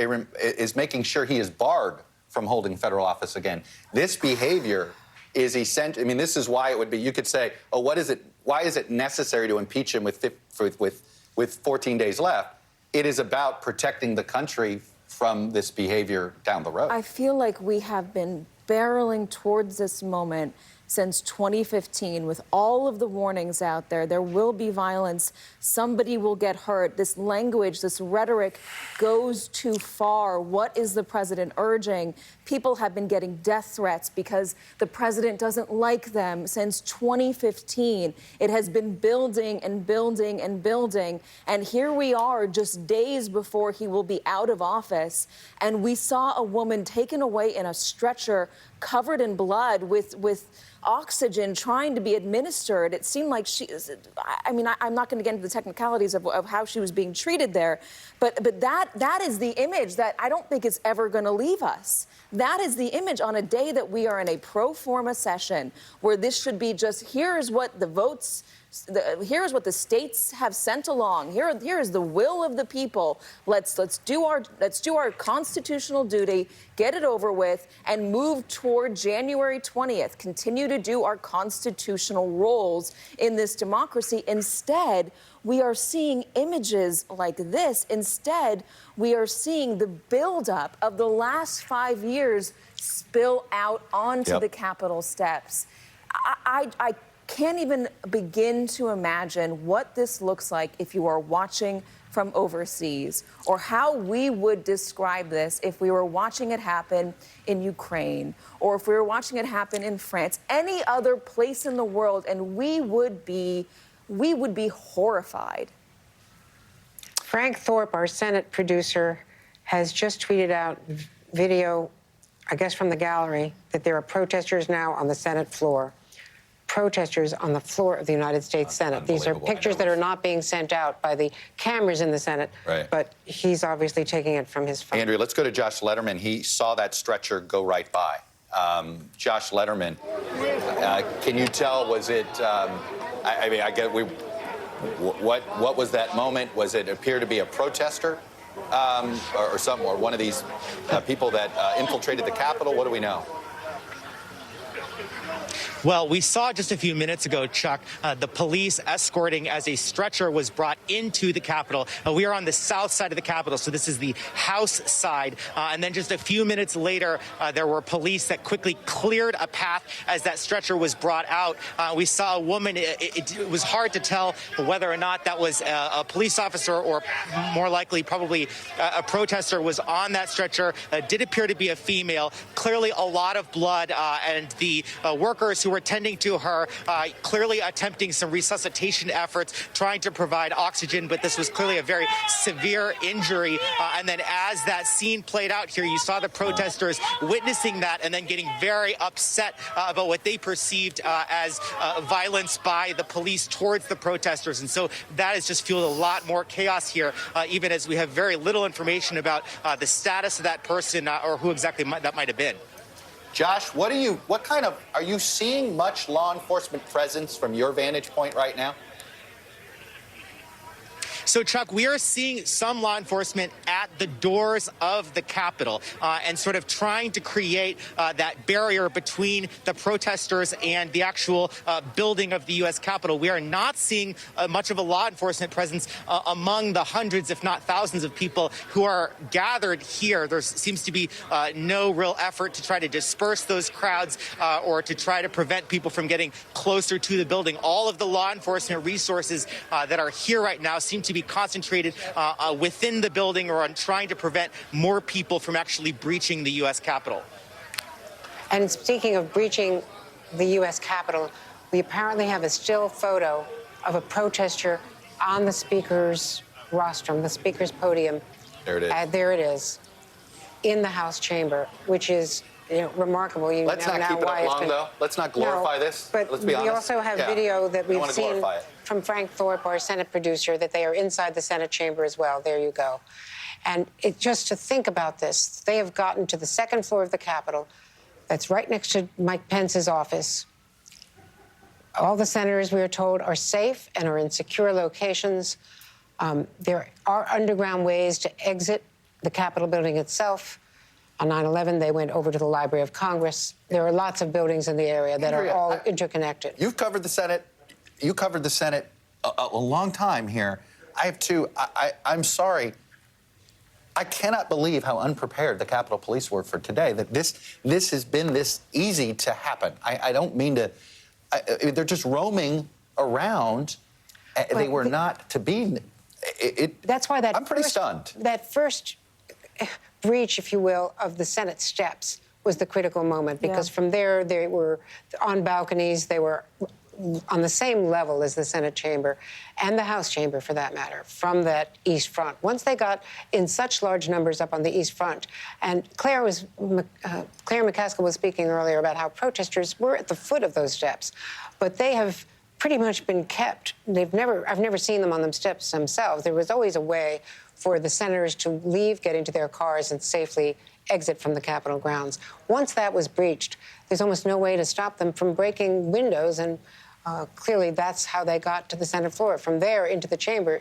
making sure he is barred from holding federal office again. This behavior is essential. I mean, this is why it would be, you could say, oh, why is it necessary to impeach him with 14 days left? It is about protecting the country from this behavior down the road. I feel like we have been barreling towards this moment since 2015 with all of the warnings out there. There will be violence. Somebody will get hurt. This language, this rhetoric goes too far. What is the president urging? People have been getting death threats because the president doesn't like them since 2015. It has been building and building and building. And here we are just days before he will be out of office. And we saw a woman taken away in a stretcher covered in blood with oxygen trying to be administered. It seemed like I'm not going to get into the technicalities of how she was being treated there, but that is the image that I don't think is ever going to leave us. That is the image on a day that we are in a pro forma session where this should be just, here's what the votes, here's what the states have sent along. Here is the will of the people. Let's do our constitutional duty, get it over with, and move toward January 20th. Continue to do our constitutional roles in this democracy. Instead, we are seeing images like this. Instead, we are seeing the buildup of the last 5 years spill out onto the Capitol steps. I can't even begin to imagine what this looks like if you are watching from overseas, or how we would describe this if we were watching it happen in Ukraine, or if we were watching it happen in France, any other place in the world, and we would be horrified. Frank Thorpe, our Senate producer, has just tweeted out video, I guess from the gallery, that there are protesters now on the Senate floor. Protesters on the floor of the United States Senate. These are pictures that are not being sent out by the cameras in the Senate, but he's obviously taking it from his phone. Andrea, let's go to Josh Letterman. He saw that stretcher go right by. Josh Letterman, can you tell, was it, I get, what was that moment? Was it appear to be a protester or one of these people that infiltrated the Capitol? What do we know? Well, we saw just a few minutes ago, Chuck, the police escorting as a stretcher was brought into the Capitol. We are on the south side of the Capitol, so this is the House side. And then just a few minutes later, there were police that quickly cleared a path as that stretcher was brought out. We saw a woman. It was hard to tell whether or not that was a police officer or more likely probably a protester was on that stretcher. Did appear to be a female. Clearly a lot of blood, and the workers who were tending to her, clearly attempting some resuscitation efforts, trying to provide oxygen, but this was clearly a very severe injury. And then as that scene played out here, you saw the protesters witnessing that and then getting very upset about what they perceived as violence by the police towards the protesters. And so that has just fueled a lot more chaos here, even as we have very little information about the status of that person or who exactly that might have been. Josh, are you seeing much law enforcement presence from your vantage point right now? So, Chuck, we are seeing some law enforcement at the doors of the Capitol and sort of trying to create that barrier between the protesters and the actual building of the U.S. Capitol. We are not seeing much of a law enforcement presence among the hundreds, if not thousands, of people who are gathered here. There seems to be no real effort to try to disperse those crowds or to try to prevent people from getting closer to the building. All of the law enforcement resources that are here right now seem to be concentrated within the building or on trying to prevent more people from actually breaching the U.S. Capitol. And speaking of breaching the U.S. Capitol, we apparently have a still photo of a protester on the speaker's rostrum, the speaker's podium. There it is. There it is, in the House chamber, which is remarkable. Let's not keep it up long, though. Let's not glorify this. But let's be honest. We also have video that we've seen from Frank Thorpe, our Senate producer, that they are inside the Senate chamber as well. There you go. And just to think about this, they have gotten to the second floor of the Capitol. That's right next to Mike Pence's office. All the senators, we are told, are safe and are in secure locations. There are underground ways to exit the Capitol building itself. On 9/11, they went over to the Library of Congress. There are lots of buildings in the area that are all interconnected. You've covered the Senate. You covered the Senate a long time here. I have too. I'm sorry. I cannot believe how unprepared the Capitol Police were for today, that this has been this easy to happen. I don't mean to... they're just roaming around. They were not to be... That's why I'm pretty stunned. That first breach, if you will, of the Senate steps was the critical moment, because from there, they were on balconies, they were on the same level as the Senate chamber and the House chamber, for that matter, from that East Front. Once they got in such large numbers up on the East Front, and Claire McCaskill was speaking earlier about how protesters were at the foot of those steps, but they have pretty much been kept. I've never seen them on the steps themselves. There was always a way for the senators to leave, get into their cars, and safely exit from the Capitol grounds. Once that was breached, there's almost no way to stop them from breaking windows, and clearly that's how they got to the Senate floor, from there into the chamber.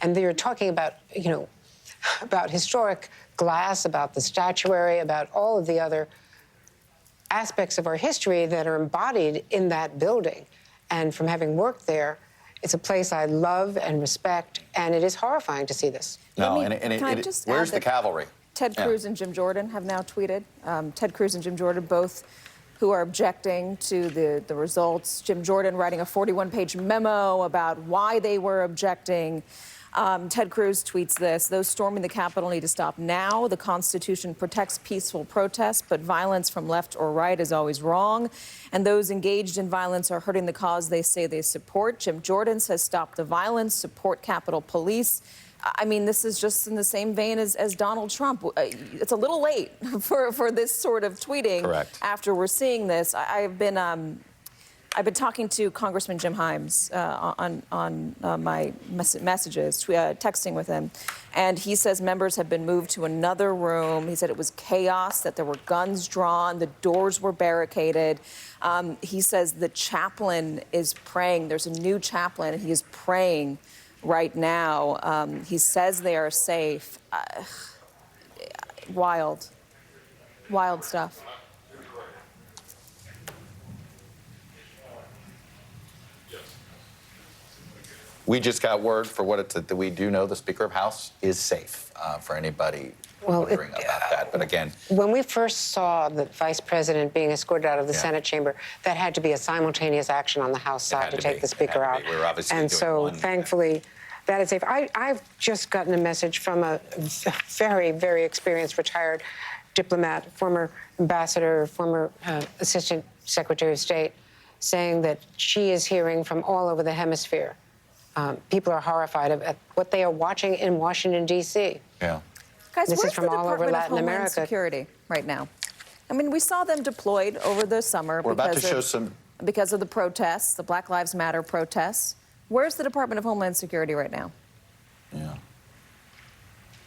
And they're talking about, about historic glass, about the statuary, about all of the other aspects of our history that are embodied in that building. And from having worked there, it's a place I love and respect, and it is horrifying to see this. No, where's the cavalry? Ted Cruz and Jim Jordan have now tweeted. Ted Cruz and Jim Jordan, both who are objecting to the results. Jim Jordan writing a 41-page memo about why they were objecting. Ted Cruz tweets this: those storming the Capitol need to stop now. The Constitution protects peaceful protest, but violence from left or right is always wrong. And those engaged in violence are hurting the cause they say they support. Jim Jordan says stop the violence, support Capitol Police. I mean, this is just in the same vein as Donald Trump. It's a little late for this sort of tweeting. Correct. After we're seeing this. I've been talking to Congressman Jim Himes on my messages, texting with him, and he says members have been moved to another room. He said it was chaos, that there were guns drawn, the doors were barricaded. He says the chaplain is praying. There's a new chaplain, and he is praying right now. He says they are safe. Wild stuff. We just got word for what it's that we do know the Speaker of House is safe for anybody wondering about that. But again, when we first saw the vice president being escorted out of the Senate chamber, that had to be a simultaneous action on the House side to take the Speaker out. We were obviously and doing so, one. thankfully, that is safe. I've just gotten a message from a very, very experienced retired diplomat, former ambassador, former assistant secretary of state, saying that she is hearing from all over the hemisphere. People are horrified at what they are watching in Washington, D.C. Yeah. Guys, This where's is from the all over Department of Latin Homeland America. Security right now? I mean, we saw them deployed over the summer We're about to show some... because of the protests, the Black Lives Matter protests. Where's the Department of Homeland Security right now? Yeah.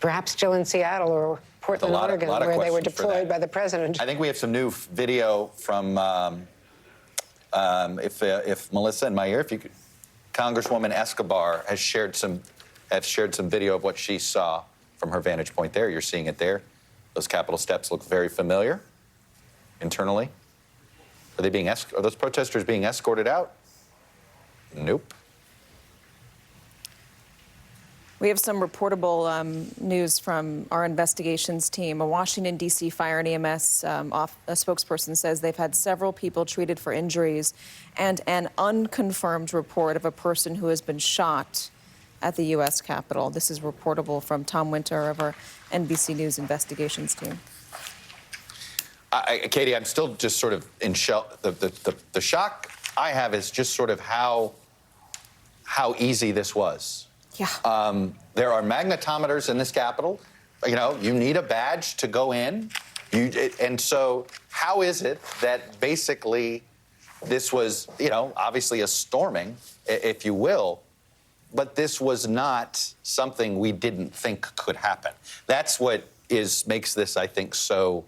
Perhaps still in Seattle or Portland, Oregon, where they were deployed by the president. I think we have some new video from, if Melissa in my ear, if you could, Congresswoman Escobar has shared some have shared some video of what she saw from her vantage point there. You're seeing it there. Those Capitol steps look very familiar internally. Are those protesters being escorted out? Nope. We have some reportable news from our investigations team. A Washington, D.C. Fire and EMS a spokesperson says they've had several people treated for injuries and an unconfirmed report of a person who has been shot at the U.S. Capitol. This is reportable from Tom Winter of our NBC News investigations team. Katie, I'm still just sort of in shock. The shock I have is just sort of how easy this was. Yeah. There are magnetometers in this Capitol. You know, you need a badge to go in. And so how is it that basically this was, you know, obviously a storming, if you will, but this was not something we didn't think could happen? That's what makes this, I think, so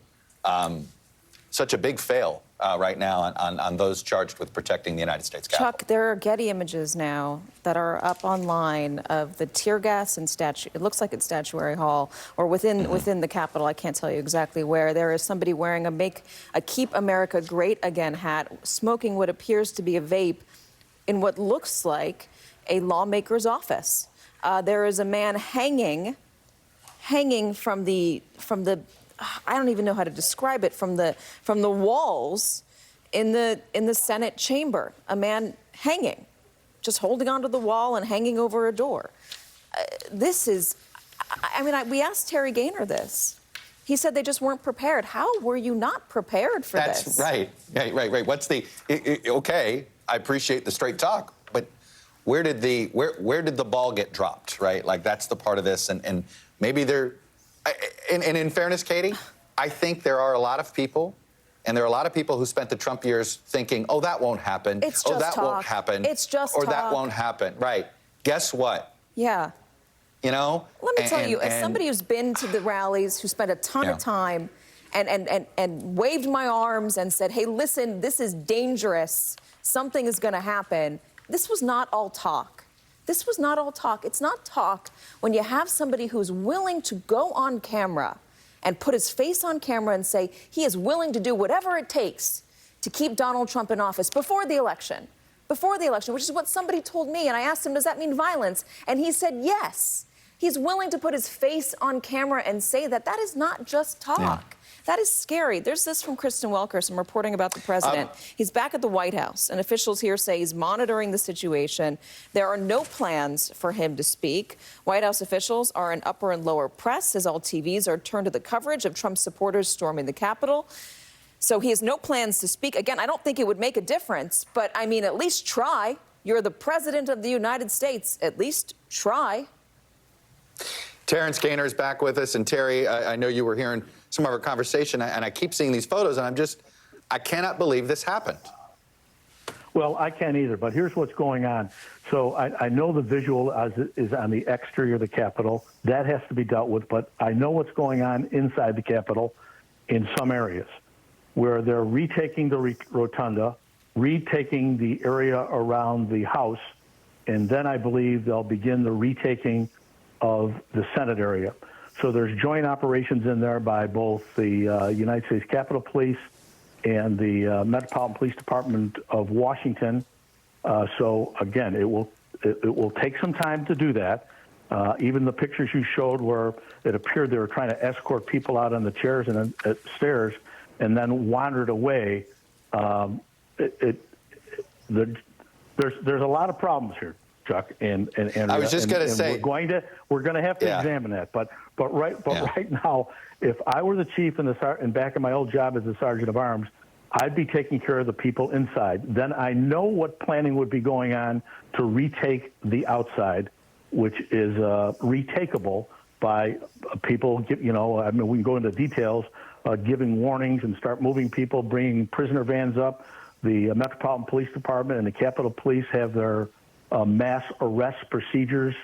such a big fail right now on those charged with protecting the United States Capitol. Chuck, there are Getty images now that are up online of the tear gas and it looks like it's Statuary Hall or within the Capitol. I can't tell you exactly where. There is somebody wearing a Keep America Great Again hat, smoking what appears to be a vape in what looks like a lawmaker's office. There is a man hanging from the I don't even know how to describe it, from the walls in the Senate chamber. A man hanging, just holding onto the wall and hanging over a door. This is, I mean, we asked Terry Gaynor this. He said they just weren't prepared. How were you not prepared for this? That's right. Right. What's okay, I appreciate the straight talk, but where did the ball get dropped, right? Like, that's the part of this, and maybe and in fairness, Katie, I think there are a lot of people, and there are a lot of people who spent the Trump years thinking, oh, that won't happen. It's oh, just that talk. won't happen. It's just or talk. that won't happen. Right. Guess what? Yeah. You know? Let me tell you, as somebody who's been to the rallies, who spent a ton of time and waved my arms and said, hey, listen, this is dangerous. Something is going to happen. This was not all talk. This was not all talk. It's not talk when you have somebody who's willing to go on camera and put his face on camera and say he is willing to do whatever it takes to keep Donald Trump in office before the election, which is what somebody told me. And I asked him, does that mean violence? And he said, yes. He's willing to put his face on camera and say that. That is not just talk. Yeah. That is scary. There's this from Kristen Welker, some reporting about the president. He's back at the White House, and officials here say he's monitoring the situation. There are no plans for him to speak. White House officials are in upper and lower press as all TVs are turned to the coverage of Trump supporters storming the Capitol. So he has no plans to speak. Again, I don't think it would make a difference, but I mean, at least try. You're the president of the United States. At least try. Terrence Gaynor is back with us. And Terry, I know you were hearing some of our conversation, and I keep seeing these photos, and I cannot believe this happened. Well, I can't either, but here's what's going on. So I know the visual is on the exterior of the Capitol. That has to be dealt with, but I know what's going on inside the Capitol in some areas where they're retaking the rotunda, retaking the area around the House, and then I believe they'll begin the retaking of the Senate area. So there's joint operations in there by both the United States Capitol Police and the Metropolitan Police Department of Washington. So again, it will take some time to do that. Even the pictures you showed where it appeared they were trying to escort people out on the chairs and stairs and then wandered away. There's a lot of problems here, Chuck, and I was just going to say we're going to have to examine that. But right now, if I were the chief and back in my old job as a sergeant of arms, I'd be taking care of the people inside. Then I know what planning would be going on to retake the outside, which is retakeable by people. You know, I mean, we can go into details, giving warnings and start moving people, bringing prisoner vans up. The Metropolitan Police Department and the Capitol Police have their mass arrest procedures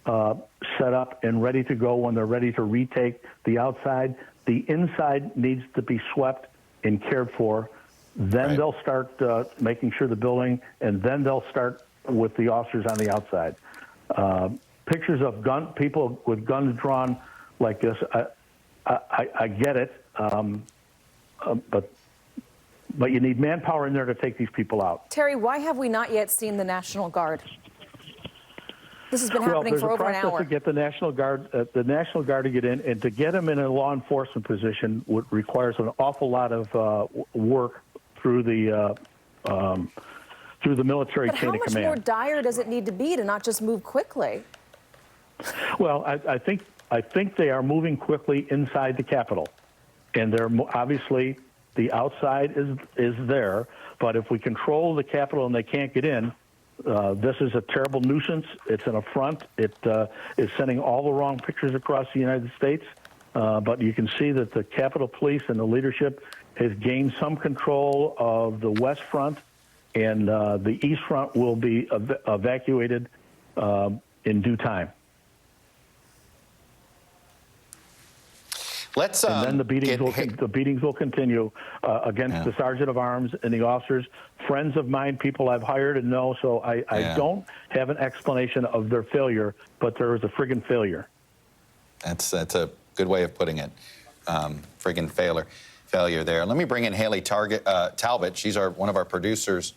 set up and ready to go when they're ready to retake the outside. The inside needs to be swept and cared for. Then they'll start making sure the building, and then they'll start with the officers on the outside. pictures of people with guns drawn like this. I get it, but you need manpower in there to take these people out. Terry, why have we not yet seen the National Guard? This has been happening for over an hour. There's a process to get the National Guard to get in, and to get them in a law enforcement position requires an awful lot of work through the military but chain of command. How much more dire does it need to be to not just move quickly? Well, I think they are moving quickly inside the Capitol, and they're obviously the outside is there. But if we control the Capitol and they can't get in, this is a terrible nuisance. It's an affront. It is sending all the wrong pictures across the United States. But you can see that the Capitol Police and the leadership has gained some control of the West Front, and the East Front will be evacuated in due time. Let's and then the beatings will continue against the sergeant of arms and the officers, friends of mine, people I've hired and know. So I don't have an explanation of their failure, but there is a friggin' failure. That's a good way of putting it. Friggin' failure there. Let me bring in Haley Talbot. She's one of our producers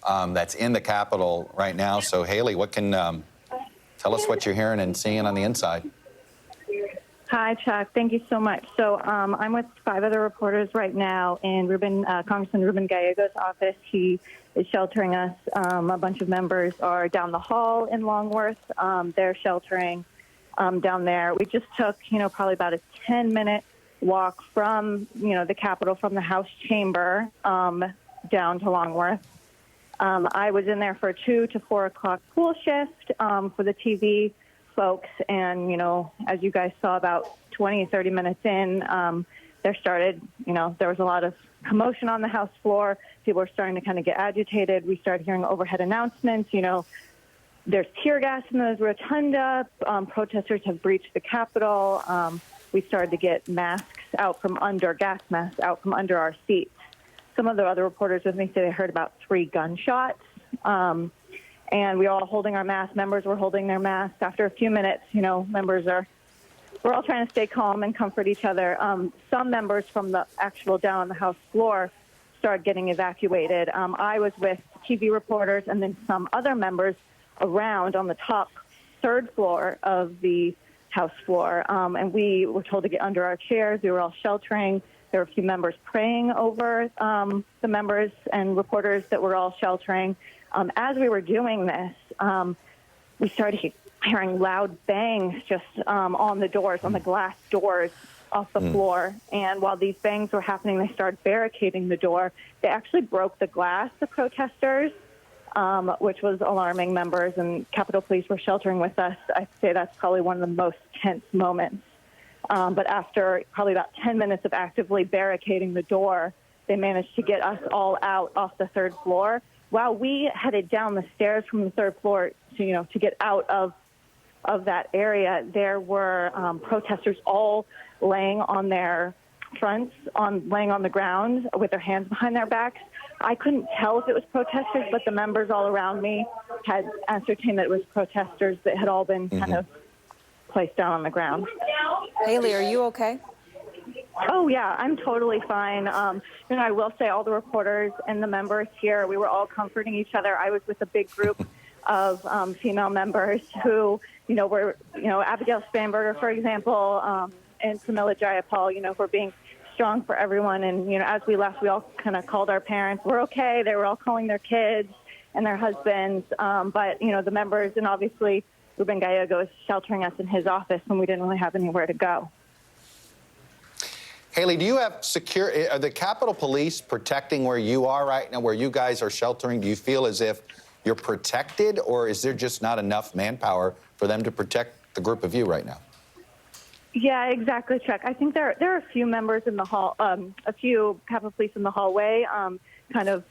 that's in the Capitol right now. So Haley, what can tell us what you're hearing and seeing on the inside? Hi, Chuck. Thank you so much. So I'm with 5 other reporters right now in Congressman Ruben Gallego's office. He is sheltering us. A bunch of members are down the hall in Longworth. They're sheltering down there. We just took, probably about a 10-minute walk from, the Capitol, from the House chamber down to Longworth. I was in there for a 2 to 4 o'clock pool shift for the TV folks, and as you guys saw, about 20, 30 minutes in, there was a lot of commotion on the House floor. People were starting to kind of get agitated. We started hearing overhead announcements. There's tear gas in the rotunda. Protesters have breached the Capitol. We started to get gas masks out from under our seats. Some of the other reporters with me say they heard about 3 gunshots. And we were all holding our masks. Members were holding their masks. After a few minutes, we're all trying to stay calm and comfort each other. Some members from the actual down on the House floor started getting evacuated. I was with TV reporters and then some other members around on the top 3rd floor of the House floor. And we were told to get under our chairs. We were all sheltering. There were a few members praying over the members and reporters that were all sheltering. As we were doing this, we started hearing loud bangs just on the doors, on the glass doors off the floor. And while these bangs were happening, they started barricading the door. They actually broke the glass, the protesters, which was alarming. Members and Capitol Police were sheltering with us. I'd say that's probably one of the most tense moments. But after probably about 10 minutes of actively barricading the door, they managed to get us all out off the 3rd floor. While we headed down the stairs from the 3rd floor to get out of that area, there were protesters all laying on their fronts, laying on the ground with their hands behind their backs. I couldn't tell if it was protesters, but the members all around me had ascertained that it was protesters that had all been kind of placed down on the ground. Haley, are you okay? Oh, yeah, I'm totally fine. I will say all the reporters and the members here, we were all comforting each other. I was with a big group of female members who, were, Abigail Spanberger, for example, and Camilla Jayapal, were being strong for everyone. And, as we left, we all kind of called our parents. We're okay. They were all calling their kids and their husbands. But, the members, and obviously Ruben Gallego is sheltering us in his office when we didn't really have anywhere to go. Haley, do you have are the Capitol Police protecting where you are right now, where you guys are sheltering? Do you feel as if you're protected, or is there just not enough manpower for them to protect the group of you right now? Yeah, exactly, Chuck. I think there are a few members in the hall, a few Capitol Police in the hallway, kind of,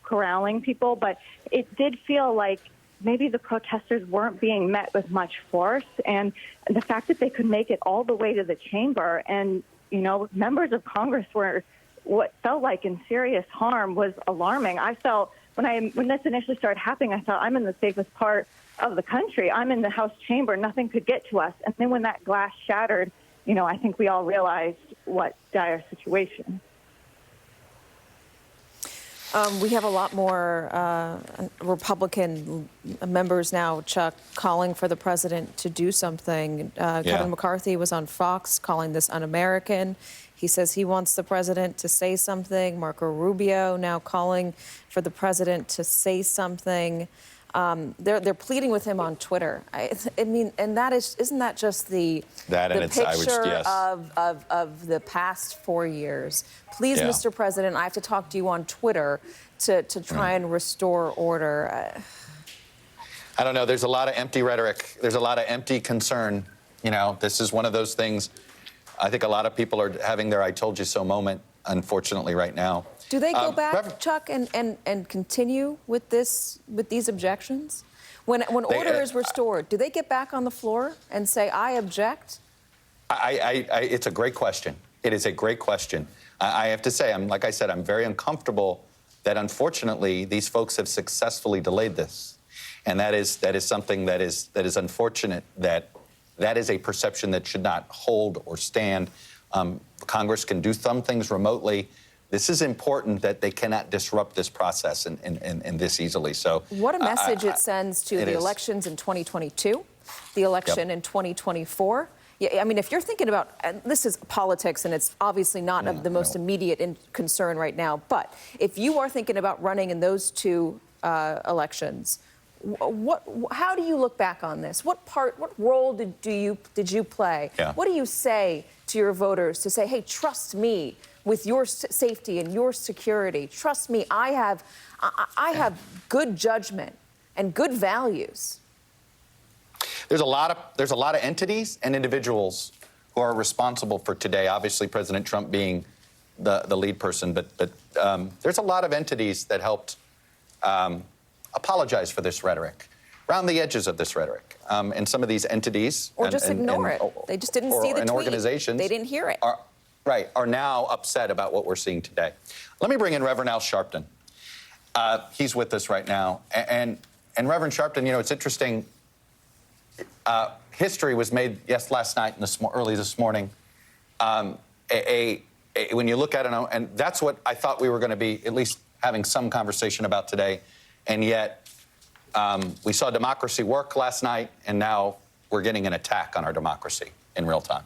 corralling people. But it did feel like maybe the protesters weren't being met with much force. And the fact that they could make it all the way to the chamber and members of Congress were what felt like in serious harm was alarming. I felt when this initially started happening, I thought I'm in the safest part of the country. I'm in the House chamber. Nothing could get to us. And then when that glass shattered, I think we all realized what dire situation. We have a lot more Republican members now, Chuck, calling for the president to do something. Kevin McCarthy was on Fox calling this un-American. He says he wants the president to say something. Marco Rubio now calling for the president to say something. They're pleading with him on Twitter. I mean, and isn't that just the picture of the past 4 years? Please, Mr. President, I have to talk to you on Twitter to try and restore order. I don't know. There's a lot of empty rhetoric. There's a lot of empty concern. This is one of those things. I think a lot of people are having their "I told you so" moment, unfortunately, right now. Do they go back, Chuck, and continue with these objections? When order is restored, do they get back on the floor and say, "I object"? It's a great question. It is a great question. I have to say, like I said, I'm very uncomfortable that unfortunately these folks have successfully delayed this, and that is something that is unfortunate. That is a perception that should not hold or stand. Congress can do some things remotely. This is important that they cannot disrupt this process and this easily. So, what a message it sends to the elections in 2022, the election in 2024. Yeah, I mean, if you're thinking about, and this is politics, and it's obviously not of the most immediate concern right now, but if you are thinking about running in those two elections, how do you look back on this? What role did you play? Yeah. What do you say to your voters to say, hey, trust me with your safety and your security? Trust me, I have good judgment and good values. There's a lot of entities and individuals who are responsible for today. Obviously, President Trump being the lead person, but there's a lot of entities that helped apologize for this rhetoric, around the edges of this rhetoric, and some of these entities or just ignore it. They just didn't see the tweet. Organizations, they didn't hear it. Are now upset about what we're seeing today. Let me bring in Reverend Al Sharpton. He's with us right now, and Reverend Sharpton, it's interesting. History was made last night and early this morning. When you look at it, and that's what I thought we were going to be at least having some conversation about today, and yet we saw democracy work last night, and now we're getting an attack on our democracy in real time.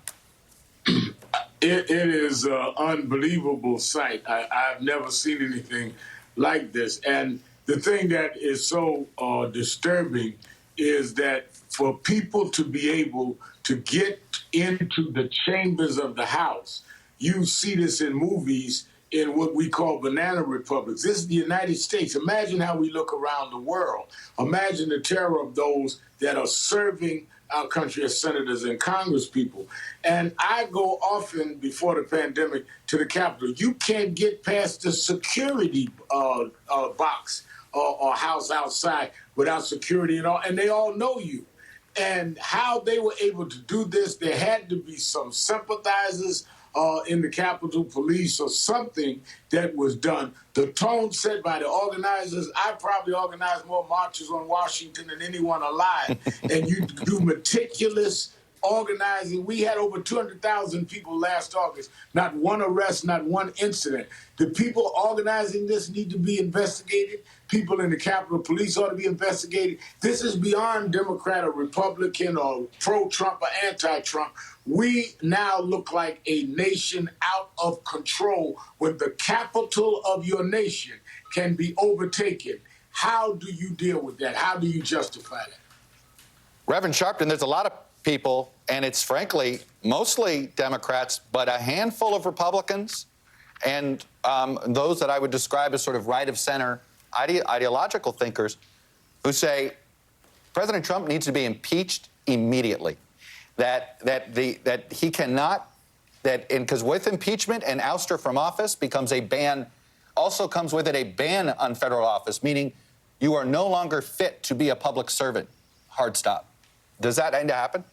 It is an unbelievable sight. I've never seen anything like this. And the thing that is so disturbing is that for people to be able to get into the chambers of the House, you see this in movies in what we call banana republics. This is the United States. Imagine how we look around the world. Imagine the terror of those that are serving our country as senators and congresspeople. And I go often before the pandemic to the Capitol. You can't get past the security box or house outside without security and all, and they all know you. And how they were able to do this, there had to be some sympathizers in the Capitol Police or something that was done. The tone set by the organizers, I probably organized more marches on Washington than anyone alive. And you do meticulous organizing. We had over 200,000 people last August. Not one arrest, not one incident. The people organizing this need to be investigated. People in the Capitol Police ought to be investigated. This is beyond Democrat or Republican or pro-Trump or anti-Trump. We now look like a nation out of control when the capital of your nation can be overtaken. How do you deal with that? How do you justify that? Reverend Sharpton, there's a lot of people, and it's frankly mostly Democrats, but a handful of Republicans and those that I would describe as sort of right-of-center ideological thinkers who say President Trump needs to be impeached immediately. That he cannot, because with impeachment and ouster from office becomes a ban, also comes with it a ban on federal office, meaning you are no longer fit to be a public servant. Hard stop. Does that end to happen?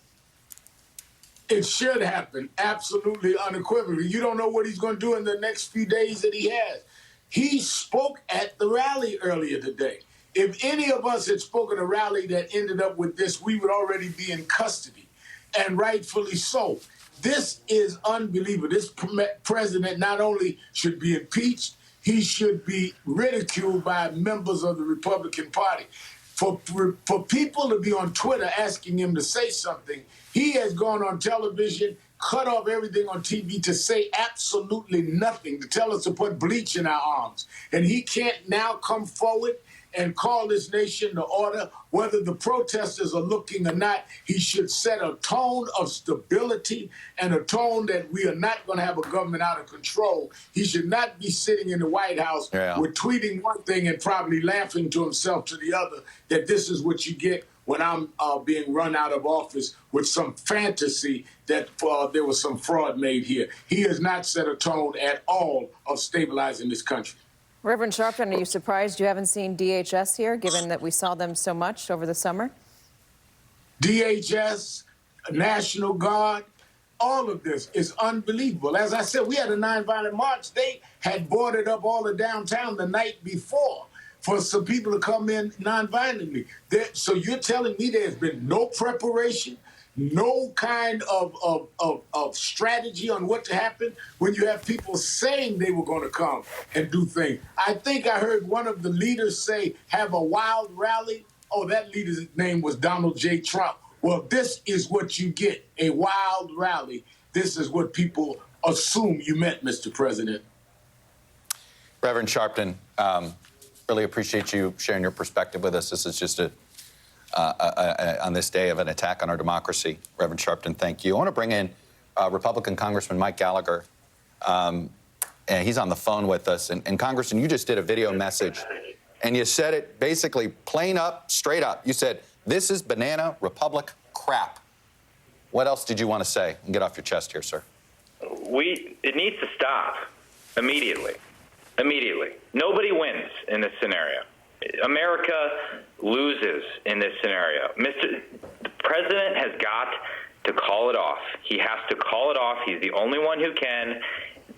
It should happen, absolutely, unequivocally. You don't know what he's going to do in the next few days that he has. He spoke at the rally earlier today. If any of us had spoken a rally that ended up with this, we would already be in custody, and rightfully so. This is unbelievable. This president not only should be impeached, he should be ridiculed by members of the Republican Party. For people to be on Twitter asking him to say something, he has gone on television, cut off everything on TV to say absolutely nothing, to tell us to put bleach in our arms. And he can't now come forward and call this nation to order. Whether the protesters are looking or not, he should set a tone of stability and a tone that we are not going to have a government out of control. He should not be sitting in the White House with tweeting one thing and probably laughing to himself to the other, that this is what you get when I'm being run out of office with some fantasy that there was some fraud made here. He has not set a tone at all of stabilizing this country. Reverend Sharpton, are you surprised you haven't seen DHS here, given that we saw them so much over the summer? DHS, National Guard, all of this is unbelievable. As I said, we had a nonviolent march. They had boarded up all the downtown the night before for some people to come in nonviolently. So you're telling me there's been no preparation, no kind of strategy on what to happen when you have people saying they were going to come and do things. I think I heard one of the leaders say, have a wild rally. Oh, that leader's name was Donald J. Trump. Well, this is what you get, a wild rally. This is what people assume you meant, Mr. President. Reverend Sharpton, really appreciate you sharing your perspective with us. This is just on this day of an attack on our democracy. Reverend Sharpton, thank you. I want to bring in Republican Congressman Mike Gallagher. And he's on the phone with us. And Congressman, you just did a video message, and you said it basically plain up, straight up. You said, this is banana republic crap. What else did you want to say? And get off your chest here, sir. It needs to stop immediately. Immediately. Nobody wins in this scenario. America loses in this scenario. The president has got to call it off. He has to call it off. He's the only one who can.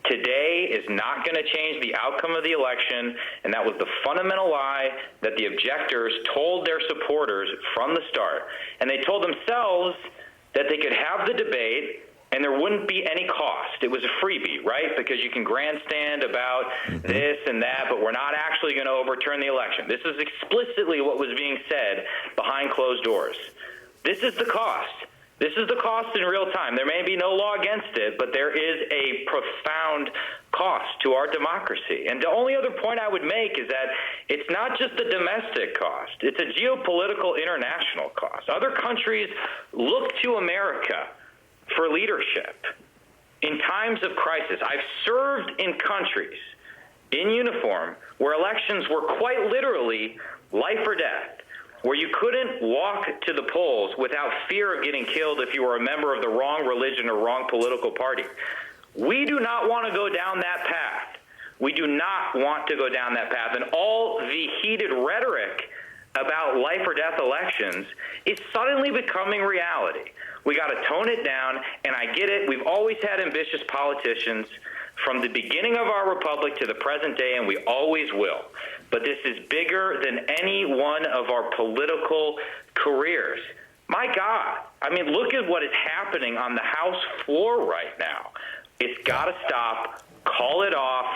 Today is not going to change the outcome of the election, and that was the fundamental lie that the objectors told their supporters from the start. And they told themselves that they could have the debate and there wouldn't be any cost. It was a freebie, right? Because you can grandstand about this and that, but we're not actually going to overturn the election. This is explicitly what was being said behind closed doors. This is the cost. This is the cost in real time. There may be no law against it, but there is a profound cost to our democracy. And the only other point I would make is that it's not just a domestic cost. It's a geopolitical international cost. Other countries look to America for leadership in times of crisis. I've served in countries in uniform where elections were quite literally life or death, where you couldn't walk to the polls without fear of getting killed if you were a member of the wrong religion or wrong political party. We do not want to go down that path. We do not want to go down that path. And all the heated rhetoric about life or death elections is suddenly becoming reality. We got to tone it down, and I get it. We've always had ambitious politicians from the beginning of our republic to the present day, and we always will. But this is bigger than any one of our political careers. My God, I mean, look at what is happening on the House floor right now. It's got to stop. Call it off.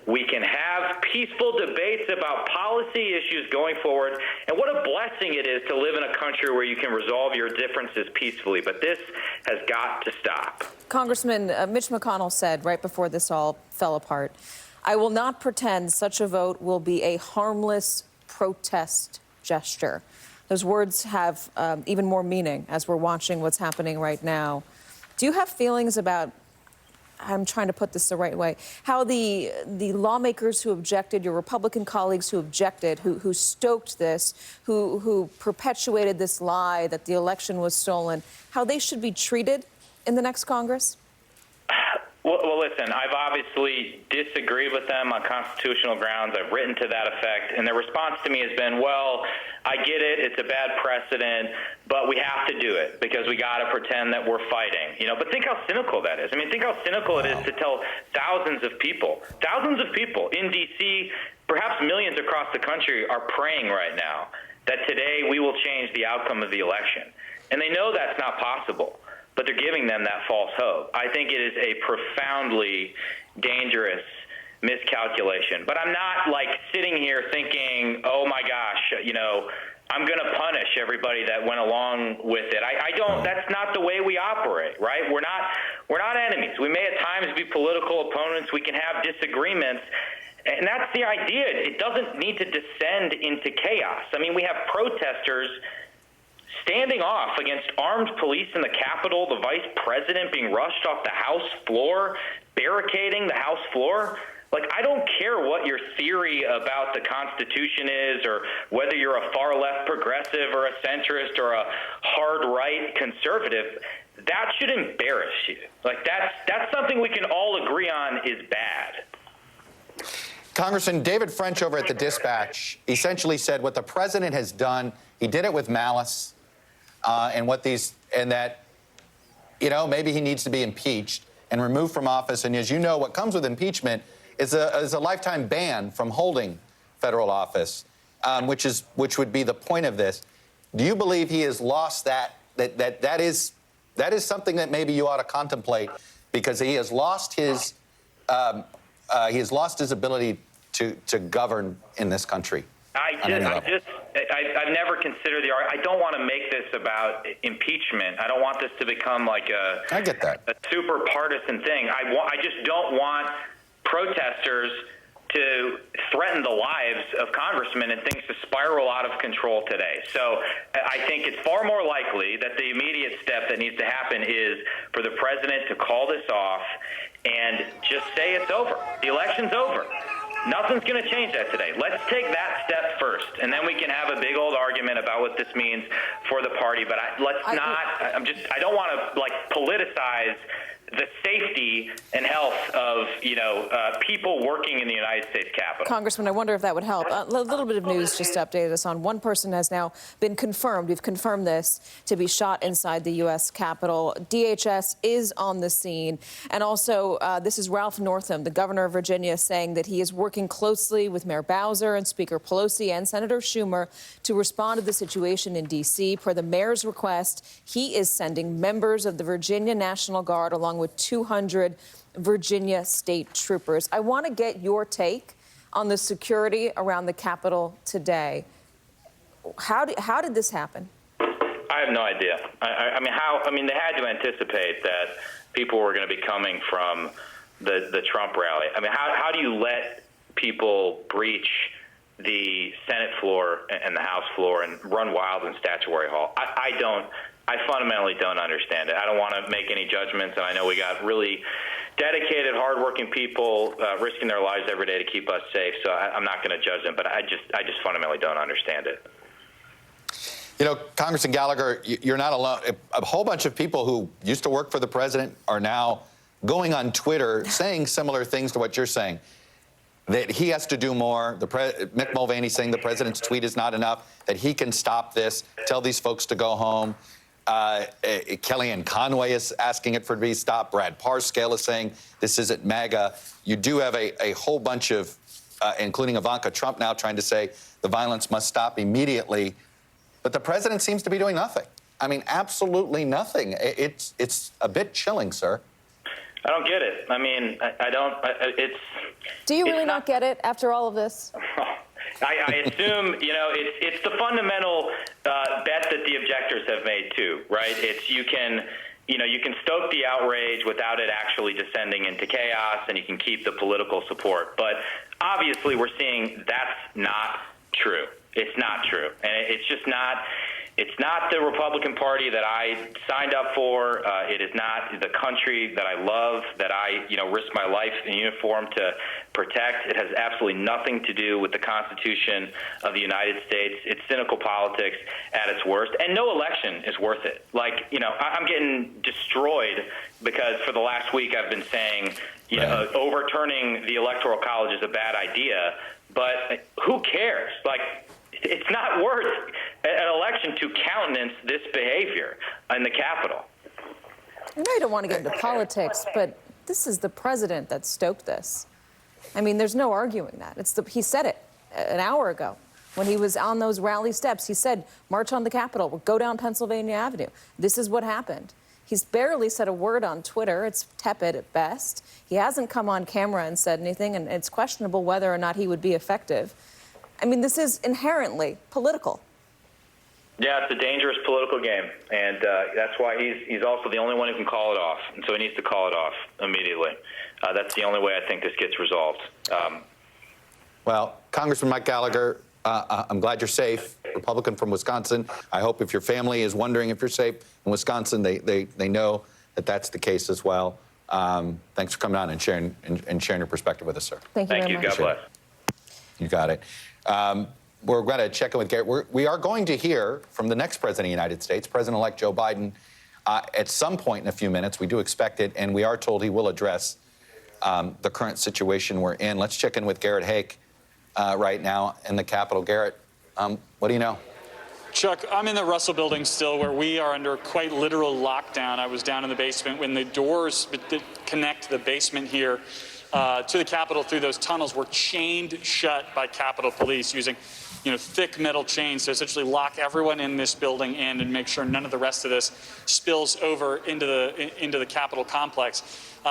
We can have peaceful debates about policy issues going forward. And what a blessing it is to live in a country where you can resolve your differences peacefully. But this has got to stop. Congressman, Mitch McConnell said right before this all fell apart, I will not pretend such a vote will be a harmless protest gesture. Those words have even more meaning as we're watching what's happening right now. Do you have feelings about, I'm trying to put this the right way, how the lawmakers who objected, your Republican colleagues who objected, who stoked this, who perpetuated this lie that the election was stolen, how they should be treated in the next Congress? Well, listen, I've obviously disagreed with them on constitutional grounds. I've written to that effect, and their response to me has been, well, I get it, it's a bad precedent, but we have to do it because we got to pretend that we're fighting. You know, but think how cynical that is. I mean, think how cynical it is to tell thousands of people in D.C., perhaps millions across the country are praying right now that today we will change the outcome of the election. And they know that's not possible, but they're giving them that false hope. I think it is a profoundly dangerous miscalculation. But I'm not like sitting here thinking, oh my gosh, you know, I'm going to punish everybody that went along with it. I don't. That's not the way we operate, right? We're not enemies. We may at times be political opponents. We can have disagreements. And that's the idea. It doesn't need to descend into chaos. I mean, we have protesters standing off against armed police in the Capitol, the vice president being rushed off the House floor, barricading the House floor. Like, I don't care what your theory about the Constitution is, or whether you're a far left progressive or a centrist or a hard right conservative. That should embarrass you. Like, that's something we can all agree on is bad. Congressman David French over at the Dispatch essentially said what the president has done, he did it with malice, and that, you know, maybe he needs to be impeached and removed from office. And as you know, what comes with impeachment is a lifetime ban from holding federal office, which would be the point of this. Do you believe he has lost that is something that maybe you ought to contemplate, because he has lost his ability to govern in this country? I've never considered I don't want to make this about impeachment. I don't want this to become like I get that. a super partisan thing. I just don't want protesters to threaten the lives of congressmen and things to spiral out of control today. So I think it's far more likely that the immediate step that needs to happen is for the president to call this off and just say it's over. The election's over. Nothing's going to change that today. Let's take that step first, and then we can have a big old argument about what this means for the party. But I don't want to like politicize the safety and health of, people working in the United States Capitol. Congressman, I wonder if that would help. A little bit of news just to update us on. One person has now been confirmed, we've confirmed this, to be shot inside the U.S. Capitol. DHS is on the scene. And also, this is Ralph Northam, the governor of Virginia, saying that he is working closely with Mayor Bowser and Speaker Pelosi and Senator Schumer to respond to the situation in D.C. Per the mayor's request, he is sending members of the Virginia National Guard along with 200 Virginia state troopers. I want to get your take on the security around the Capitol today. How did this happen? I have no idea. I mean, they had to anticipate that people were going to be coming from the Trump rally. I mean, how do you let people breach the Senate floor and the House floor and run wild in Statuary Hall? I fundamentally don't understand it. I don't want to make any judgments, and I know we got really dedicated, hardworking people risking their lives every day to keep us safe, so I'm not going to judge them, but I just fundamentally don't understand it. You know, Congressman Gallagher, you're not alone. A whole bunch of people who used to work for the president are now going on Twitter saying similar things to what you're saying, that he has to do more. Mick Mulvaney saying the president's tweet is not enough, that he can stop this, tell these folks to go home. Kellyanne Conway is asking it for it to be stopped. Brad Parscale is saying this isn't MAGA. You do have a whole bunch of, including Ivanka Trump now, trying to say the violence must stop immediately. But the president seems to be doing nothing. I mean, absolutely nothing. It's a bit chilling, sir. I don't get it. I mean, I don't. Do you really not get it after all of this? I assume, it's the fundamental bet that the objectors have made too, right? It's you can stoke the outrage without it actually descending into chaos, and you can keep the political support. But obviously, we're seeing that's not true. It's not true, and it's just not. It's not the Republican Party that I signed up for. It is not the country that I love, that I, risk my life in uniform to protect. It has absolutely nothing to do with the Constitution of the United States. It's cynical politics at its worst, and no election is worth it. Like, I'm getting destroyed because for the last week I've been saying, overturning the Electoral College is a bad idea, but who cares? Like, it's not worth an election to countenance this behavior in the Capitol. I know you don't want to get into politics, but this is the president that stoked this. I mean, there's no arguing that. He said it an hour ago when he was on those rally steps. He said, march on the Capitol, go down Pennsylvania Avenue. This is what happened. He's barely said a word on Twitter. It's tepid at best. He hasn't come on camera and said anything, and it's questionable whether or not he would be effective. I mean, this is inherently political. Yeah, it's a dangerous political game, and that's why he's also the only one who can call it off, and so he needs to call it off immediately. That's the only way I think this gets resolved. Well, Congressman Mike Gallagher, I'm glad you're safe. Republican from Wisconsin. I hope if your family is wondering if you're safe in Wisconsin, they know that that's the case as well. Thanks for coming on and sharing your perspective with us, sir. Thank you very much. God bless. You got it. We're going to check in with Garrett. We are going to hear from the next president of the United States, President-elect Joe Biden, at some point in a few minutes. We do expect it, and we are told he will address the current situation we're in. Let's check in with Garrett Hake right now in the Capitol. Garrett, what do you know? Chuck, I'm in the Russell Building still, where we are under quite literal lockdown. I was down in the basement when the doors that connect the basement here to the Capitol through those tunnels were chained shut by Capitol Police using, thick metal chains to essentially lock everyone in this building in and make sure none of the rest of this spills over into the Capitol complex.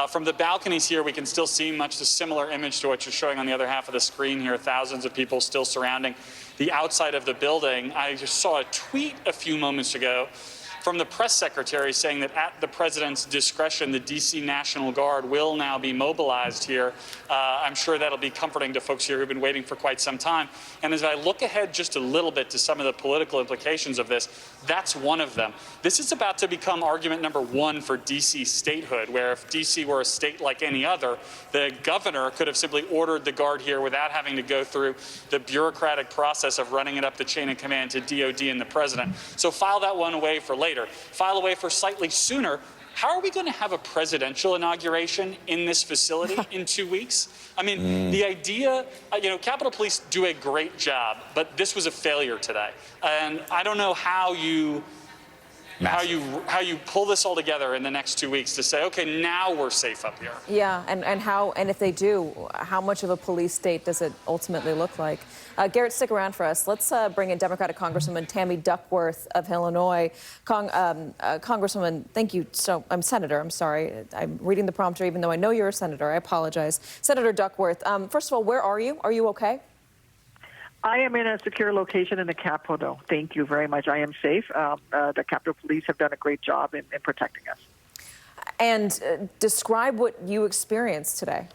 From the balconies here, we can still see much the similar image to what you're showing on the other half of the screen here. Thousands of people still surrounding the outside of the building. I just saw a tweet a few moments ago from the press secretary saying that at the president's discretion, the D.C. National Guard will now be mobilized here. I'm sure that'll be comforting to folks here who've been waiting for quite some time. And as I look ahead just a little bit to some of the political implications of this, that's one of them. This is about to become argument number one for D.C. statehood, where if D.C. were a state like any other, the governor could have simply ordered the Guard here without having to go through the bureaucratic process of running it up the chain of command to DOD and the president. So file that one away for later. File away for slightly sooner. How are we going to have a presidential inauguration in this facility in 2 weeks? I mean, the idea, Capitol Police do a great job, but this was a failure today. And I don't know how you pull this all together in the next 2 weeks to say, okay, now we're safe up here. Yeah, and if they do, how much of a police state does it ultimately look like? Garrett, stick around for us. Let's bring in Democratic Congresswoman Tammy Duckworth of Illinois. Congresswoman, thank you. Senator, I'm sorry. I'm reading the prompter even though I know you're a senator. I apologize. Senator Duckworth, first of all, where are you? Are you okay? I am in a secure location in the Capitol. Thank you very much. I am safe. The Capitol Police have done a great job in protecting us. And describe what you experienced today.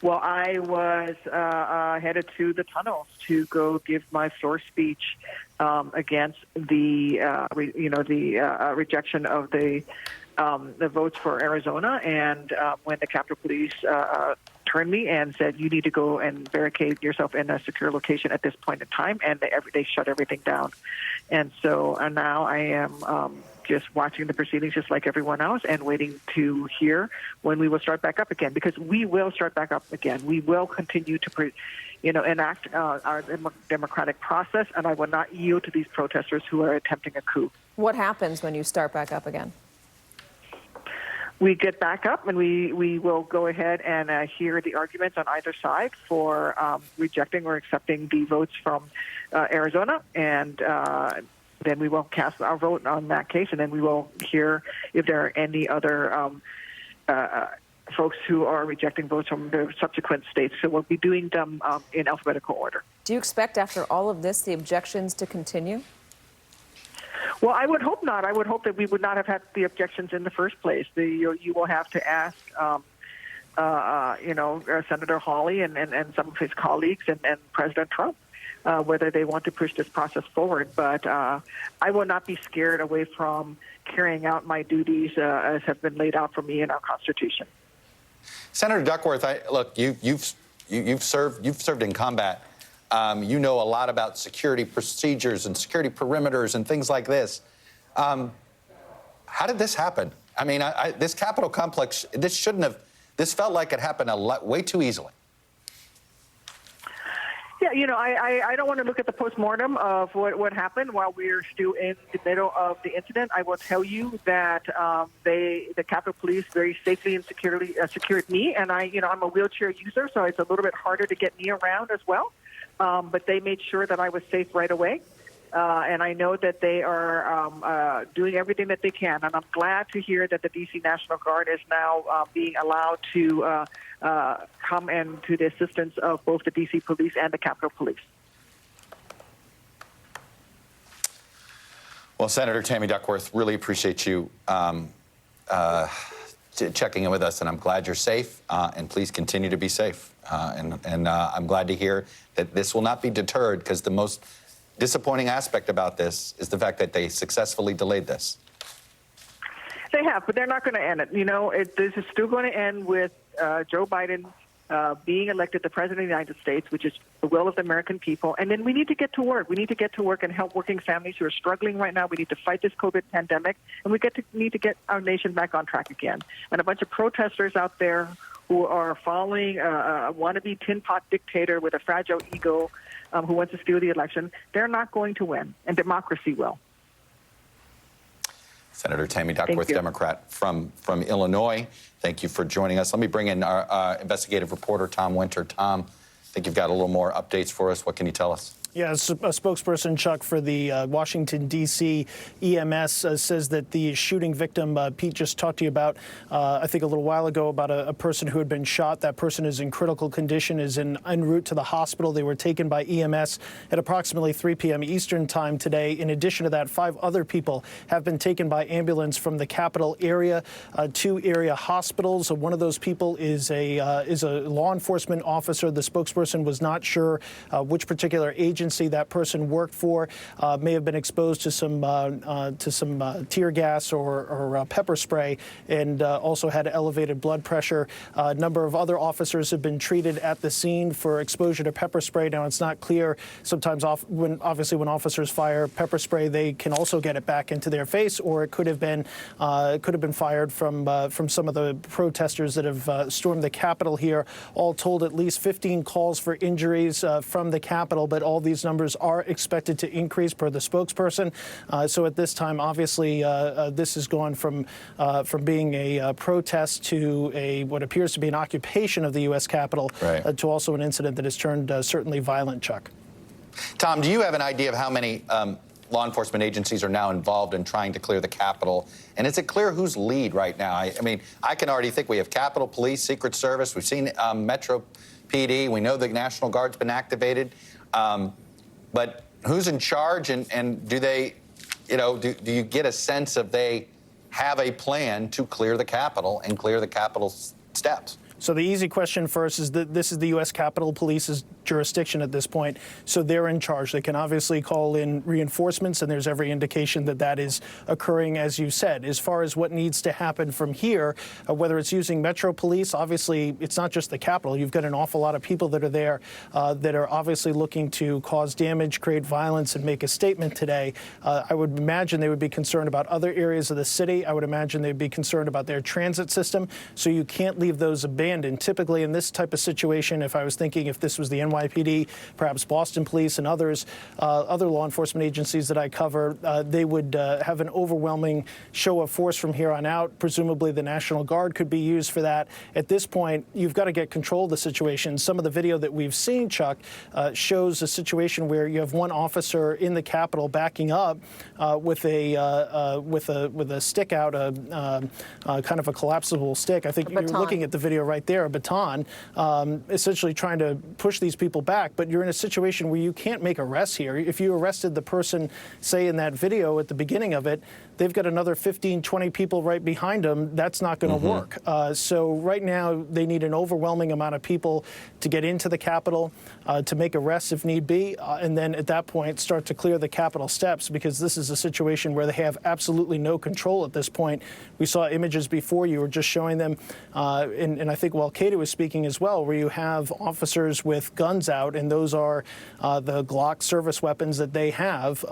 Well, I was headed to the tunnels to go give my floor speech against the rejection of the votes for Arizona. And when the Capitol Police turned me and said, you need to go and barricade yourself in a secure location at this point in time, and they shut everything down. And so now I am just watching the proceedings just like everyone else and waiting to hear when we will start back up again, because we will start back up again. We will continue to enact our democratic process, and I will not yield to these protesters who are attempting a coup. What happens when you start back up again? We get back up and we will go ahead and hear the arguments on either side for rejecting or accepting the votes from Arizona, and then we will cast our vote on that case, and then we will hear if there are any other folks who are rejecting votes from the subsequent states. So we'll be doing them in alphabetical order. Do you expect after all of this the objections to continue? Well, I would hope not. I would hope that we would not have had the objections in the first place. You will have to ask, Senator Hawley and some of his colleagues and President Trump whether they want to push this process forward. But I will not be scared away from carrying out my duties as have been laid out for me in our Constitution. Senator Duckworth, look, you've served in combat. You know a lot about security procedures and security perimeters and things like this. How did this happen? I mean, this Capitol complex, this shouldn't have. This felt like it happened way too easily. Yeah, I don't want to look at the postmortem of what happened while we're still in the middle of the incident. I will tell you that the Capitol Police very safely and securely secured me, and I'm a wheelchair user, so it's a little bit harder to get me around as well. But they made sure that I was safe right away. And I know that they are doing everything that they can. And I'm glad to hear that the D.C. National Guard is now being allowed to come and to the assistance of both the D.C. Police and the Capitol Police. Well, Senator Tammy Duckworth, really appreciate you checking in with us, and I'm glad you're safe, and please continue to be safe. And I'm glad to hear that this will not be deterred, because the most disappointing aspect about this is the fact that they successfully delayed this. They have, but they're not going to end it. This is still going to end with Joe Biden being elected the president of the United States, which is the will of the American people. And then we need to get to work. We need to get to work and help working families who are struggling right now. We need to fight this COVID pandemic, and we need to get our nation back on track again. And a bunch of protesters out there who are following a wannabe tin pot dictator with a fragile ego who wants to steal the election, they're not going to win, and democracy will. Senator Tammy Duckworth, Democrat from Illinois, thank you for joining us. Let me bring in our investigative reporter, Tom Winter. Tom, I think you've got a little more updates for us. What can you tell us? Yeah, a spokesperson, Chuck, for the Washington, D.C. EMS says that the shooting victim, Pete just talked to you about, I think a little while ago, about a person who had been shot. That person is in critical condition, is en route to the hospital. They were taken by EMS at approximately 3 p.m. Eastern time today. In addition to that, 5 other people have been taken by ambulance from the Capitol area, 2 area hospitals. One of those people is a law enforcement officer. The spokesperson was not sure which particular agency that person worked for, may have been exposed to some tear gas or pepper spray, and also had elevated blood pressure. A number of other officers have been treated at the scene for exposure to pepper spray. Now, it's not clear. Sometimes, when officers fire pepper spray, they can also get it back into their face, or it could have been fired from some of the protesters that have stormed the Capitol here. All told, at least 15 calls for injuries from the Capitol, but all these numbers are expected to increase per the spokesperson. So at this time, obviously, this has gone from being a protest to what appears to be an occupation of the U.S. Capitol, to also an incident that has turned certainly violent, Chuck. Tom, do you have an idea of how many law enforcement agencies are now involved in trying to clear the Capitol? And is it clear who's lead right now? I mean, I can already think we have Capitol Police, Secret Service. We've seen Metro PD. We know the National Guard's been activated. But who's in charge, and do they, do you get a sense of they have a plan to clear the Capitol and clear the Capitol steps? So the easy question first is that this is the U.S. Capitol Police's jurisdiction at this point, so they're in charge. They can obviously call in reinforcements, and there's every indication that that is occurring, as you said. As far as what needs to happen from here, whether it's using Metro Police, obviously it's not just the Capitol. You've got an awful lot of people that are there that are obviously looking to cause damage, create violence, and make a statement today. I would imagine they would be concerned about other areas of the city. I would imagine they'd be concerned about their transit system, so you can't leave those abandoned. Typically in this type of situation, if I was thinking if this was the NYPD, perhaps Boston Police and others, other law enforcement agencies that I cover, they would have an overwhelming show of force from here on out. Presumably the National Guard could be used for that. At this point, you've got to get control of the situation. Some of the video that we've seen, Chuck, shows a situation where you have one officer in the Capitol backing up with a stick out, kind of a collapsible stick. I think you're looking at the video right there, a baton, essentially trying to push these people back. But you're in a situation where you can't make arrests here. If you arrested the person, say in that video at the beginning of it, they've got another 15, 20 people right behind them. That's not going to work. So right now, they need an overwhelming amount of people to get into the Capitol, to make arrests if need be, and then at that point start to clear the Capitol steps, because this is a situation where they have absolutely no control at this point. We saw images before, you were just showing them, and I think while Katie was speaking as well, where you have officers with guns out, and those are the Glock service weapons that they have,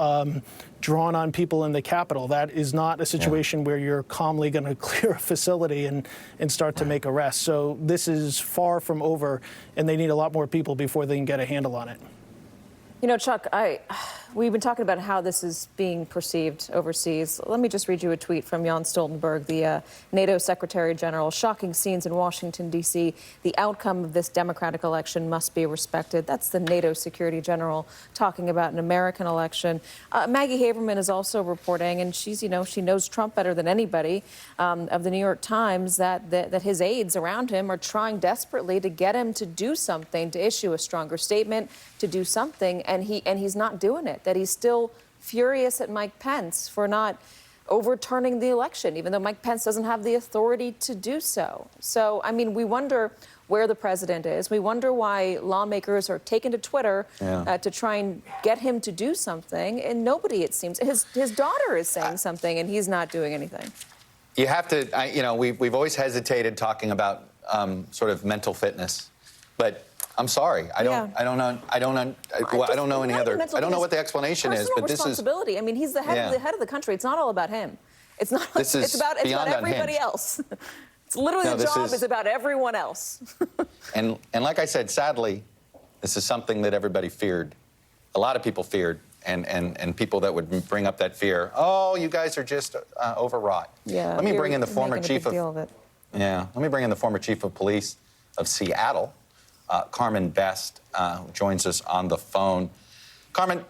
drawn on people in the Capitol. That is not a situation where you're calmly going to clear a facility and start to make arrests. So this is far from over, and they need a lot more people before they can get a handle on it. You know, Chuck, we've been talking about how this is being perceived overseas. Let me just read you a tweet from Jan Stoltenberg, the NATO Secretary General. Shocking scenes in Washington, D.C. The outcome of this democratic election must be respected. That's the NATO Security General talking about an American election. Maggie Haberman is also reporting, and she's, you know, she knows Trump better than anybody, of the New York Times, that his aides around him are trying desperately to get him to do something, to issue a stronger statement, to do something, and he's not doing it, that he's still furious at Mike Pence for not overturning the election, even though Mike Pence doesn't have the authority to do so. So, I mean, we wonder where the president is. We wonder why lawmakers are taking to Twitter to try and get him to do something, and nobody, it seems. His daughter is saying something, and he's not doing anything. You have to, you know, we've always hesitated talking about sort of mental fitness, but I'm sorry, I don't know any other. I don't know what the explanation is, but this is responsibility. I mean, he's the head of the country. It's not all about him. It's not. It's about everybody else. It's literally the job is about everyone else. and like I said, sadly, this is something that everybody feared. A lot of people feared, and people that would bring up that fear. Oh, you guys are just overwrought. Yeah. Let me bring in the former chief of. Let me bring in the former chief of police of Seattle. Carmen Best joins us on the phone. Carmen,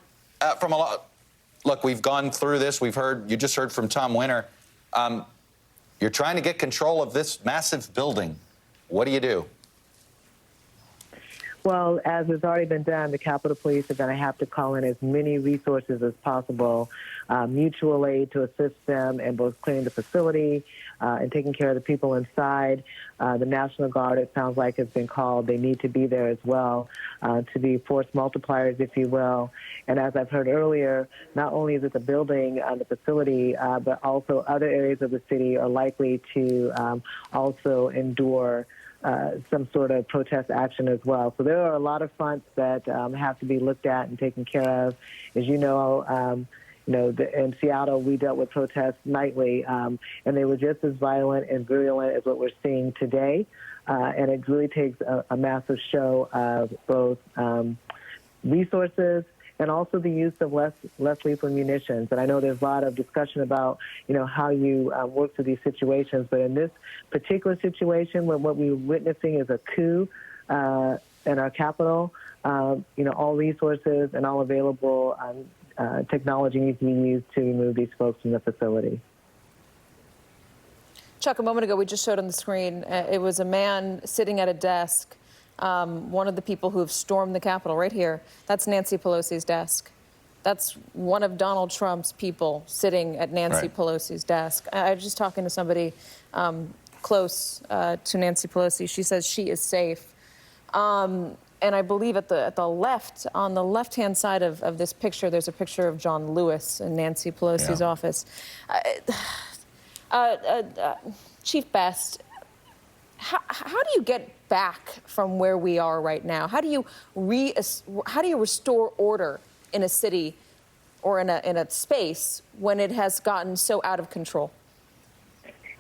look, we've gone through this. You just heard from Tom Winter. You're trying to get control of this massive building. What do you do? Well, as has already been done, the Capitol Police are going to have to call in as many resources as possible, mutual aid to assist them in both clearing the facility and taking care of the people inside. The National Guard, it sounds like, has been called. They need to be there as well to be force multipliers, if you will. And as I've heard earlier, not only is it the building, the facility, but also other areas of the city are likely to also endure some sort of protest action as well. So there are a lot of fronts that have to be looked at and taken care of. As you know, in Seattle, we dealt with protests nightly, and they were just as violent and virulent as what we're seeing today. And it really takes a massive show of both resources and also the use of less lethal munitions. And I know there's a lot of discussion about, how you work through these situations. But in this particular situation, when what we're witnessing is a coup in our capital, all resources and all available technology needs to be used to remove these folks from the facility. Chuck, a moment ago, we just showed on the screen, it was a man sitting at a desk. One of the people who have stormed the Capitol right here, that's Nancy Pelosi's desk. That's one of Donald Trump's people sitting at Nancy Pelosi's desk. I was just talking to somebody close to Nancy Pelosi. She says she is safe. And I believe at the left, on the left-hand side of this picture, there's a picture of John Lewis in Nancy Pelosi's office. Chief Best, how do you get back from where we are right now? How do you restore order in a city or in a space when it has gotten so out of control?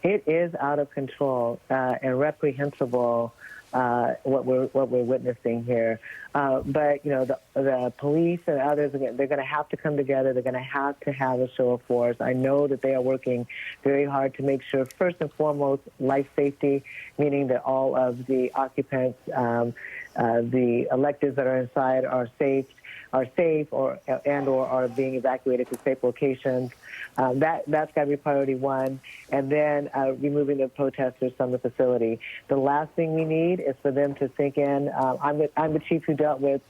It is out of control and reprehensible. What we're witnessing here, but the police and others, they're going to have to come together. They're going to have a show of force. I know that they are working very hard to make sure, first and foremost, life safety, meaning that all of the occupants, the electeds that are inside are safe or are being evacuated to safe locations. That's got to be priority one. And then removing the protesters from the facility. The last thing we need is for them to sink in. I'm the chief who dealt with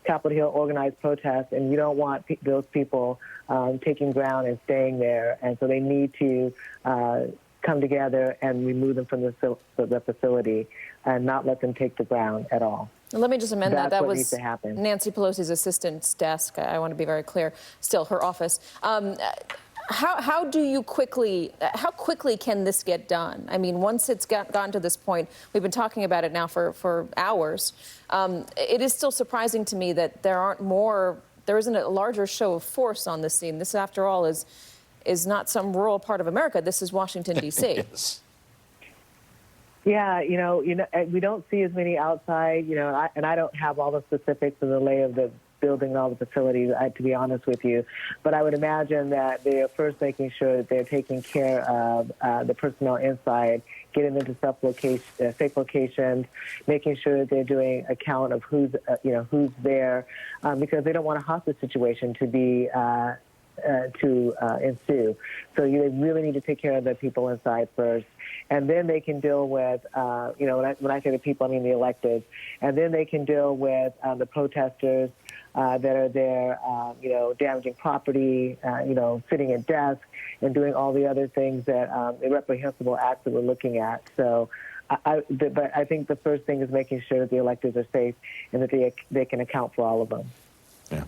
Capitol Hill organized protests, and you don't want those people taking ground and staying there. And so they need to come together and remove them from the facility and not let them take the ground at all. Let me just amend that. That was Nancy Pelosi's assistant's desk. I want to be very clear. Still, her office. How quickly can this get done? I mean, once it's gotten to this point, we've been talking about it now for hours. It is still surprising to me that there isn't a larger show of force on the scene. This, after all, is not some rural part of America. This is Washington, D.C. Yes. Yeah, we don't see as many outside, and I don't have all the specifics of the lay of the building and all the facilities, to be honest with you. But I would imagine that they're first making sure that they're taking care of the personnel inside, getting them to safe locations, making sure that they're doing a count of who's there, because they don't want a hostage situation to be ensue. So they really need to take care of the people inside first, and then they can deal with, when I say the people, I mean the electeds, and then they can deal with the protesters that are there, damaging property, sitting at desks and doing all the other things that the reprehensible acts that we're looking at. So, but I think the first thing is making sure that the electeds are safe and that they can account for all of them. Yeah.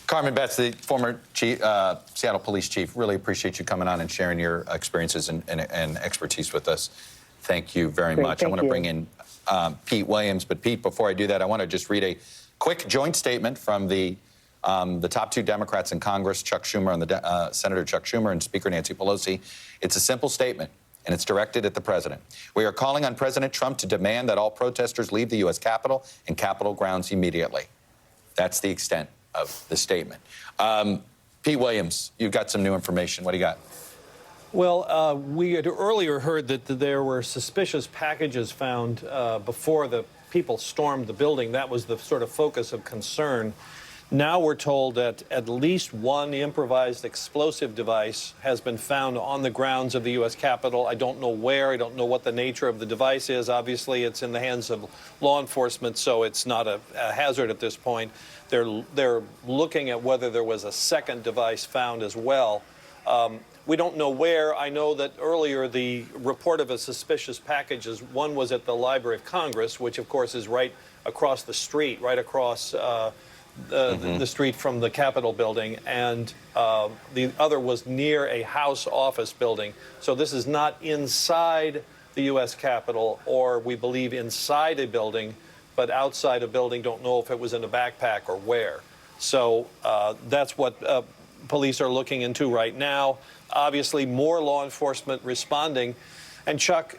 Carmen Betts, the former Seattle Police Chief, really appreciate you coming on and sharing your experiences and expertise with us. Thank you very much. I want to bring in Pete Williams, but Pete, before I do that, I want to just read a quick joint statement from the top two Democrats in Congress, Chuck Schumer and Senator Chuck Schumer and Speaker Nancy Pelosi. It's a simple statement, and it's directed at the president. We are calling on President Trump to demand that all protesters leave the U.S. Capitol and Capitol grounds immediately. That's the extent of the statement. Pete Williams, you've got some new information. What do you got? Well, we had earlier heard that there were suspicious packages found before the people stormed the building. That was the sort of focus of concern. Now we're told that at least one improvised explosive device has been found on the grounds of the U.S. Capitol. I don't know where. I don't know what the nature of the device is. Obviously, it's in the hands of law enforcement, so it's not a hazard at this point. They're looking at whether there was a second device found as well. We don't know where. I know that earlier the report of a suspicious package one was at the Library of Congress, which of course is right across the street, right across the street from the Capitol building, and the other was near a House office building. So this is not inside the U.S. Capitol, or we believe inside a building, but outside a building. Don't know if it was in a backpack or where. So that's what police are looking into right now. Obviously, more law enforcement responding. And Chuck,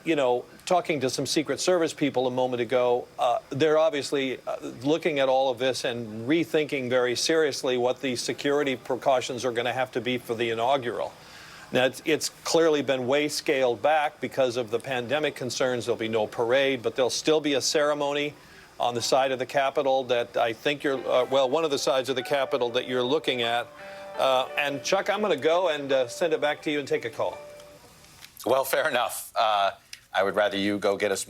talking to some Secret Service people a moment ago, they're obviously looking at all of this and rethinking very seriously what the security precautions are going to have to be for the inaugural. Now, it's clearly been way scaled back because of the pandemic concerns. There'll be no parade, but there'll still be a ceremony on the side of the Capitol that I think one of the sides of the Capitol that you're looking at. And Chuck, I'm going to go and send it back to you and take a call. Well, fair enough. I would rather you go get us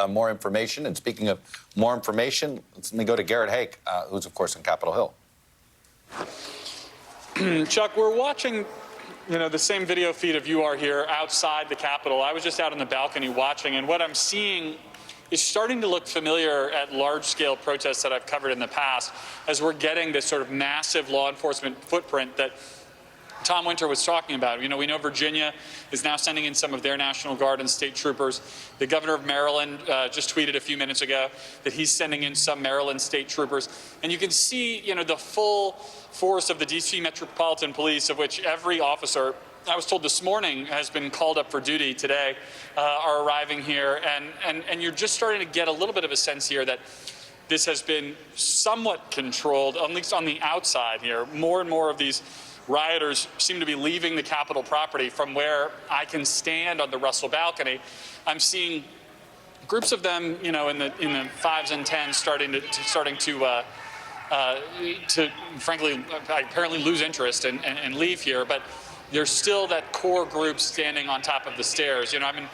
more information. And speaking of more information, let me go to Garrett Hake, who's, of course, on Capitol Hill. Chuck, we're watching, the same video feed of you are here outside the Capitol. I was just out on the balcony watching, and what I'm seeing is starting to look familiar at large-scale protests that I've covered in the past, as we're getting this sort of massive law enforcement footprint that Tom Winter was talking about. We know Virginia is now sending in some of their National Guard and state troopers. The governor of Maryland just tweeted a few minutes ago that he's sending in some Maryland state troopers. And you can see, the full force of the D.C. Metropolitan Police, of which every officer, I was told this morning, has been called up for duty today, are arriving here. And you're just starting to get a little bit of a sense here that this has been somewhat controlled, at least on the outside here. More and more of these rioters seem to be leaving the Capitol property. From where I can stand on the Russell balcony, I'm seeing groups of them, in the 5s and 10s starting to frankly apparently lose interest and leave here. But there's still that core group standing on top of the stairs. I'm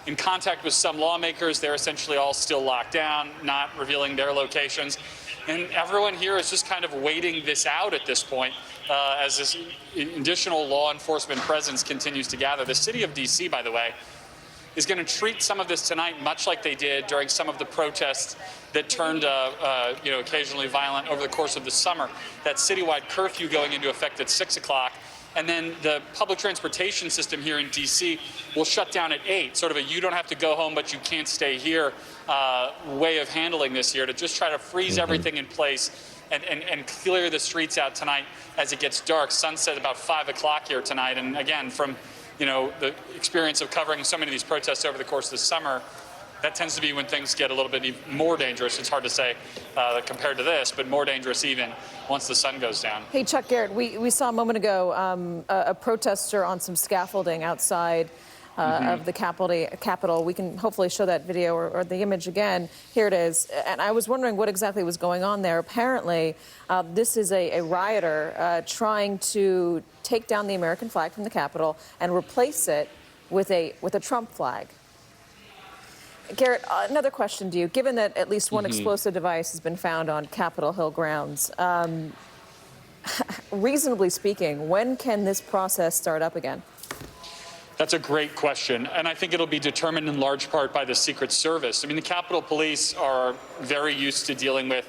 in contact with some lawmakers. They're essentially all still locked down, not revealing their locations. And everyone here is just kind of waiting this out at this point as this additional law enforcement presence continues to gather. The city of D.C., by the way, is going to treat some of this tonight much like they did during some of the protests that turned occasionally violent over the course of the summer. That citywide curfew going into effect at 6 o'clock. And then the public transportation system here in D.C. will shut down at 8, sort of a you don't have to go home, but you can't stay here way of handling this here, to just try to freeze everything in place and clear the streets out tonight as it gets dark. Sunset about 5 o'clock here tonight. And again, from the experience of covering so many of these protests over the course of the summer, That tends to be when things get a little bit more dangerous. It's hard to say compared to this, but more dangerous even once the sun goes down. Hey, Chuck, Garrett, we saw a moment ago a protester on some scaffolding outside of the Capitol. We can hopefully show that video or the image again. Here it is. And I was wondering what exactly was going on there. Apparently, this is a rioter trying to take down the American flag from the Capitol and replace it with a Trump flag. Garrett, another question to you. Given that at least one explosive device has been found on Capitol Hill grounds, reasonably speaking, when can this process start up again? That's a great question, and I think it'll be determined in large part by the Secret Service. I mean, the Capitol Police are very used to dealing with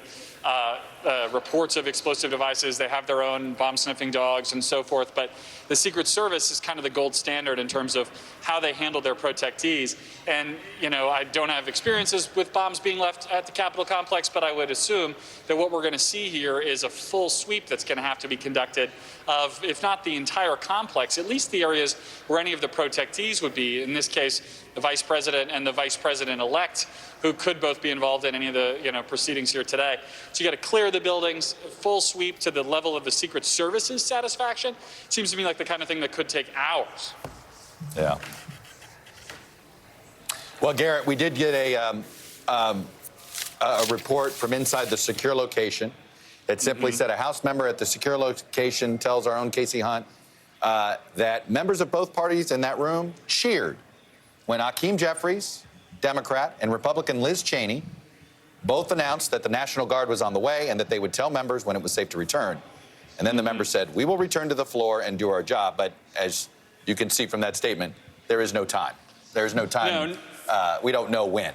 reports of explosive devices. They have their own bomb-sniffing dogs and so forth, but the Secret Service is kind of the gold standard in terms of how they handle their protectees. And, you know, I don't have experiences with bombs being left at the Capitol complex, but I would assume that what we're going to see here is a full sweep that's going to have to be conducted of, if not the entire complex, at least the areas where any of the protectees would be. In this case, the Vice President and the Vice President-elect, who could both be involved in any of the proceedings here today. So you got to clear the buildings, full sweep to the level of the Secret Service's satisfaction. Seems to me like the kind of thing that could take hours. Yeah. Well, Garrett, we did get a report from inside the secure location that simply said a House member at the secure location tells our own Casey Hunt that members of both parties in that room cheered when Hakeem Jeffries, Democrat, and Republican Liz Cheney both announced that the National Guard was on the way and that they would tell members when it was safe to return. And then the members said, we will return to the floor and do our job. But as you can see from that statement, there is no time. There is no time. We don't know when.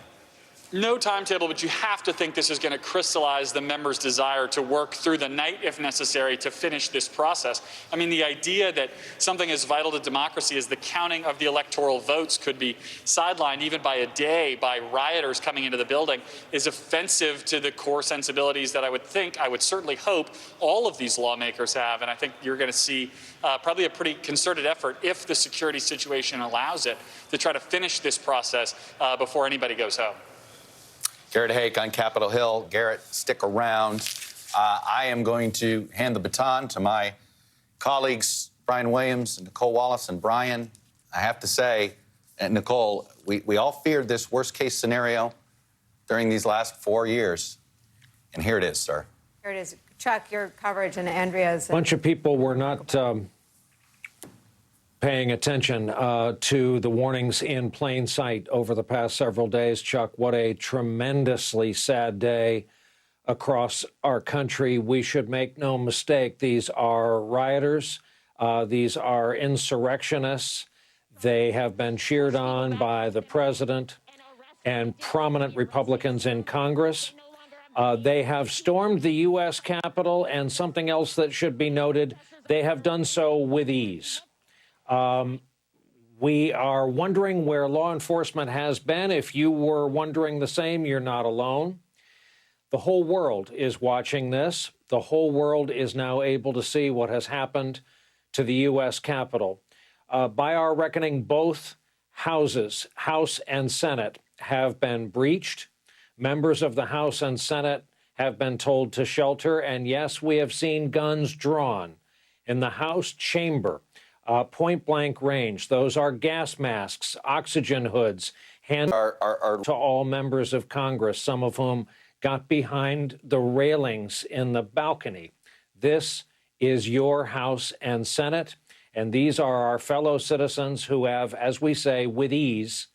No timetable, but you have to think this is going to crystallize the members' desire to work through the night, if necessary, to finish this process. I mean, the idea that something as vital to democracy as the counting of the electoral votes could be sidelined even by a day by rioters coming into the building is offensive to the core sensibilities that I would certainly hope all of these lawmakers have. And I think you're going to see probably a pretty concerted effort, if the security situation allows it, to try to finish this process before anybody goes home. Garrett Hake on Capitol Hill. Garrett, stick around. I am going to hand the baton to my colleagues, Brian Williams and Nicole Wallace. And Brian, I have to say, and Nicole, we all feared this worst-case scenario during these last 4 years. And here it is, sir. Here it is. Chuck, your coverage and Andrea's. A bunch of people were not paying attention to the warnings in plain sight over the past several days. Chuck, what a tremendously sad day across our country. We should make no mistake. These are rioters. These are insurrectionists. They have been cheered on by the president and prominent Republicans in Congress. They have stormed the U.S. Capitol, and something else that should be noted, they have done so with ease. We are wondering where law enforcement has been. If you were wondering the same, you're not alone. The whole world is watching this. The whole world is now able to see what has happened to the U.S. Capitol. By our reckoning, both houses, House and Senate, have been breached. Members of the House and Senate have been told to shelter. And yes, we have seen guns drawn in the House chamber. Point-blank range. Those are gas masks, oxygen hoods, handed to all members of Congress, some of whom got behind the railings in the balcony. This is your House and Senate, and these are our fellow citizens who have, as we say, with ease,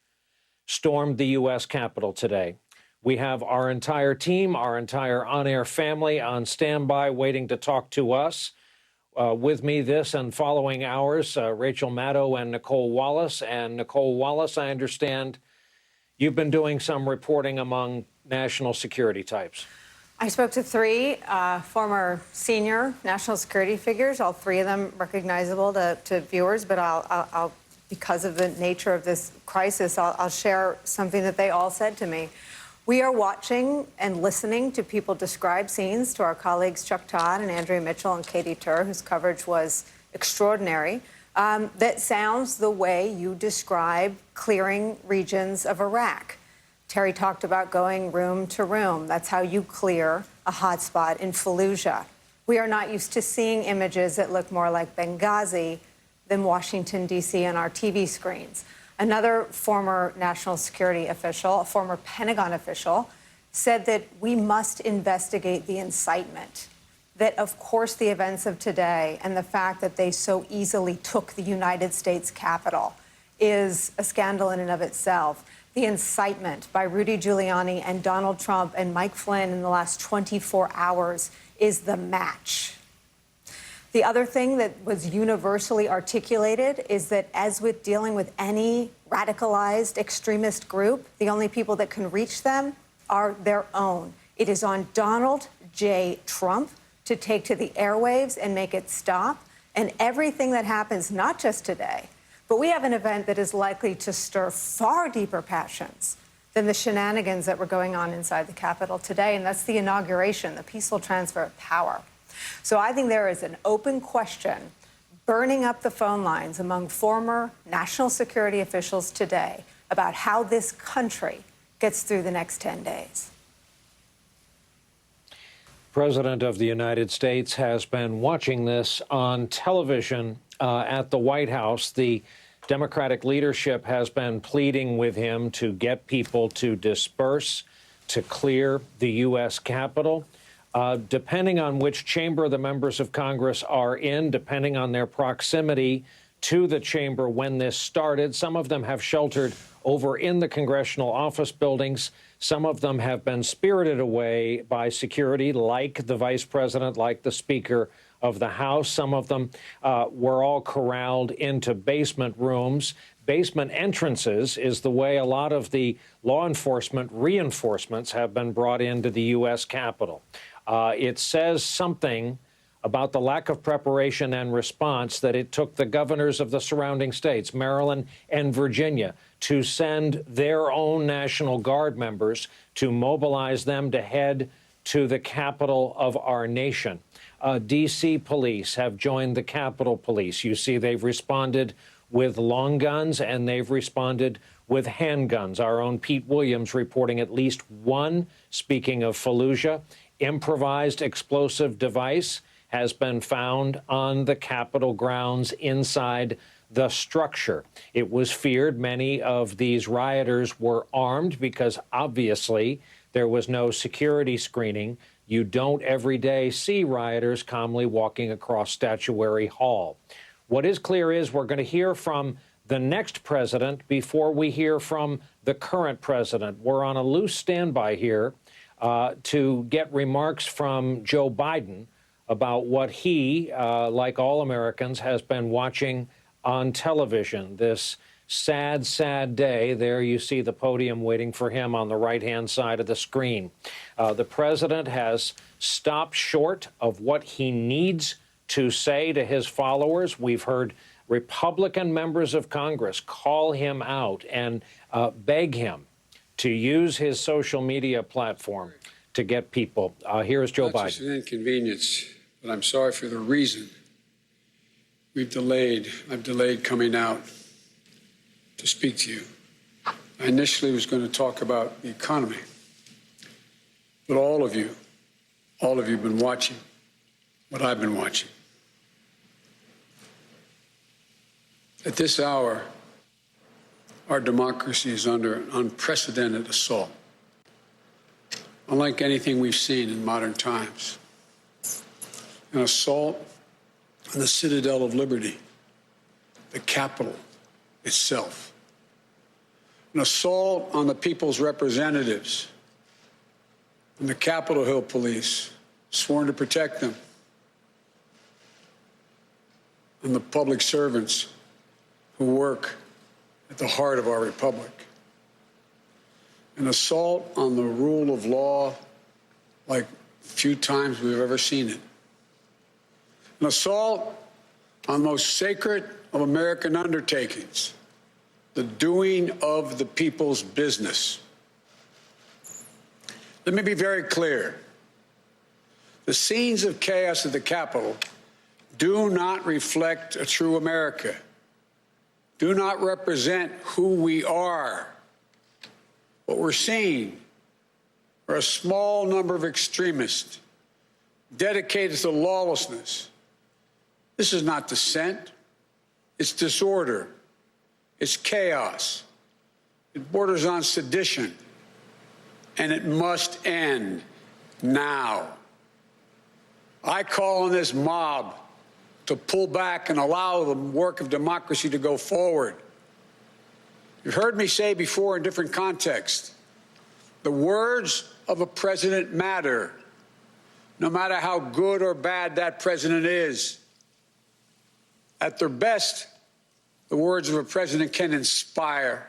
stormed the U.S. Capitol today. We have our entire team, our entire on-air family on standby waiting to talk to us. With me this and following hours, Rachel Maddow and Nicole Wallace. And Nicole Wallace, I understand you've been doing some reporting among national security types. I spoke to three former senior national security figures, all three of them recognizable to viewers, but I'll because of the nature of this crisis, I'll share something that they all said to me. We are watching and listening to people describe scenes, to our colleagues Chuck Todd and Andrea Mitchell and Katie Tur, whose coverage was extraordinary, that sounds the way you describe clearing regions of Iraq. Terry talked about going room to room. That's how you clear a hotspot in Fallujah. We are not used to seeing images that look more like Benghazi than Washington, D.C. on our TV screens. Another former national security official, a former Pentagon official, said that we must investigate the incitement. That, of course, the events of today and the fact that they so easily took the United States Capitol is a scandal in and of itself. The incitement by Rudy Giuliani and Donald Trump and Mike Flynn in the last 24 hours is the match. The other thing that was universally articulated is that, as with dealing with any radicalized extremist group, the only people that can reach them are their own. It is on Donald J. Trump to take to the airwaves and make it stop. And everything that happens, not just today, but we have an event that is likely to stir far deeper passions than the shenanigans that were going on inside the Capitol today, and that's the inauguration, the peaceful transfer of power. So I think there is an open question burning up the phone lines among former national security officials today about how this country gets through the next 10 days. President of the United States has been watching this on television at the White House. The Democratic leadership has been pleading with him to get people to disperse, to clear the U.S. Capitol. Depending on which chamber the members of Congress are in, depending on their proximity to the chamber when this started, some of them have sheltered over in the congressional office buildings. Some of them have been spirited away by security, like the vice president, like the Speaker of the House. Some of them were all corralled into basement rooms. Basement entrances is the way a lot of the law enforcement reinforcements have been brought into the U.S. Capitol. It says something about the lack of preparation and response that it took the governors of the surrounding states, Maryland and Virginia, to send their own National Guard members to mobilize them to head to the capital of our nation. D.C. police have joined the Capitol Police. You see, they've responded with long guns and they've responded with handguns. Our own Pete Williams reporting at least one, speaking of Fallujah, improvised explosive device has been found on the Capitol grounds inside the structure. It was feared many of these rioters were armed because obviously there was no security screening. You don't every day see rioters calmly walking across Statuary Hall. What is clear is we're going to hear from the next president before we hear from the current president. We're on a loose standby here to get remarks from Joe Biden about what he, like all Americans, has been watching on television. This sad, sad day. There you see the podium waiting for him on the right-hand side of the screen. The president has stopped short of what he needs to say to his followers. We've heard Republican members of Congress call him out and beg him to use his social media platform to get people. Here's Joe Biden. Not just an inconvenience, but I'm sorry for the reason I've delayed coming out to speak to you. I initially was going to talk about the economy, but all of you have been watching what I've been watching. At this hour, our democracy is under an unprecedented assault, unlike anything we've seen in modern times. An assault on the citadel of liberty, the Capitol itself. An assault on the people's representatives and the Capitol Hill police, sworn to protect them, and the public servants who work at the heart of our republic. An assault on the rule of law like few times we've ever seen it. An assault on the most sacred of American undertakings, the doing of the people's business. Let me be very clear. The scenes of chaos at the Capitol do not reflect a true America, do not represent who we are. What we're seeing are a small number of extremists dedicated to lawlessness. This is not dissent. It's disorder. It's chaos. It borders on sedition. And it must end now. I call on this mob to pull back and allow the work of democracy to go forward. You've heard me say before in different contexts, the words of a president matter, no matter how good or bad that president is. At their best, the words of a president can inspire.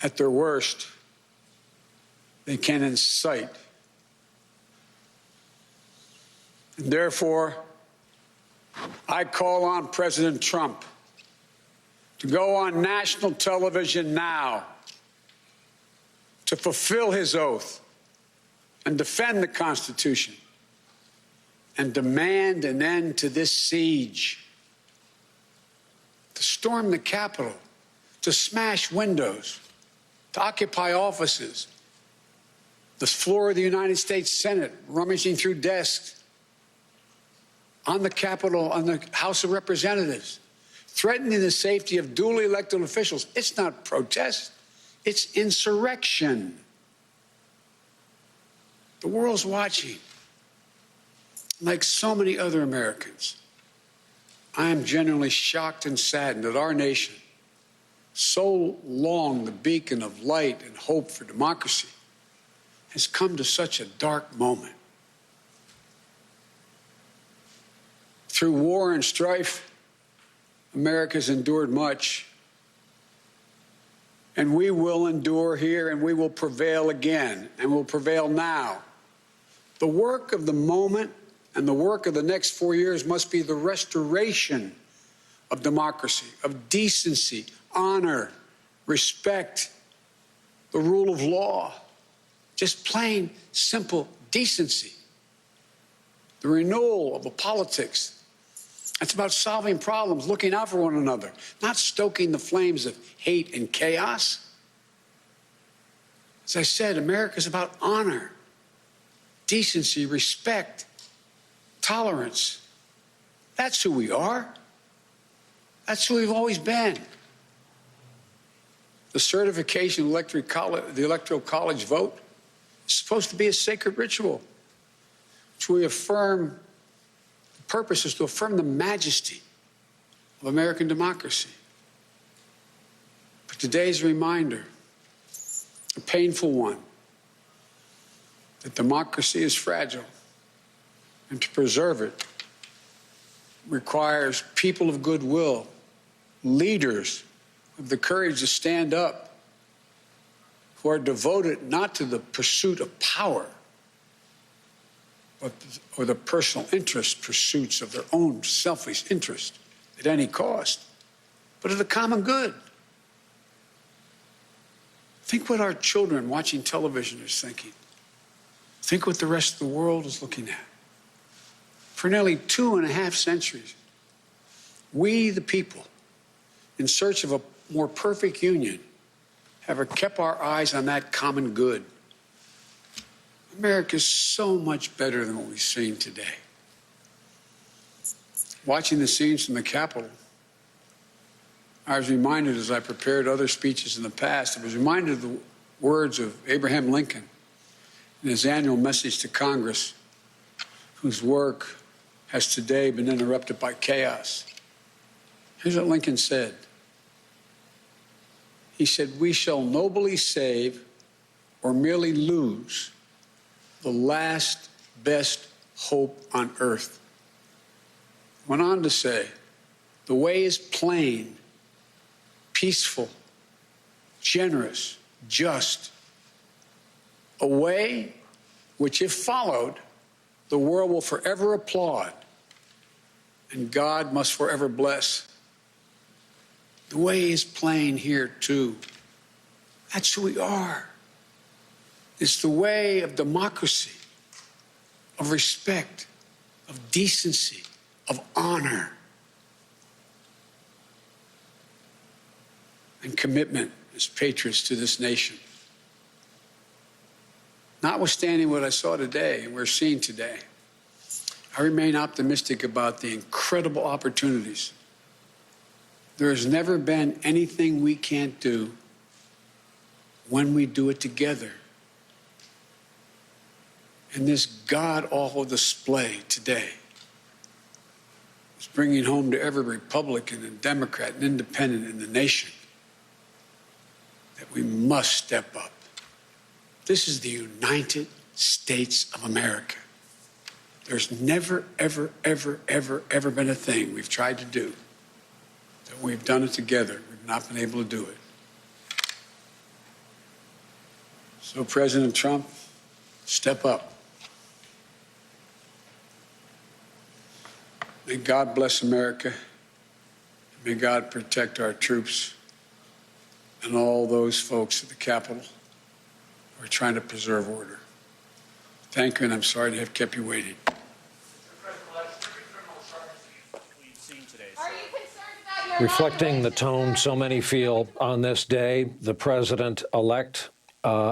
At their worst, they can incite. And therefore, I call on President Trump to go on national television now to fulfill his oath and defend the Constitution and demand an end to this siege, to storm the Capitol, to smash windows, to occupy offices, the floor of the United States Senate, rummaging through desks, on the Capitol, on the House of Representatives, threatening the safety of duly elected officials. It's not protest, it's insurrection. The world's watching. Like so many other Americans, I am genuinely shocked and saddened that our nation, so long the beacon of light and hope for democracy, has come to such a dark moment. Through war and strife, America's endured much. And we will endure here, and we will prevail again, and will prevail now. The work of the moment and the work of the next 4 years must be the restoration of democracy, of decency, honor, respect, the rule of law, just plain, simple decency. The renewal of the politics. It's about solving problems, looking out for one another, not stoking the flames of hate and chaos. As I said, America's about honor, decency, respect, tolerance. That's who we are. That's who we've always been. The certification of the Electoral College vote is supposed to be a sacred ritual, which we affirm. The purpose is to affirm the majesty of American democracy. But today's reminder, a painful one, that democracy is fragile, and to preserve it requires people of goodwill, leaders with the courage to stand up, who are devoted not to the pursuit of power, or the personal interest pursuits of their own selfish interest at any cost, but of the common good. Think what our children watching television is thinking. Think what the rest of the world is looking at. For nearly 2.5 centuries, we, the people, in search of a more perfect union, have kept our eyes on that common good. America is so much better than what we've seen today. Watching the scenes from the Capitol, I was reminded, as I prepared other speeches in the past, I was reminded of the words of Abraham Lincoln in his annual message to Congress, whose work has today been interrupted by chaos. Here's what Lincoln said. He said, "We shall nobly save or merely lose the last best hope on earth." Went on to say, "The way is plain, peaceful, generous, just. A way which, if followed, the world will forever applaud and God must forever bless." The way is plain here, too. That's who we are. It's the way of democracy, of respect, of decency, of honor, and commitment as patriots to this nation. Notwithstanding what I saw today and we're seeing today, I remain optimistic about the incredible opportunities. There has never been anything we can't do when we do it together. And this god-awful display today is bringing home to every Republican and Democrat and Independent in the nation that we must step up. This is the United States of America. There's never, ever, ever, ever, ever been a thing we've tried to do that we've done it together. We've not been able to do it. So, President Trump, step up. May God bless America. May God protect our troops and all those folks at the Capitol who are trying to preserve order. Thank you, and I'm sorry to have kept you waiting. Reflecting the tone so many feel on this day, the president-elect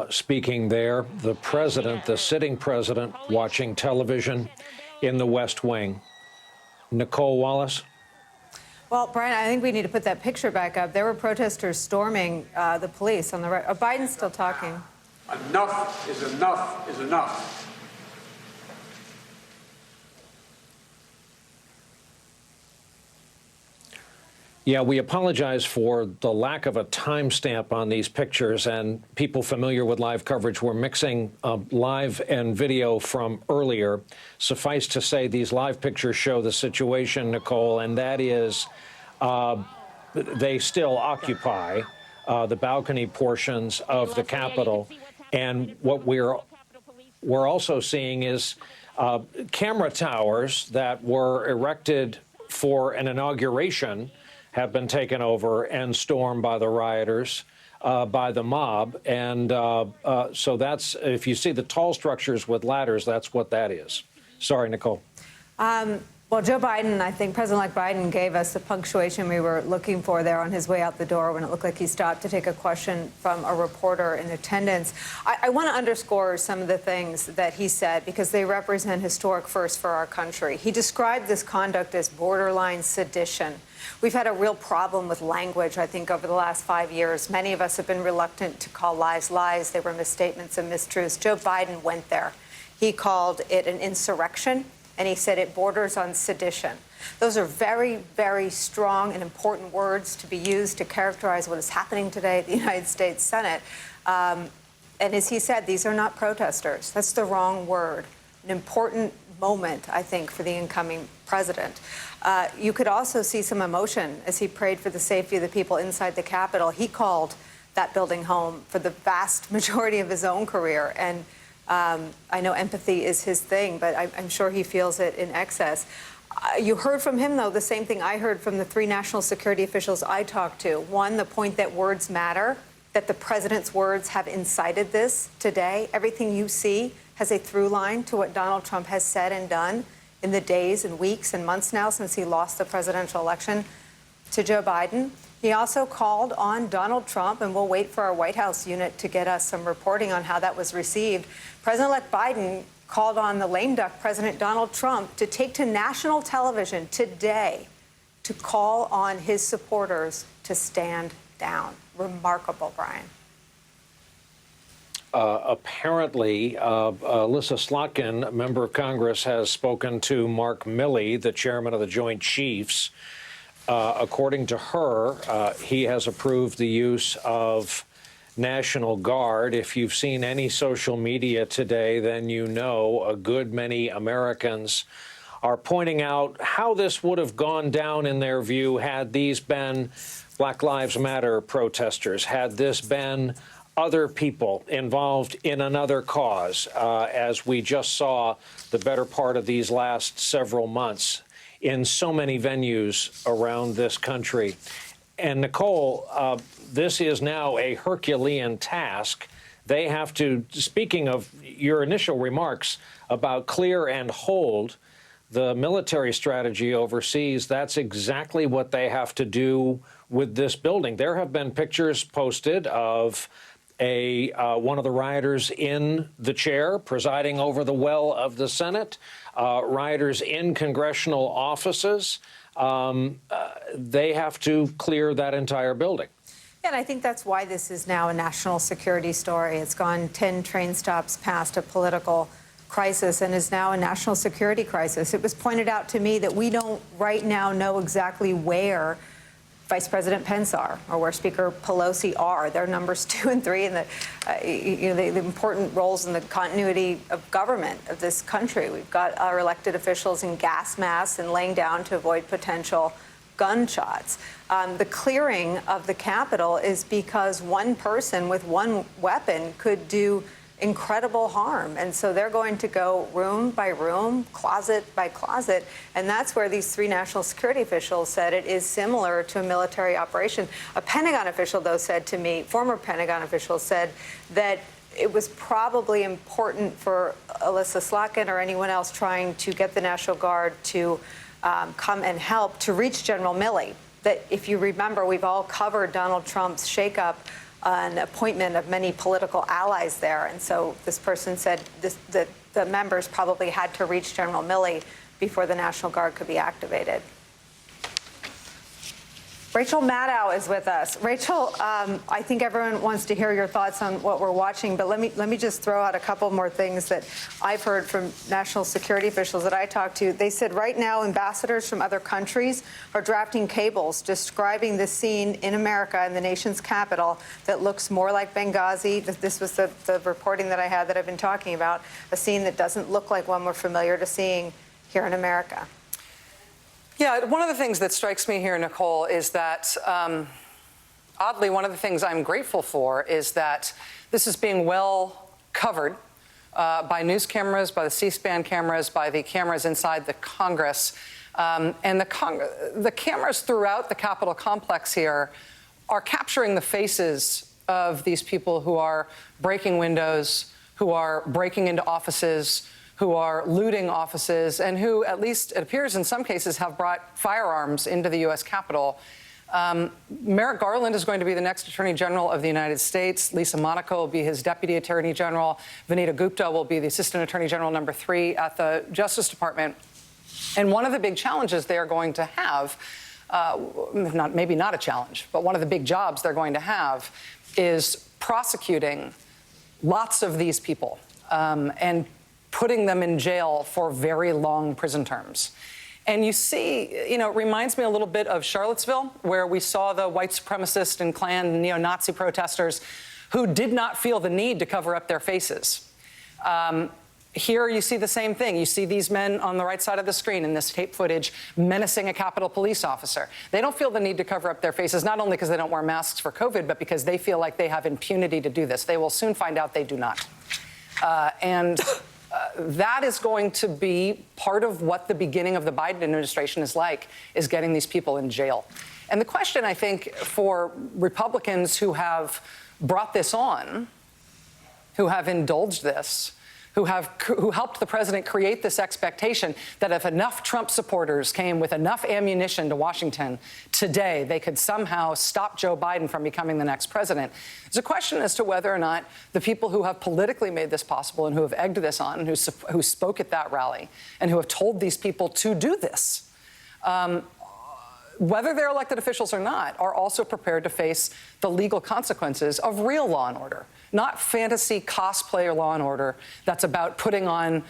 speaking there, the president, the sitting president, watching television in the West Wing. Nicole Wallace. Well, Brian, I think we need to put that picture back up. There were protesters storming the police on the right. Biden's still talking. Enough is enough is enough. Yeah, we apologize for the lack of a timestamp on these pictures, and people familiar with live coverage were mixing live and video from earlier. Suffice to say, these live pictures show the situation, Nicole, and that is they still occupy the balcony portions of the Capitol. And what we're also seeing is camera towers that were erected for an inauguration have been taken over and stormed by the rioters, by the mob. And so that's, if you see the tall structures with ladders, that's what that is. Sorry, Nicole. Well, Joe Biden, I think President-elect Biden gave us the punctuation we were looking for there on his way out the door when it looked like he stopped to take a question from a reporter in attendance. I want to underscore some of the things that he said because they represent historic firsts for our country. He described this conduct as borderline sedition. We've had a real problem with language, I think, over the last 5 years. Many of us have been reluctant to call lies lies. They were misstatements and mistruths. Joe Biden went there. He called it an insurrection, and he said it borders on sedition. Those are very, very strong and important words to be used to characterize what is happening today at the United States Senate. And as he said, these are not protesters. That's the wrong word. An important moment, I think, for the incoming president. You could also see some emotion as he prayed for the safety of the people inside the Capitol. He called that building home for the vast majority of his own career. And I know empathy is his thing, but I'm sure he feels it in excess. You heard from him, though, the same thing I heard from the 3 national security officials I talked to. One, the point that words matter, that the president's words have incited this today. Everything you see has a through line to what Donald Trump has said and done in the days and weeks and months now since he lost the presidential election to Joe Biden. He also called on Donald Trump, and we'll wait for our White House unit to get us some reporting on how that was received. President-elect Biden called on the lame duck President Donald Trump to take to national television today to call on his supporters to stand down. Remarkable, Brian. Apparently, Alyssa Slotkin, a member of Congress, has spoken to Mark Milley, the chairman of the Joint Chiefs. According to her, he has approved the use of National Guard. If you've seen any social media today, then you know a good many Americans are pointing out how this would have gone down in their view had these been Black Lives Matter protesters, had this been other people involved in another cause, as we just saw the better part of these last several months in so many venues around this country. And Nicole, this is now a Herculean task. They have to, speaking of your initial remarks about clear and hold, the military strategy overseas, that's exactly what they have to do with this building. There have been pictures posted of one of the rioters in the chair presiding over the well of the Senate, rioters in congressional offices. They have to clear that entire building. And I think that's why this is now a national security story. It's gone 10 train stops past a political crisis and is now a national security crisis. It was pointed out to me that we don't right now know exactly where Vice President Pence are or where Speaker Pelosi are. They're numbers 2 and 3 in the important roles in the continuity of government of this country. We've got our elected officials in gas masks and laying down to avoid potential gunshots. The clearing of the Capitol is because one person with one weapon could do incredible harm. And so they're going to go room by room, closet by closet. And that's where these 3 national security officials said it is similar to a military operation. A Pentagon official, though, said to me, former Pentagon official said that it was probably important for Alyssa Slotkin or anyone else trying to get the National Guard to come and help to reach General Milley. That if you remember, we've all covered Donald Trump's shakeup, an appointment of many political allies there. And so this person said that the members probably had to reach General Milley before the National Guard could be activated. Rachel Maddow is with us. Rachel, I think everyone wants to hear your thoughts on what we're watching, but let me just throw out a couple more things that I've heard from national security officials that I talked to. They said right now ambassadors from other countries are drafting cables describing the scene in America in the nation's capital that looks more like Benghazi. This was the reporting that I had that I've been talking about, a scene that doesn't look like one we're familiar to seeing here in America. Yeah, one of the things that strikes me here, Nicole, is that, oddly, one of the things I'm grateful for is that this is being well covered by news cameras, by the C-SPAN cameras, by the cameras inside the Congress. And the cameras throughout the Capitol complex here are capturing the faces of these people who are breaking windows, who are breaking into offices, who are looting offices, and who, at least it appears in some cases, have brought firearms into the U.S. Capitol. Merrick Garland is going to be the next Attorney General of the United States. Lisa Monaco will be his Deputy Attorney General. Vanita Gupta will be the Assistant Attorney General number 3 at the Justice Department. And one of the big challenges they are going to have, maybe not a challenge, but one of the big jobs they're going to have is prosecuting lots of these people and putting them in jail for very long prison terms. And you see, it reminds me a little bit of Charlottesville, where we saw the white supremacist and Klan neo-Nazi protesters who did not feel the need to cover up their faces. Here you see the same thing. You see these men on the right side of the screen in this tape footage menacing a Capitol police officer. They don't feel the need to cover up their faces, not only because they don't wear masks for COVID, but because they feel like they have impunity to do this. They will soon find out they do not. That is going to be part of what the beginning of the Biden administration is like, is getting these people in jail. And the question, I think, for Republicans who have brought this on, who have indulged this, who helped the president create this expectation that if enough Trump supporters came with enough ammunition to Washington today, they could somehow stop Joe Biden from becoming the next president. There's a question as to whether or not the people who have politically made this possible and who have egged this on and who spoke at that rally and who have told these people to do this, whether they're elected officials or not, are also prepared to face the legal consequences of real law and order, not fantasy cosplay law and order that's about putting on,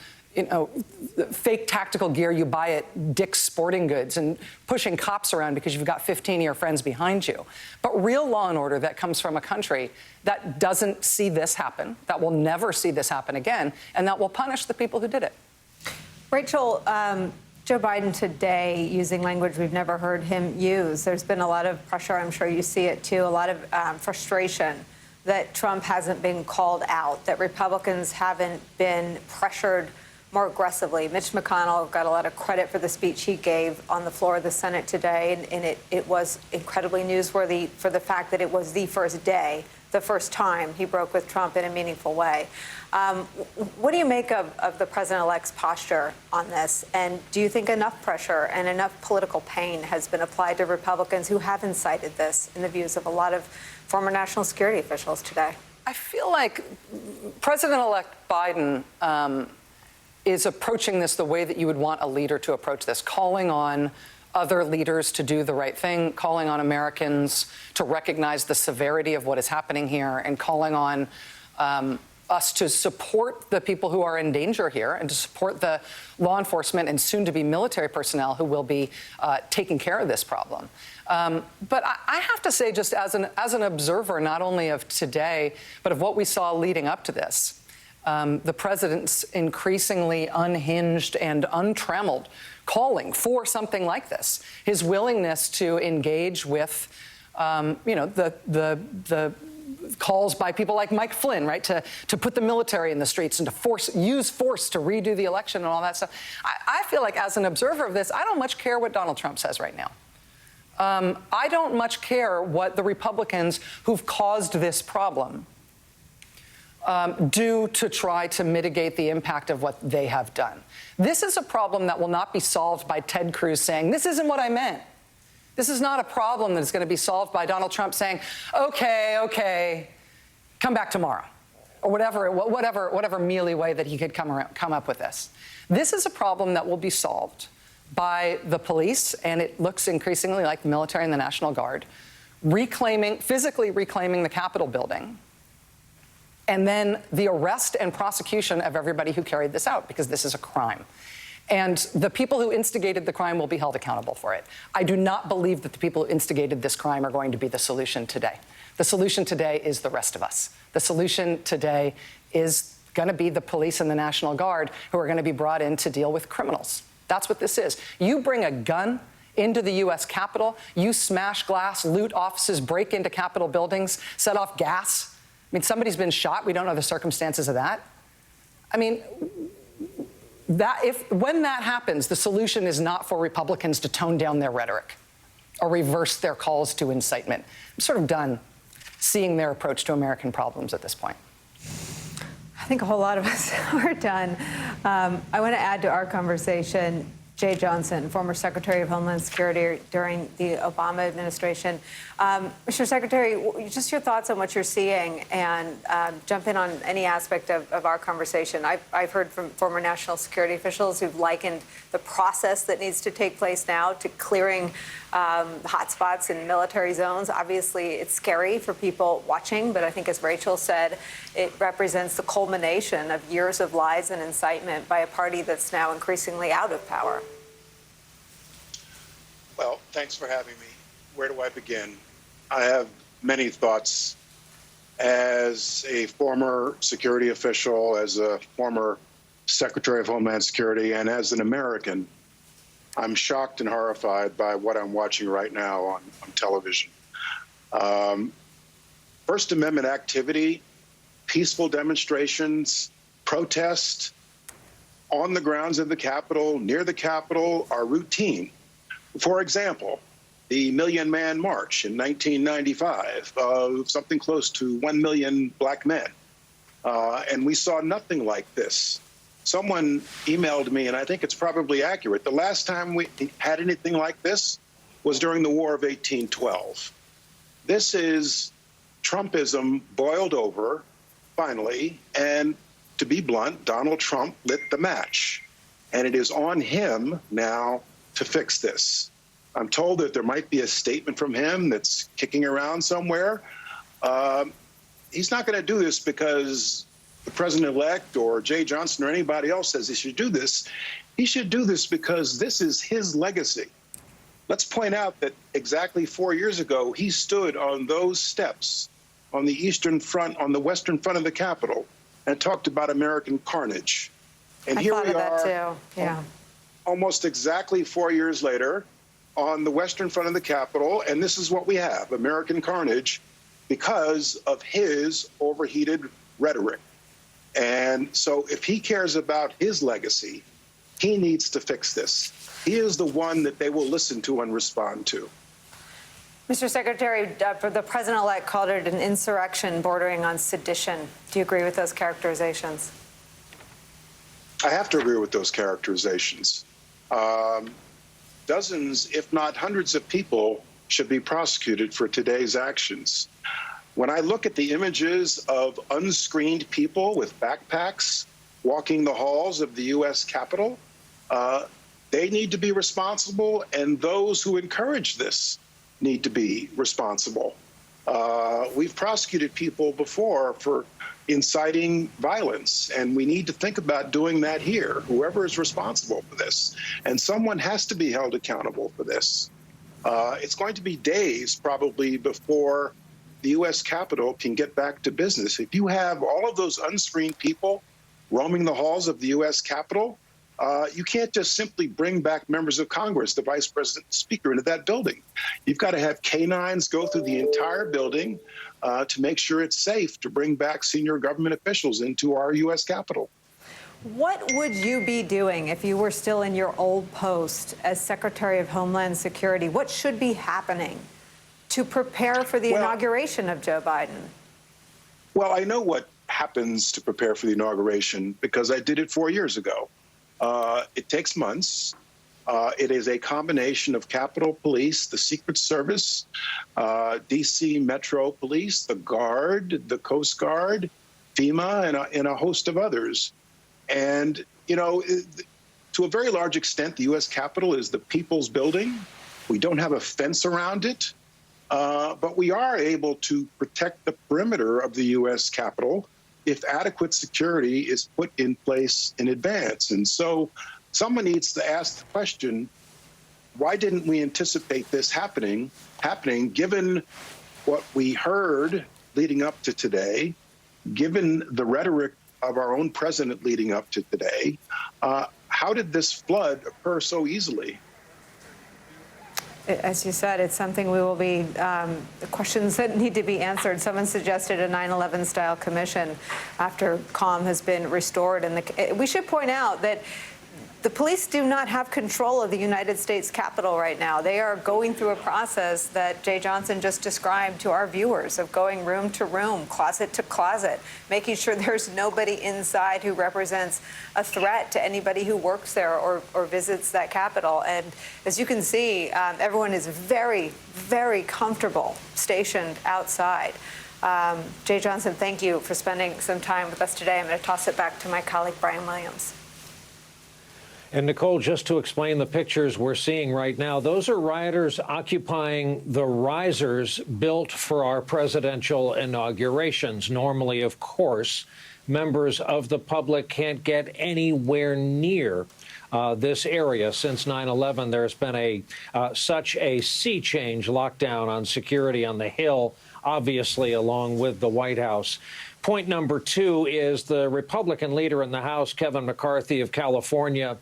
fake tactical gear you buy at Dick's Sporting Goods and pushing cops around because you've got 15 of your friends behind you. But real law and order that comes from a country that doesn't see this happen, that will never see this happen again, and that will punish the people who did it. Rachel, Joe Biden today using language we've never heard him use. There's been a lot of pressure, I'm sure you see it too, a lot of frustration that Trump hasn't been called out, that Republicans haven't been pressured more aggressively. Mitch McConnell got a lot of credit for the speech he gave on the floor of the Senate today, and it was incredibly newsworthy for the fact that it was the first day, the first time he broke with Trump in a meaningful way. What do you make of the president-elect's posture on this? And do you think enough pressure and enough political pain has been applied to Republicans who have incited this in the views of a lot of former national security officials today? I feel like President-elect Biden is approaching this the way that you would want a leader to approach this, calling on other leaders to do the right thing, calling on Americans to recognize the severity of what is happening here, and calling on us to support the people who are in danger here and to support the law enforcement and soon-to-be military personnel who will be taking care of this problem. But I have to say, just as an observer, not only of today, but of what we saw leading up to this, the president's increasingly unhinged and untrammeled calling for something like this, his willingness to engage with, the calls by people like Mike Flynn, right, to put the military in the streets and to use force to redo the election and all that stuff. I feel like, as an observer of this, I don't much care what Donald Trump says right now. I don't much care what the Republicans who've caused this problem do to try to mitigate the impact of what they have done. This is a problem that will not be solved by Ted Cruz saying, "This isn't what I meant." This is not a problem that is going to be solved by Donald Trump saying, okay, come back tomorrow, or whatever mealy way that he could come up with this. This is a problem that will be solved by the police, and it looks increasingly like the military and the National Guard, physically reclaiming the Capitol building, and then the arrest and prosecution of everybody who carried this out, because this is a crime. And the people who instigated the crime will be held accountable for it. I do not believe that the people who instigated this crime are going to be the solution today. The solution today is the rest of us. The solution today is going to be the police and the National Guard who are going to be brought in to deal with criminals. That's what this is. You bring a gun into the U.S. Capitol, you smash glass, loot offices, break into Capitol buildings, set off gas. I mean, somebody's been shot. We don't know the circumstances of that. I mean, when that happens, the solution is not for Republicans to tone down their rhetoric or reverse their calls to incitement. I'm sort of done seeing their approach to American problems at this point. I think a whole lot of us are done. I want to add to our conversation Jay Johnson, former Secretary of Homeland Security during the Obama administration. Mr. Secretary, just your thoughts on what you're seeing, and jump in on any aspect of our conversation. I've heard from former national security officials who've likened the process that needs to take place now to clearing hotspots in military zones. Obviously, it's scary for people watching, but I think, as Rachel said, it represents the culmination of years of lies and incitement by a party that's now increasingly out of power. Well, thanks for having me. Where do I begin? I have many thoughts. As a former security official, as a former Secretary of Homeland Security, and as an American, I'm shocked and horrified by what I'm watching right now on television. First Amendment activity, peaceful demonstrations, protests on the grounds of the Capitol, near the Capitol, are routine. For example, the Million Man March in 1995, something close to 1 million black men. And we saw nothing like this. Someone emailed me, and I think it's probably accurate. The last time we had anything like this was during the War of 1812. This is Trumpism boiled over, finally, and to be blunt, Donald Trump lit the match. And it is on him now to fix this. I'm told that there might be a statement from him that's kicking around somewhere. He's not going to do this because the president-elect or Jay Johnson or anybody else says he should do this. He should do this because this is his legacy. Let's point out that exactly 4 years ago, he stood on those steps on the eastern front, on the western front of the Capitol, and talked about American carnage. And here we are, almost exactly 4 years later, on the western front of the Capitol, and this is what we have, American carnage, because of his overheated rhetoric. And so if he cares about his legacy, he needs to fix this. He is the one that they will listen to and respond to. Mr. Secretary, the president-elect called it an insurrection bordering on sedition. Do you agree with those characterizations? I have to agree with those characterizations. Dozens, if not hundreds of people should be prosecuted for today's actions. When I look at the images of unscreened people with backpacks walking the halls of the U.S. Capitol, they need to be responsible, and those who encourage this need to be responsible. We've prosecuted people before for inciting violence, and we need to think about doing that here, whoever is responsible for this. And someone has to be held accountable for this. It's going to be days probably before the U.S. Capitol can get back to business. If you have all of those unscreened people roaming the halls of the U.S. Capitol, you can't just simply bring back members of Congress, the vice president, speaker, into that building. You've got to have canines go through the entire building to make sure it's safe to bring back senior government officials into our U.S. Capitol. What would you be doing if you were still in your old post as Secretary of Homeland Security? What should be happening to prepare for the inauguration of Joe Biden? Well, I know what happens to prepare for the inauguration because I did it 4 years ago. It takes months. It is a combination of Capitol Police, the Secret Service, D.C. Metro Police, the Guard, the Coast Guard, FEMA, and a host of others. And, you know, to a very large extent, the U.S. Capitol is the people's building. We don't have a fence around it, but we are able to protect the perimeter of the U.S. Capitol if adequate security is put in place in advance. And so someone needs to ask the question, why didn't we anticipate this happening, given what we heard leading up to today, given the rhetoric of our own president leading up to today? How did this flood occur so easily? As you said, it's something we will be, questions that need to be answered. Someone suggested a 9/11 style commission after calm has been restored. And we should point out that the police do not have control of the United States Capitol right now. They are going through a process that Jay Johnson just described to our viewers of going room to room, closet to closet, making sure there's nobody inside who represents a threat to anybody who works there or visits that Capitol. And as you can see, everyone is very, very comfortable stationed outside. Jay Johnson, thank you for spending some time with us today. I'm going to toss it back to my colleague, Brian Williams. And Nicole, just to explain the pictures we're seeing right now, those are rioters occupying the risers built for our presidential inaugurations. Normally, of course, members of the public can't get anywhere near this area. Since 9/11, there's been such a sea change lockdown on security on the Hill, obviously, along with the White House. Point number two is the Republican leader in the House, Kevin McCarthy of California,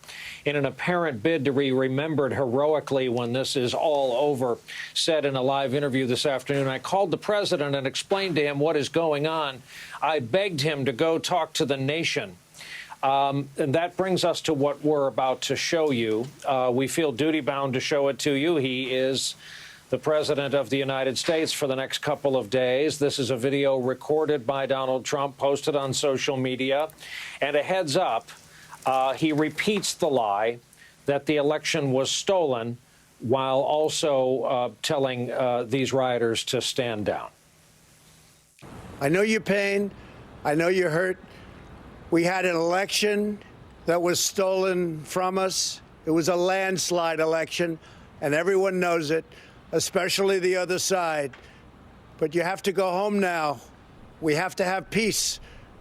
in an apparent bid to be remembered heroically when this is all over, said in a live interview this afternoon, I called the president and explained to him what is going on. I begged him to go talk to the nation. And that brings us to what we're about to show you. We feel duty-bound to show it to you. He is the President of the United States for the next couple of days. This is a video recorded by Donald Trump, posted on social media. And a heads up, he repeats the lie that the election was stolen while also telling these rioters to stand down. I know your pain. I know you're hurt. We had an election that was stolen from us. It was a landslide election, and everyone knows it, especially the other side. But you have to go home now. We have to have peace.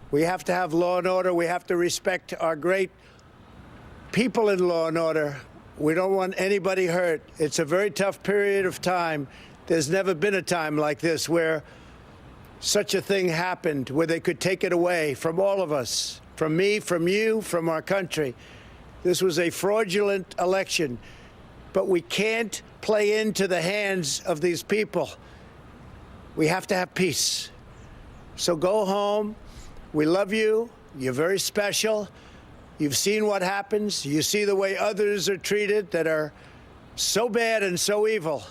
We have to have law and order. We have to respect our great people in law and order. We don't want anybody hurt. It's a very tough period of time. There's never been a time like this where such a thing happened, where they could take it away from all of us, from me, from you, from our country. This was a fraudulent election, but we can't play into the hands of these people. We have to have peace. So go home. We love you. You're very special. You've seen what happens. You see the way others are treated that are so bad and so evil.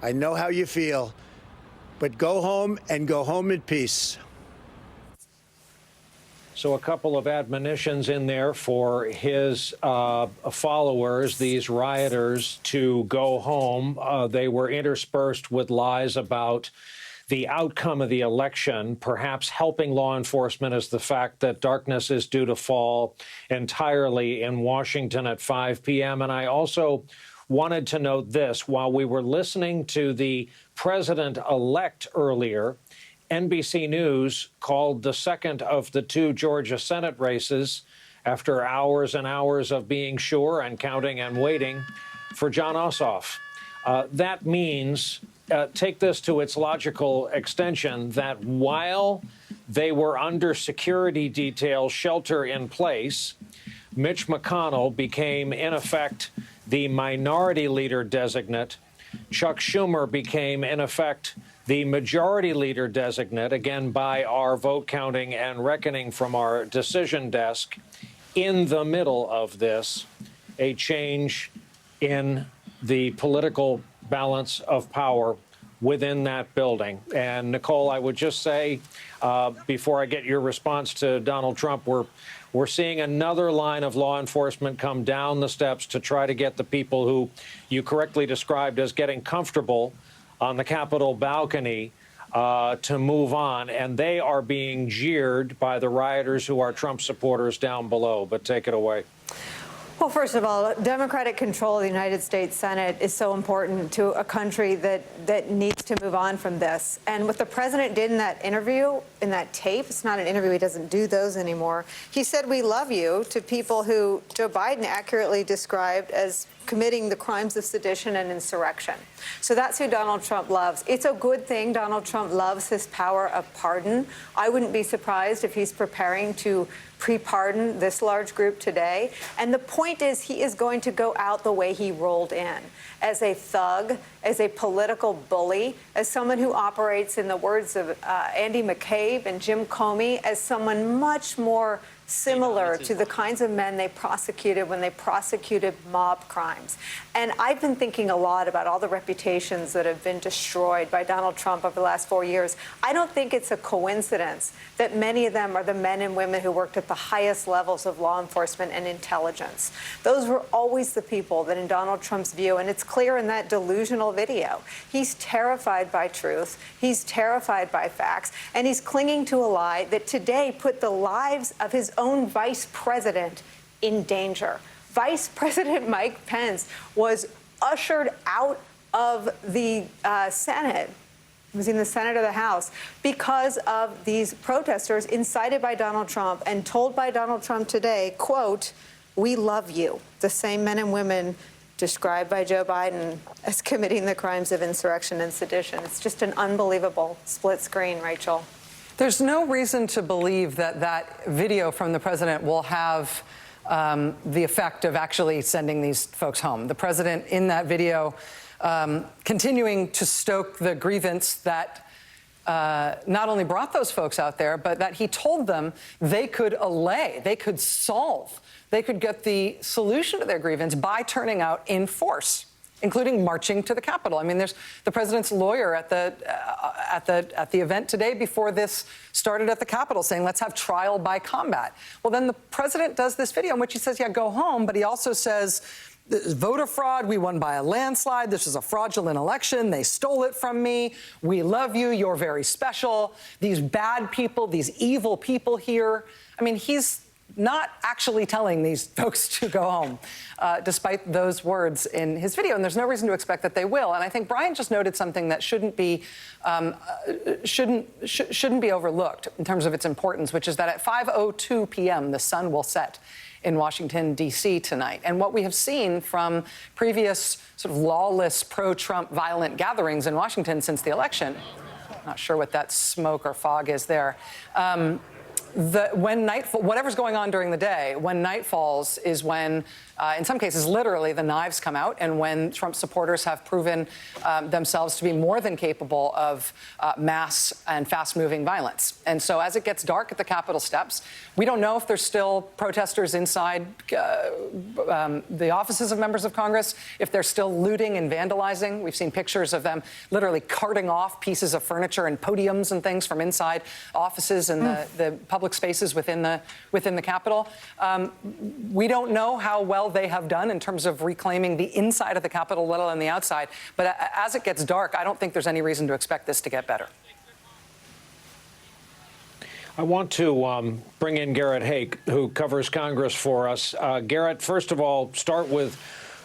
I know how you feel. But go home and go home in peace. So a couple of admonitions in there for his followers, these rioters, to go home. They were interspersed with lies about the outcome of the election, perhaps helping law enforcement is the fact that darkness is due to fall entirely in Washington at 5 p.m. And I also wanted to note this. While we were listening to the president-elect earlier, NBC News called the second of the two Georgia Senate races, after hours and hours of being sure and counting and waiting, for Jon Ossoff. That means, take this to its logical extension, that while they were under security detail shelter in place, Mitch McConnell became, in effect, the minority leader designate. Chuck Schumer became, in effect, the majority leader designate, again, by our vote counting and reckoning from our decision desk. In the middle of this, a change in the political balance of power within that building. And Nicole, I would just say, before I get your response to Donald Trump, we're seeing another line of law enforcement come down the steps to try to get the people who you correctly described as getting comfortable on the Capitol balcony to move on. And they are being jeered by the rioters who are Trump supporters down below. But take it away. Well, first of all, Democratic control of the United States Senate is so important to a country that needs to move on from this. And what the president did in that interview, in that tape, it's not an interview, he doesn't do those anymore. He said, "We love you," to people who Joe Biden accurately described as committing the crimes of sedition and insurrection. So that's who Donald Trump loves. It's a good thing Donald Trump loves his power of pardon. I wouldn't be surprised if he's preparing to pre-pardon this large group today. And the point is, he is going to go out the way he rolled in, as a thug, as a political bully, as someone who operates, in the words of Andy McCabe and Jim Comey, as someone much more similar to the kinds of men they prosecuted when they prosecuted mob crimes. And I've been thinking a lot about all the reputations that have been destroyed by Donald Trump over the last 4 years. I don't think it's a coincidence that many of them are the men and women who worked at the highest levels of law enforcement and intelligence. Those were always the people that, in Donald Trump's view, and it's clear in that delusional video, he's terrified by truth, he's terrified by facts, and he's clinging to a lie that today put the lives of his own vice president in danger. Vice President Mike Pence was ushered out of the Senate. He was in the Senate or the House because of these protesters incited by Donald Trump and told by Donald Trump today, quote, "We love you." The same men and women described by Joe Biden as committing the crimes of insurrection and sedition. It's just an unbelievable split screen, Rachel. There's no reason to believe that that video from the president will have the effect of actually sending these folks home. The president in that video continuing to stoke the grievance that not only brought those folks out there, but that he told them they could allay, they could solve, they could get the solution to their grievance by turning out in force, including marching to the Capitol. I mean, there's the president's lawyer at the event today before this started at the Capitol saying, let's have trial by combat. Well, then the president does this video in which he says, yeah, go home. But he also says, voter fraud, we won by a landslide. This is a fraudulent election. They stole it from me. We love you. You're very special. These bad people, these evil people here. I mean, he's not actually telling these folks to go home, despite those words in his video. And there's no reason to expect that they will. And I think Brian just noted something that shouldn't be overlooked in terms of its importance, which is that at 5:02 p.m., the sun will set in Washington, D.C. tonight. And what we have seen from previous sort of lawless pro-Trump violent gatherings in Washington since the election, not sure what that smoke or fog is there, when whatever's going on during the day, when night falls is when, in some cases, literally the knives come out, and when Trump supporters have proven themselves to be more than capable of mass and fast-moving violence. And so as it gets dark at the Capitol steps, we don't know if there's still protesters inside the offices of members of Congress, if they're still looting and vandalizing. We've seen pictures of them literally carting off pieces of furniture and podiums and things from inside offices and the public spaces within the Capitol. We don't know how well they have done in terms of reclaiming the inside of the Capitol, let alone the outside. But as it gets dark, I don't think there's any reason to expect this to get better. I want to bring in Garrett Haake, who covers Congress for us. Garrett, first of all, start with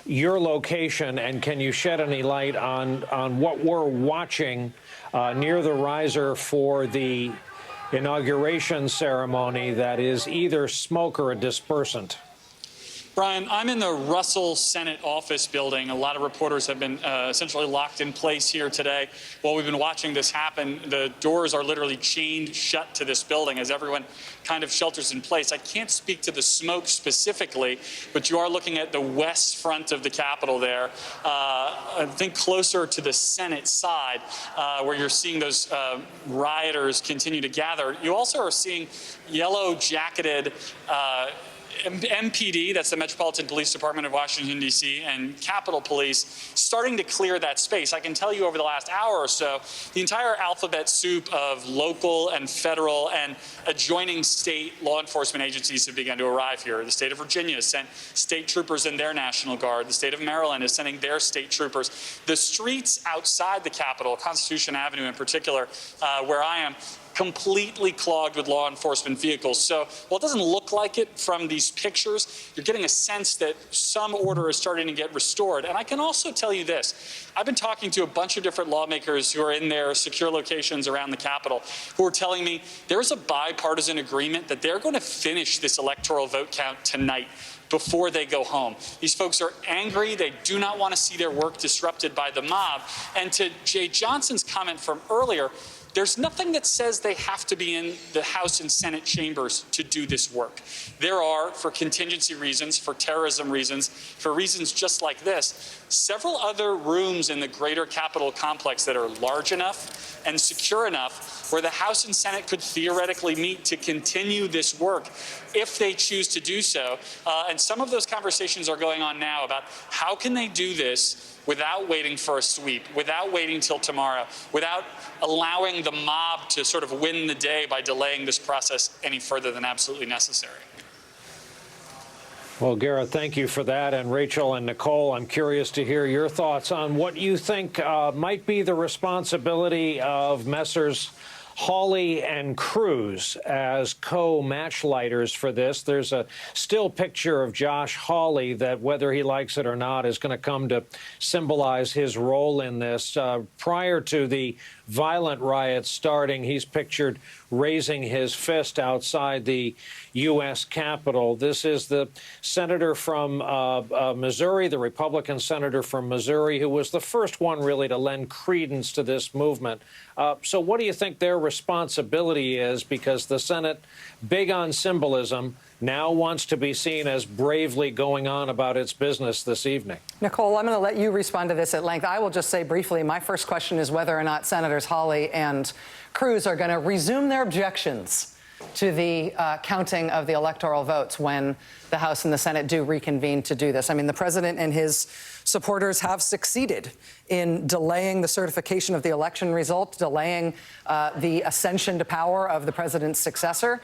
your location, and can you shed any light on what we're watching near the riser for the inauguration ceremony that is either smoke or a dispersant? Brian, I'm in the Russell Senate office building. A lot of reporters have been essentially locked in place here today. While we've been watching this happen, the doors are literally chained shut to this building as everyone kind of shelters in place. I can't speak to the smoke specifically, but you are looking at the west front of the Capitol there. I think closer to the Senate side, where you're seeing those rioters continue to gather. You also are seeing yellow-jacketed MPD, that's the Metropolitan Police Department of Washington, D.C., and Capitol Police starting to clear that space. I can tell you over the last hour or so, the entire alphabet soup of local and federal and adjoining state law enforcement agencies have begun to arrive here. The state of Virginia has sent state troopers in their National Guard. The state of Maryland is sending their state troopers. The streets outside the Capitol, Constitution Avenue in particular, where I am, completely clogged with law enforcement vehicles. So while it doesn't look like it from these pictures, you're getting a sense that some order is starting to get restored. And I can also tell you this. I've been talking to a bunch of different lawmakers who are in their secure locations around the Capitol who are telling me there's a bipartisan agreement that they're going to finish this electoral vote count tonight before they go home. These folks are angry. They do not want to see their work disrupted by the mob. And to Jay Johnson's comment from earlier, there's nothing that says they have to be in the House and Senate chambers to do this work. There are, for contingency reasons, for terrorism reasons, for reasons just like this, several other rooms in the greater Capitol complex that are large enough and secure enough where the House and Senate could theoretically meet to continue this work if they choose to do so. And some of those conversations are going on now about how can they do this without waiting for a sweep, without waiting till tomorrow, without allowing the mob to sort of win the day by delaying this process any further than absolutely necessary. Well, Garrett, thank you for that. And Rachel and Nicole, I'm curious to hear your thoughts on what you think might be the responsibility of Messrs. Hawley and Cruz as co-matchlighters for this. There's a still picture of Josh Hawley that, whether he likes it or not, is going to come to symbolize his role in this. Prior to the violent riots starting, he's pictured raising his fist outside the U.S. Capitol. This is the senator from Missouri, the Republican senator from Missouri, who was the first one really to lend credence to this movement. So what do you think their responsibility is? Because the Senate, big on symbolism, now wants to be seen as bravely going on about its business this evening. Nicole, I'm going to let you respond to this at length. I will just say briefly, my first question is whether or not Senators Hawley and Cruz are going to resume their objections to the counting of the electoral votes when the House and the Senate do reconvene to do this. I mean, the president and his supporters have succeeded in delaying the certification of the election result, delaying the ascension to power of the president's successor.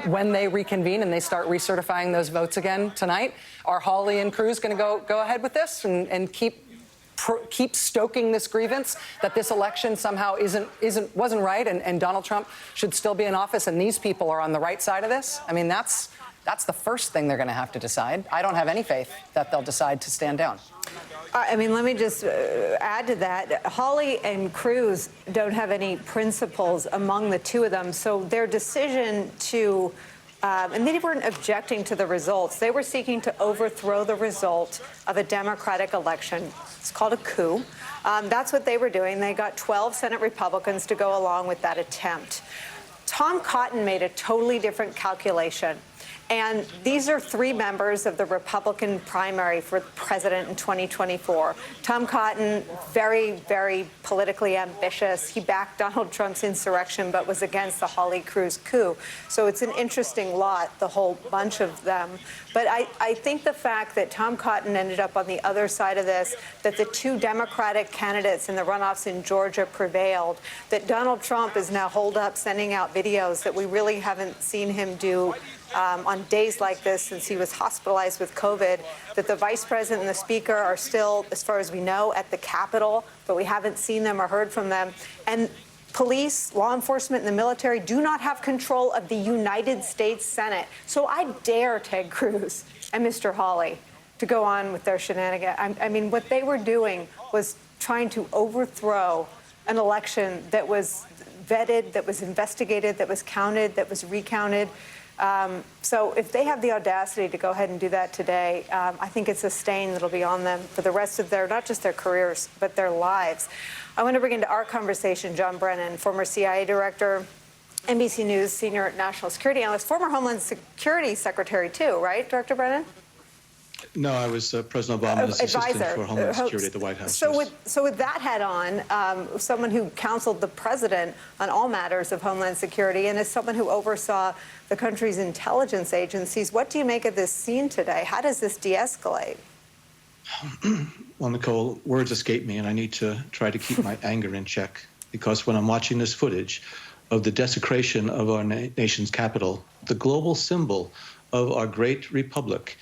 When they reconvene and they start recertifying those votes again tonight, are Hawley and Cruz going to go ahead with this and keep stoking this grievance that this election somehow wasn't right and Donald Trump should still be in office and these people are on the right side of this? I mean, that's the first thing they're going to have to decide. I don't have any faith that they'll decide to stand down. I mean, let me just add to that. Hawley and Cruz don't have any principles among the two of them, so their decision to and they weren't objecting to the results. They were seeking to overthrow the result of a Democratic election. It's called a coup. That's what they were doing. They got 12 Senate Republicans to go along with that attempt. Tom Cotton made a totally different calculation. And these are three members of the Republican primary for president in 2024. Tom Cotton, very, very politically ambitious. He backed Donald Trump's insurrection, but was against the Hawley Cruz coup. So it's an interesting lot, the whole bunch of them. But I think the fact that Tom Cotton ended up on the other side of this, that the two Democratic candidates in the runoffs in Georgia prevailed, that Donald Trump is now holed up sending out videos that we really haven't seen him do on days like this since he was hospitalized with COVID, that the vice president and the speaker are still, as far as we know, at the Capitol, but we haven't seen them or heard from them. And police, law enforcement, and the military do not have control of the United States Senate. So I dare Ted Cruz and Mr. Hawley to go on with their shenanigans. I mean, what they were doing was trying to overthrow an election that was vetted, that was investigated, that was counted, that was recounted. So if they have the audacity to go ahead and do that today, I think it's a stain that'll be on them for the rest of their, not just their careers, but their lives. I want to bring into our conversation John Brennan, former CIA director, NBC News senior national security analyst, former Homeland Security Secretary too, right, Director Brennan? No, I was President Obama's assistant for Homeland Security at the White House. So with that hat on, someone who counseled the president on all matters of Homeland Security and as someone who oversaw the country's intelligence agencies, what do you make of this scene today? How does this de-escalate? Well, Nicole, words escape me, and I need to try to keep my anger in check, because when I'm watching this footage of the desecration of our nation's capital, the global symbol of our great republic,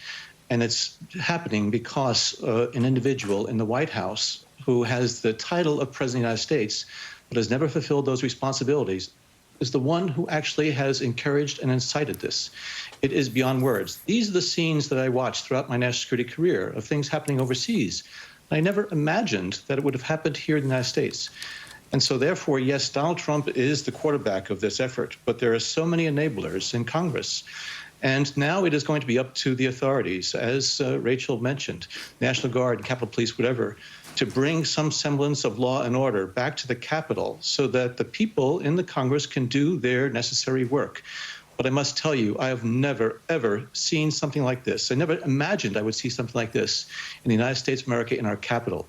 and it's happening because an individual in the White House who has the title of President of the United States but has never fulfilled those responsibilities is the one who actually has encouraged and incited this. It is beyond words. These are the scenes that I watched throughout my national security career of things happening overseas. I never imagined that it would have happened here in the United States. And so therefore, yes, Donald Trump is the quarterback of this effort, but there are so many enablers in Congress. And now it is going to be up to the authorities, as Rachel mentioned, National Guard, Capitol Police, whatever, to bring some semblance of law and order back to the Capitol so that the people in the Congress can do their necessary work. But I must tell you, I have never, ever seen something like this. I never imagined I would see something like this in the United States of America, in our Capitol.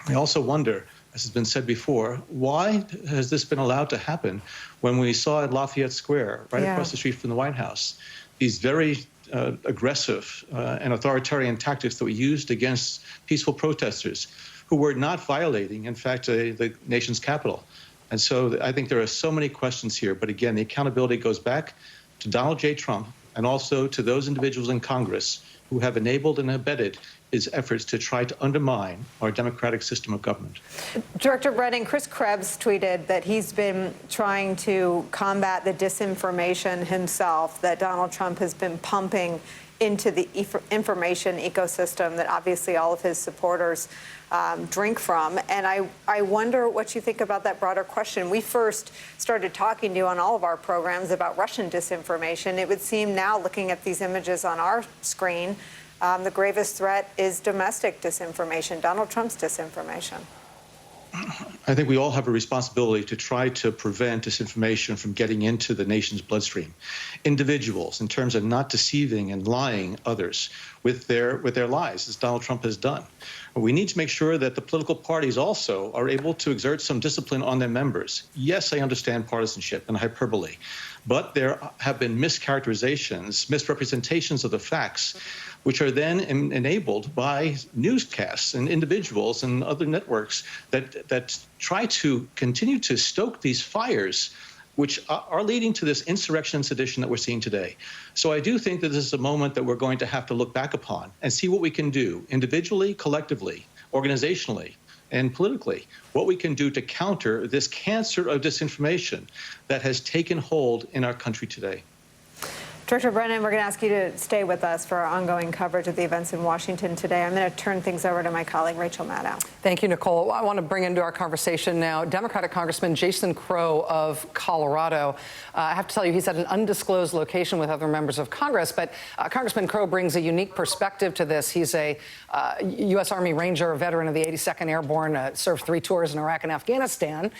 I also wonder, as has been said before, why has this been allowed to happen when we saw at Lafayette Square, right across the street from the White House, these very aggressive and authoritarian tactics that were used against peaceful protesters who were not violating, in fact, the nation's capital. And so I think there are so many questions here. But again, the accountability goes back to Donald J. Trump and also to those individuals in Congress who have enabled and abetted his efforts to try to undermine our democratic system of government. Director Brennan, Chris Krebs tweeted that he's been trying to combat the disinformation himself that Donald Trump has been pumping into the information ecosystem that obviously all of his supporters drink from. And I wonder what you think about that broader question. We first started talking to you on all of our programs about Russian disinformation. It would seem now, looking at these images on our screen, the gravest threat is domestic disinformation, Donald Trump's disinformation. I think we all have a responsibility to try to prevent disinformation from getting into the nation's bloodstream. Individuals, in terms of not deceiving and lying others with their lies, as Donald Trump has done. We need to make sure that the political parties also are able to exert some discipline on their members. Yes, I understand partisanship and hyperbole, but there have been mischaracterizations, misrepresentations of the facts, which are then enabled by newscasts and individuals and other networks that try to continue to stoke these fires, which are leading to this insurrection and sedition that we're seeing today. So I do think that this is a moment that we're going to have to look back upon and see what we can do individually, collectively, organizationally, and politically, what we can do to counter this cancer of disinformation that has taken hold in our country today. Director Brennan, we're going to ask you to stay with us for our ongoing coverage of the events in Washington today. I'm going to turn things over to my colleague, Rachel Maddow. Thank you, Nicole. I want to bring into our conversation now Democratic Congressman Jason Crow of Colorado. I have to tell you, he's at an undisclosed location with other members of Congress, but Congressman Crow brings a unique perspective to this. He's a U.S. Army Ranger, a veteran of the 82nd Airborne, served 3 tours in Iraq and Afghanistan.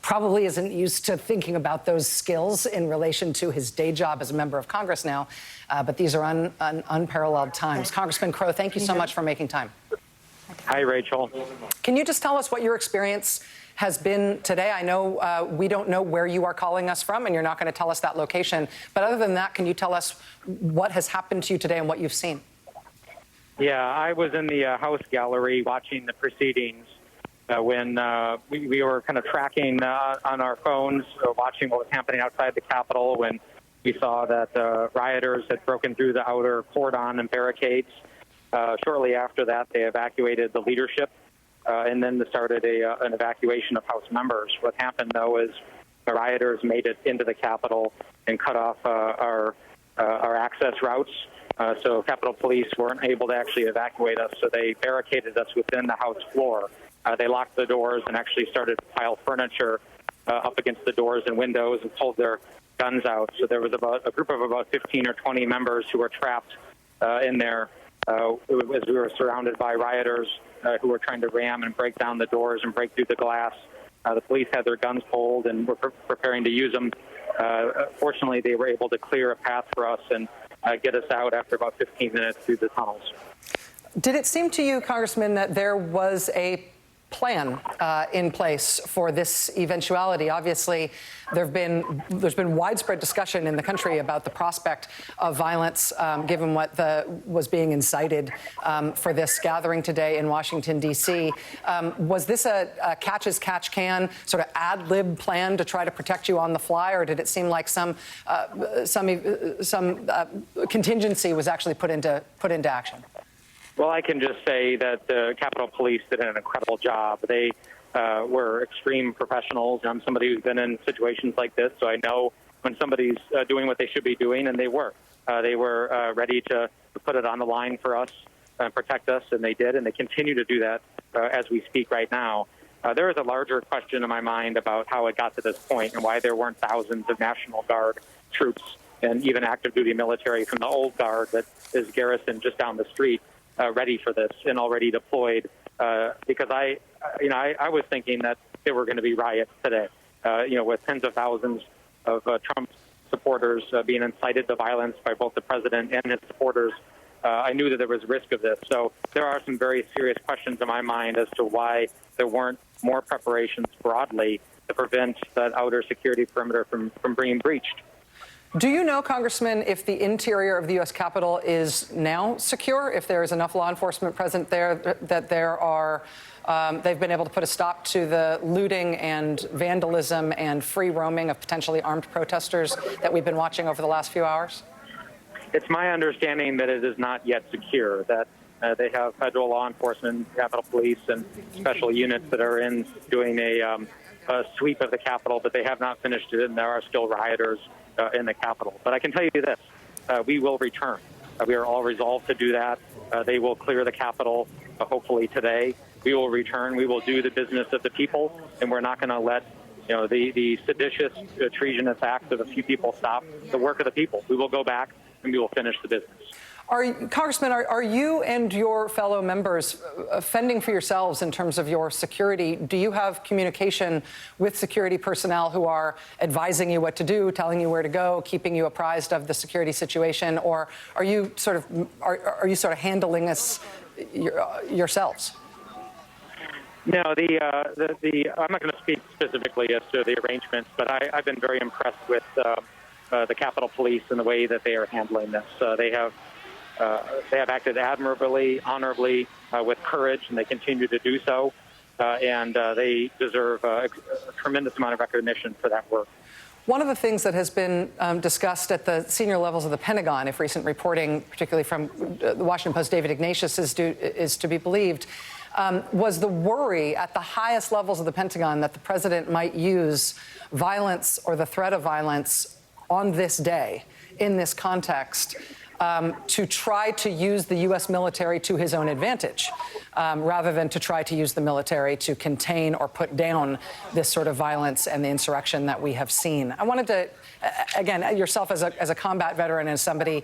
probably isn't used to thinking about those skills in relation to his day job as a member of Congress now. But these are unparalleled times. Congressman Crow, thank you so much for making time. Hi, Rachel. Can you just tell us what your experience has been today? I know we don't know where you are calling us from, and you're not going to tell us that location. But other than that, can you tell us what has happened to you today and what you've seen? Yeah, I was in the House gallery watching the proceedings when we were kind of tracking on our phones, watching what was happening outside the Capitol when we saw that rioters had broken through the outer cordon and barricades. Shortly after that, they evacuated the leadership, and then started an evacuation of House members. What happened, though, is the rioters made it into the Capitol and cut off our access routes. So Capitol Police weren't able to actually evacuate us, so they barricaded us within the House floor. They locked the doors and actually started to pile furniture up against the doors and windows and pulled their guns out. So there was about a group of about 15 or 20 members who were trapped in there as we were surrounded by rioters who were trying to ram and break down the doors and break through the glass. The police had their guns pulled and were preparing to use them. Fortunately, they were able to clear a path for us and get us out after about 15 minutes through the tunnels. Did it seem to you, Congressman, that there was a plan in place for this eventuality? Obviously, there's been widespread discussion in the country about the prospect of violence, given what was being incited for this gathering today in Washington, D.C. Was this a catch-as-catch-can sort of ad-lib plan to try to protect you on the fly, or did it seem like some contingency was actually put into action? Well, I can just say that the Capitol Police did an incredible job. They were extreme professionals. I'm somebody who's been in situations like this, so I know when somebody's doing what they should be doing, and they were. They were ready to put it on the line for us and protect us, and they did, and they continue to do that as we speak right now. There is a larger question in my mind about how it got to this point and why there weren't thousands of National Guard troops and even active duty military from the old Guard that is garrisoned just down the street. Ready for this and already deployed, because I was thinking that there were going to be riots today, with tens of thousands of Trump supporters being incited to violence by both the president and his supporters. I knew that there was risk of this. So there are some very serious questions in my mind as to why there weren't more preparations broadly to prevent that outer security perimeter from being breached. Do you know, Congressman, if the interior of the U.S. Capitol is now secure, if there is enough law enforcement present there that they've been able to put a stop to the looting and vandalism and free roaming of potentially armed protesters that we've been watching over the last few hours? It's my understanding that it is not yet secure, that they have federal law enforcement, Capitol Police, and special units that are in doing a sweep of the Capitol, but they have not finished it, and there are still rioters in the Capitol. But I can tell you this, we will return. We are all resolved to do that. They will clear the Capitol, hopefully today. We will return. We will do the business of the people, and we're not going to let the seditious, treasonous acts of a few people stop the work of the people. We will go back, and we will finish the business. Congressman, are you and your fellow members fending for yourselves in terms of your security? Do you have communication with security personnel who are advising you what to do, telling you where to go, keeping you apprised of the security situation, or are you sort of handling this yourselves? No, I'm not going to speak specifically as to the arrangements, but I've been very impressed with the Capitol Police and the way that they are handling this. They have acted admirably, honorably, with courage, and they continue to do so. And they deserve a tremendous amount of recognition for that work. One of the things that has been discussed at the senior levels of the Pentagon, if recent reporting, particularly from the Washington Post, David Ignatius, is to be believed, was the worry at the highest levels of the Pentagon that the president might use violence or the threat of violence on this day, in this context, to try to use the U.S. military to his own advantage, rather than to try to use the military to contain or put down this sort of violence and the insurrection that we have seen. I wanted to, again, yourself as a combat veteran and somebody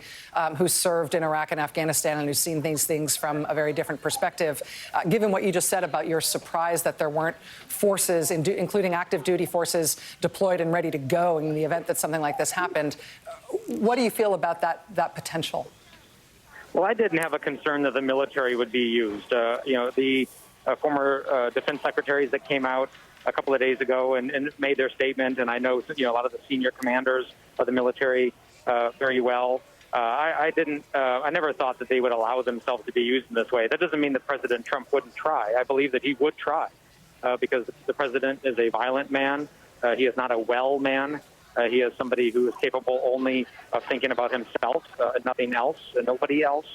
who's served in Iraq and Afghanistan and who's seen these things from a very different perspective, given what you just said about your surprise that there weren't forces, including active duty forces, deployed and ready to go in the event that something like this happened, what do you feel about that potential? Well, I didn't have a concern that the military would be used. The former defense secretaries that came out a couple of days ago and made their statement, and I know a lot of the senior commanders of the military very well. I never thought that they would allow themselves to be used in this way. That doesn't mean that President Trump wouldn't try. I believe that he would try because the president is a violent man. He is not a well man. He is somebody who is capable only of thinking about himself, nothing else, and nobody else.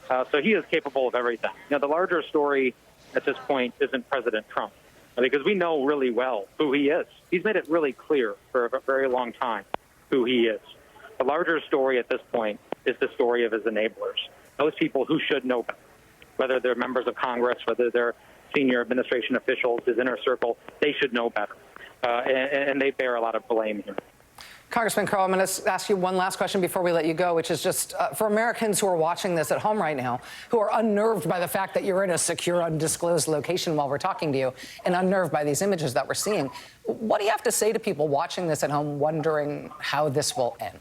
So he is capable of everything. Now, the larger story at this point isn't President Trump, because we know really well who he is. He's made it really clear for a very long time who he is. The larger story at this point is the story of his enablers, those people who should know better, whether they're members of Congress, whether they're senior administration officials, his inner circle, they should know better. And they bear a lot of blame here. Congressman Crow, I'm going to ask you one last question before we let you go, which is just for Americans who are watching this at home right now, who are unnerved by the fact that you're in a secure, undisclosed location while we're talking to you, and unnerved by these images that we're seeing. What do you have to say to people watching this at home, wondering how this will end?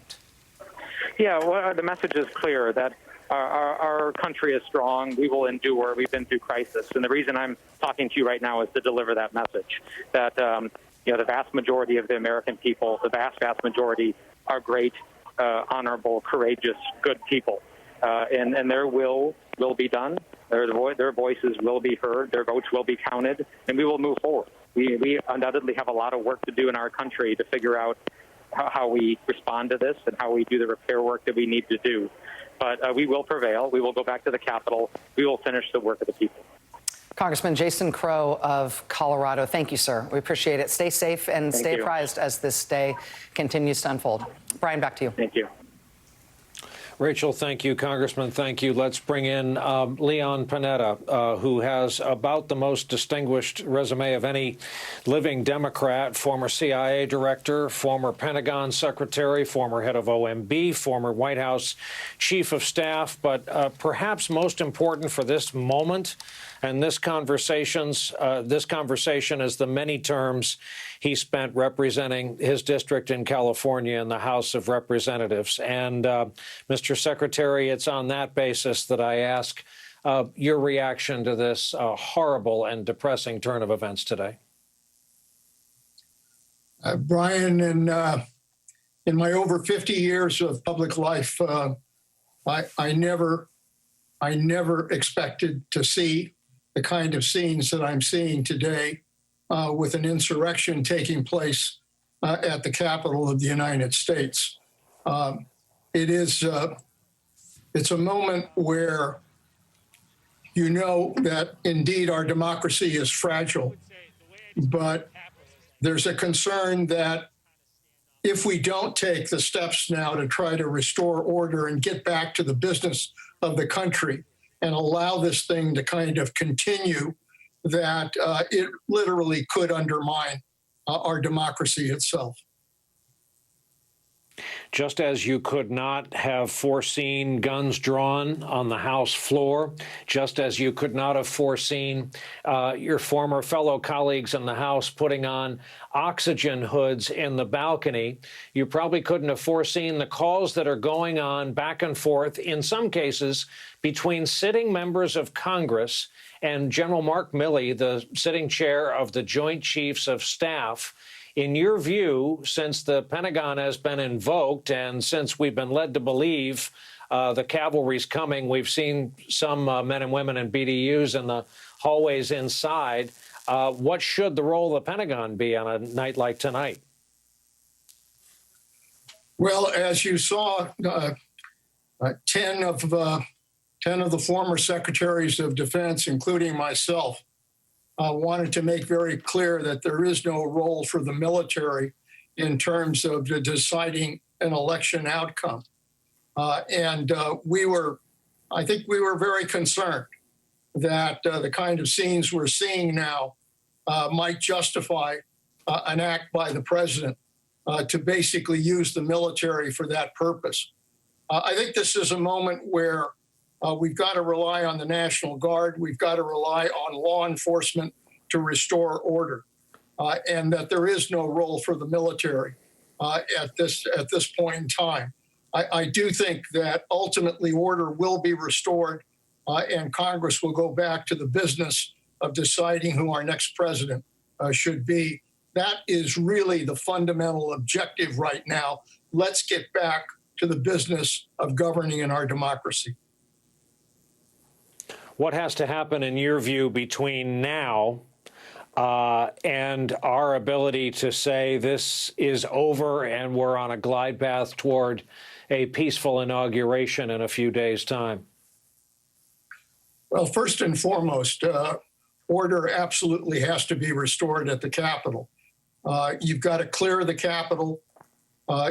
Yeah, well, the message is clear that our country is strong. We will endure. We've been through crisis. And the reason I'm talking to you right now is to deliver that message, that the vast majority of the American people, the vast majority, are great, honorable, courageous, good people. And their will be done. Their voices will be heard. Their votes will be counted. And we will move forward. We undoubtedly have a lot of work to do in our country to figure out how we respond to this and how we do the repair work that we need to do. But we will prevail. We will go back to the Capitol. We will finish the work of the people. Congressman Jason Crow of Colorado, thank you, sir. We appreciate it. Stay safe and stay apprised as this day continues to unfold. Brian, back to you. Thank you. Rachel, thank you. Congressman, thank you. Let's bring in Leon Panetta, who has about the most distinguished resume of any living Democrat, former CIA director, former Pentagon secretary, former head of OMB, former White House chief of staff, but perhaps most important for this moment and this conversation is the many terms he spent representing his district in California in the House of Representatives. And Mr. Secretary, it's on that basis that I ask your reaction to this horrible and depressing turn of events today. Brian, in my over 50 years of public life, I never expected to see the kind of scenes that I'm seeing today with an insurrection taking place at the Capitol of the United States. It's a moment where you know that indeed our democracy is fragile, but there's a concern that if we don't take the steps now to try to restore order and get back to the business of the country and allow this thing to kind of continue, that it literally could undermine our democracy itself. Just as you could not have foreseen guns drawn on the House floor, just as you could not have foreseen your former fellow colleagues in the House putting on oxygen hoods in the balcony, you probably couldn't have foreseen the calls that are going on back and forth, in some cases, between sitting members of Congress and General Mark Milley, the sitting chair of the Joint Chiefs of Staff. In your view, since the Pentagon has been invoked and since we've been led to believe the cavalry's coming, we've seen some men and women in BDUs in the hallways inside. What should the role of the Pentagon be on a night like tonight? Well, as you saw, 10 of the former secretaries of defense, including myself, wanted to make very clear that there is no role for the military in terms of deciding an election outcome. I think we were very concerned that the kind of scenes we're seeing now might justify an act by the president to basically use the military for that purpose. I think this is a moment where we've got to rely on the National Guard. We've got to rely on law enforcement to restore order, and that there is no role for the military at this point in time. I do think that ultimately order will be restored, and Congress will go back to the business of deciding who our next president should be. That is really the fundamental objective right now. Let's get back to the business of governing in our democracy. What has to happen, in your view, between now and our ability to say this is over and we're on a glide path toward a peaceful inauguration in a few days' time? Well, first and foremost, order absolutely has to be restored at the Capitol. You've got to clear the Capitol.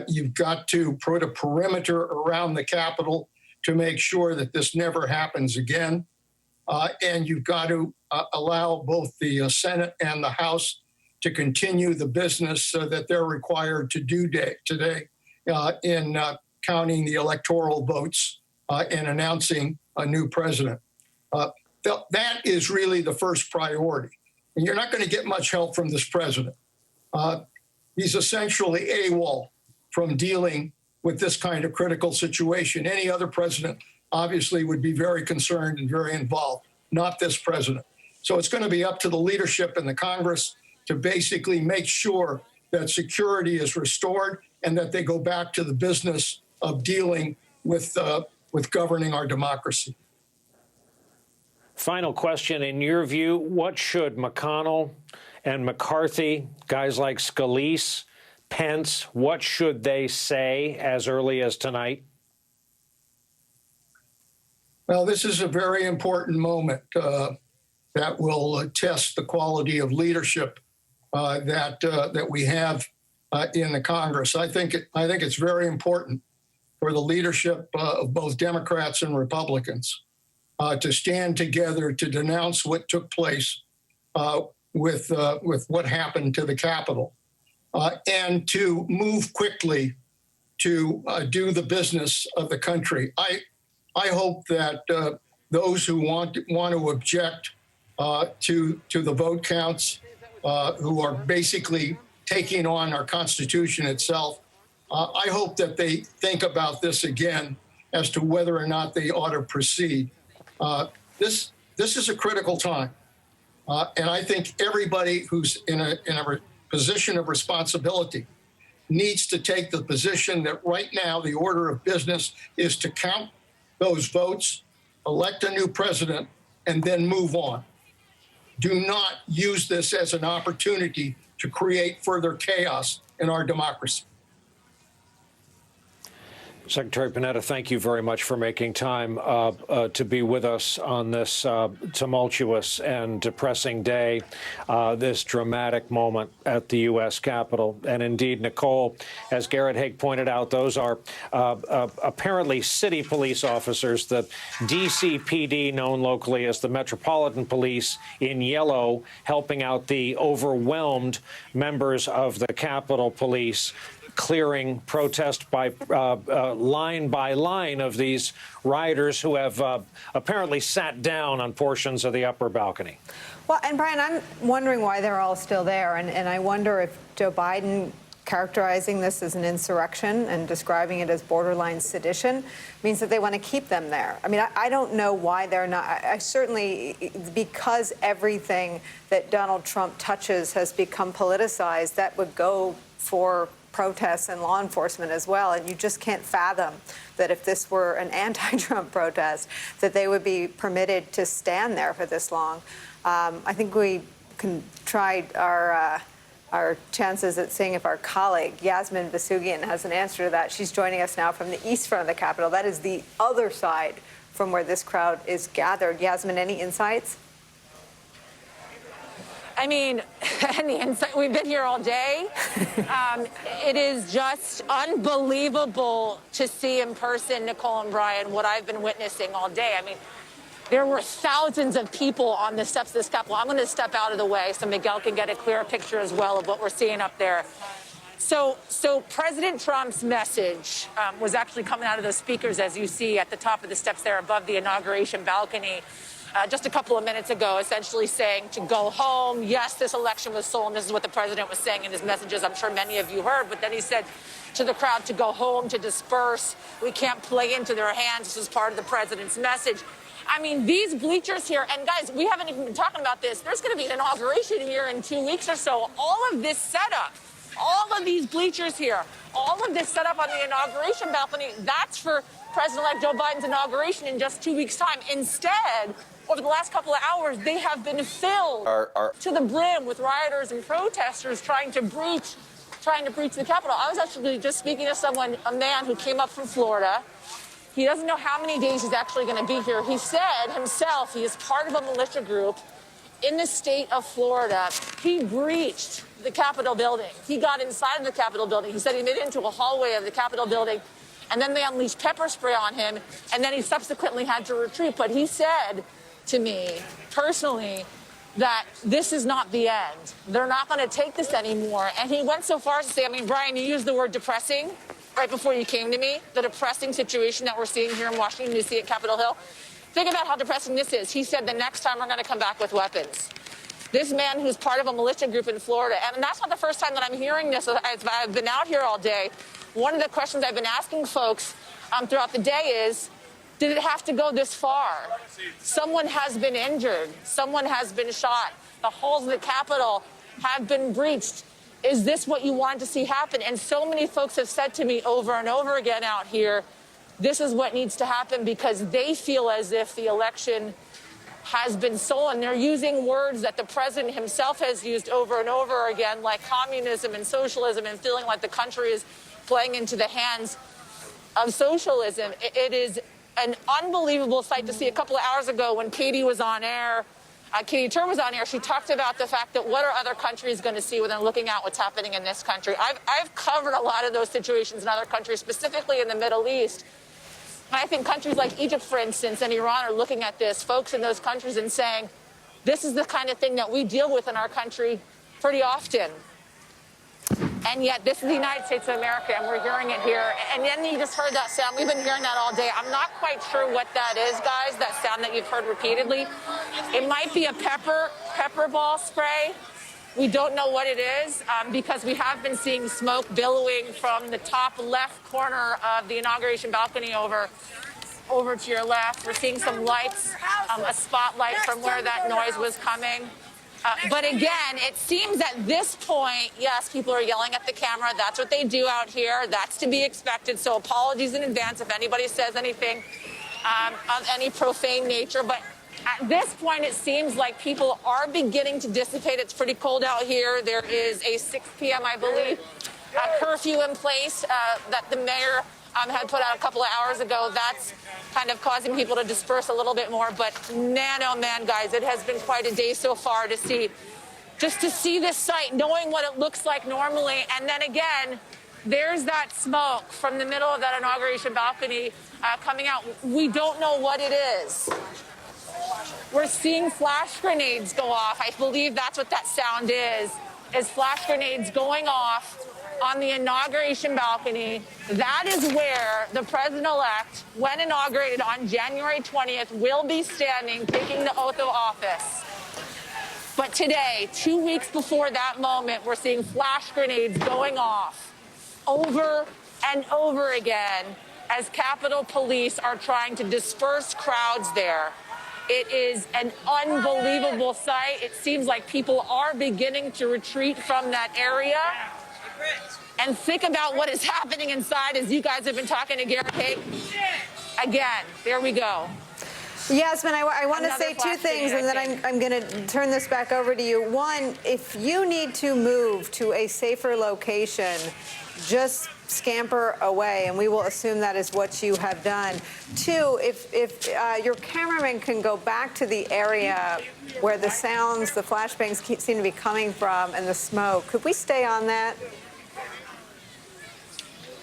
You've got to put a perimeter around the Capitol to make sure that this never happens again. And you've got to allow both the Senate and the House to continue the business that they're required to do today in counting the electoral votes and announcing a new president. That is really the first priority. And you're not going to get much help from this president. He's essentially AWOL from dealing with this kind of critical situation. Any other president obviously would be very concerned and very involved, not this president. So it's going to be up to the leadership in the Congress to basically make sure that security is restored and that they go back to the business of dealing with governing our democracy. Final question. In your view, what should McConnell and McCarthy, guys like Scalise, Pence, what should they say as early as tonight? Well, this is a very important moment that will test the quality of leadership that we have in the Congress. I think it's very important for the leadership of both Democrats and Republicans to stand together to denounce what took place with what happened to the Capitol, and to move quickly to do the business of the country. I hope that those who want to object to the vote counts, who are basically taking on our Constitution itself, I hope that they think about this again as to whether or not they ought to proceed. This is a critical time, and I think everybody who's in a position of responsibility needs to take the position that right now the order of business is to count those votes, elect a new president, and then move on. Do not use this as an opportunity to create further chaos in our democracy. Secretary Panetta, thank you very much for making time to be with us on this tumultuous and depressing day, this dramatic moment at the U.S. Capitol. And indeed, Nicole, as Garrett Haake pointed out, those are apparently city police officers, the DCPD, known locally as the Metropolitan Police, in yellow, helping out the overwhelmed members of the Capitol Police, clearing protest by line by line of these rioters who have apparently sat down on portions of the upper balcony. Well, and Brian, I'm wondering why they're all still there. And I wonder if Joe Biden characterizing this as an insurrection and describing it as borderline sedition means that they want to keep them there. I mean, I don't know why they're not. I certainly, because everything that Donald Trump touches has become politicized, that would go for protests and law enforcement as well. And you just can't fathom that if this were an anti-Trump protest, that they would be permitted to stand there for this long. I think we can try our chances at seeing if our colleague, Yasmin Vasugian, has an answer to that. She's joining us now from the east front of the Capitol. That is the other side from where this crowd is gathered. Yasmin, any insights? I mean, we've been here all day. It is just unbelievable to see in person, Nicole and Brian, what I've been witnessing all day. I mean, there were thousands of people on the steps of this Capitol. I'm going to step out of the way so Miguel can get a clearer picture as well of what we're seeing up there. So President Trump's message was actually coming out of those speakers, as you see at the top of the steps there above the inauguration balcony. Just a couple of minutes ago, essentially saying to go home. Yes, this election was stolen. This is what the president was saying in his messages. I'm sure many of you heard. But then he said to the crowd to go home, to disperse. We can't play into their hands. This is part of the president's message. I mean, these bleachers here, and guys, we haven't even been talking about this. There's going to be an inauguration here in 2 weeks or so. All of this setup, all of these bleachers here, all of this setup on the inauguration balcony, that's for President-elect Joe Biden's inauguration in just 2 weeks' time. Instead, over the last couple of hours, they have been filled to the brim with rioters and protesters trying to breach the Capitol. I was actually just speaking to a man who came up from Florida. He doesn't know how many days he's actually going to be here. He said himself he is part of a militia group in the state of Florida. He breached the Capitol building. He got inside of the Capitol building. He said he made it into a hallway of the Capitol building, and then they unleashed pepper spray on him, and then he subsequently had to retreat. But he said to me personally that this is not the end. They're not going to take this anymore. And he went so far as to say, I mean, Brian, you used the word depressing right before you came to me, the depressing situation that we're seeing here in Washington, D.C. at Capitol Hill. Think about how depressing this is. He said the next time we're going to come back with weapons. This man who's part of a militia group in Florida, and that's not the first time that I'm hearing this. I've been out here all day. One of the questions I've been asking folks throughout the day is, did it have to go this far? Someone has been injured. Someone has been shot. The halls of the Capitol have been breached. Is this what you wanted to see happen? And so many folks have said to me over and over again out here, this is what needs to happen, because they feel as if the election has been stolen. They're using words that the president himself has used over and over again, like communism and socialism, and feeling like the country is playing into the hands of socialism. It is an unbelievable sight to see. A couple of hours ago when Katie was on air, Katie Tur was on air, she talked about the fact that what are other countries going to see when they're looking at what's happening in this country. I've covered a lot of those situations in other countries, specifically in the Middle East. And I think countries like Egypt, for instance, and Iran are looking at this, folks in those countries, and saying, this is the kind of thing that we deal with in our country pretty often. And yet this is the United States of America, and we're hearing it here. And then you just heard that sound. We've been hearing that all day. I'm not quite sure what that is, guys, that sound that you've heard repeatedly. It might be a pepper ball spray. We don't know what it is, because we have been seeing smoke billowing from the top left corner of the inauguration balcony over to your left. We're seeing some lights, a spotlight from where that noise was coming. But again, it seems at this point, yes, people are yelling at the camera. That's what they do out here. That's to be expected. So apologies in advance if anybody says anything of any profane nature. But at this point, it seems like people are beginning to dissipate. It's pretty cold out here. There is a 6 p.m., I believe, curfew in place that the mayor had put out a couple of hours ago. That's kind of causing people to disperse a little bit more. But man, oh man, guys, it has been quite a day so far to see this site, knowing what it looks like normally. And then again, there's that smoke from the middle of that inauguration balcony coming out. We don't know what it is. We're seeing flash grenades go off. I believe that's what that sound is flash grenades going off on the inauguration balcony. That is where the president-elect, when inaugurated on January 20th, will be standing, taking the oath of office. But today, 2 weeks before that moment, we're seeing flash grenades going off over and over again as Capitol Police are trying to disperse crowds there. It is an unbelievable sight. It seems like people are beginning to retreat from that area. And think about what is happening inside, as you guys have been talking to Garrett Haake. Again, there we go. Yasmin, I want to say two things, and then I'm going to turn this back over to you. One, if you need to move to a safer location, just scamper away, and we will assume that is what you have done. Two, if your cameraman can go back to the area where the sounds, the flashbangs seem to be coming from, and the smoke, could we stay on that?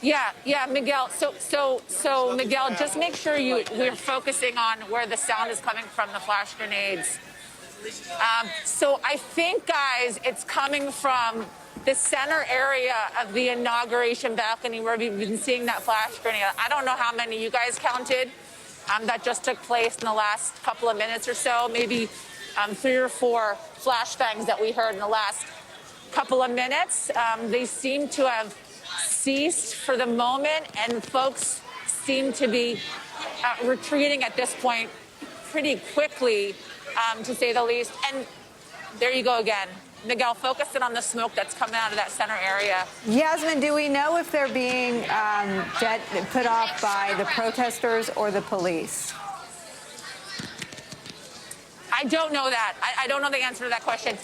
Yeah, Miguel. So Miguel, just make sure we're focusing on where the sound is coming from, the flash grenades. So I think, guys, it's coming from the center area of the inauguration balcony where we've been seeing that flash grenade. I don't know how many you guys counted that just took place in the last couple of minutes or so, maybe 3 or 4 flashbangs that we heard in the last couple of minutes. They seem to have ceased for the moment, and folks seem to be retreating at this point pretty quickly, to say the least. And there you go again. Miguel, focus in on the smoke that's coming out of that center area. Yasmin, do we know if they're being put off by the protesters or the police? I don't know that. I don't know the answer to that question.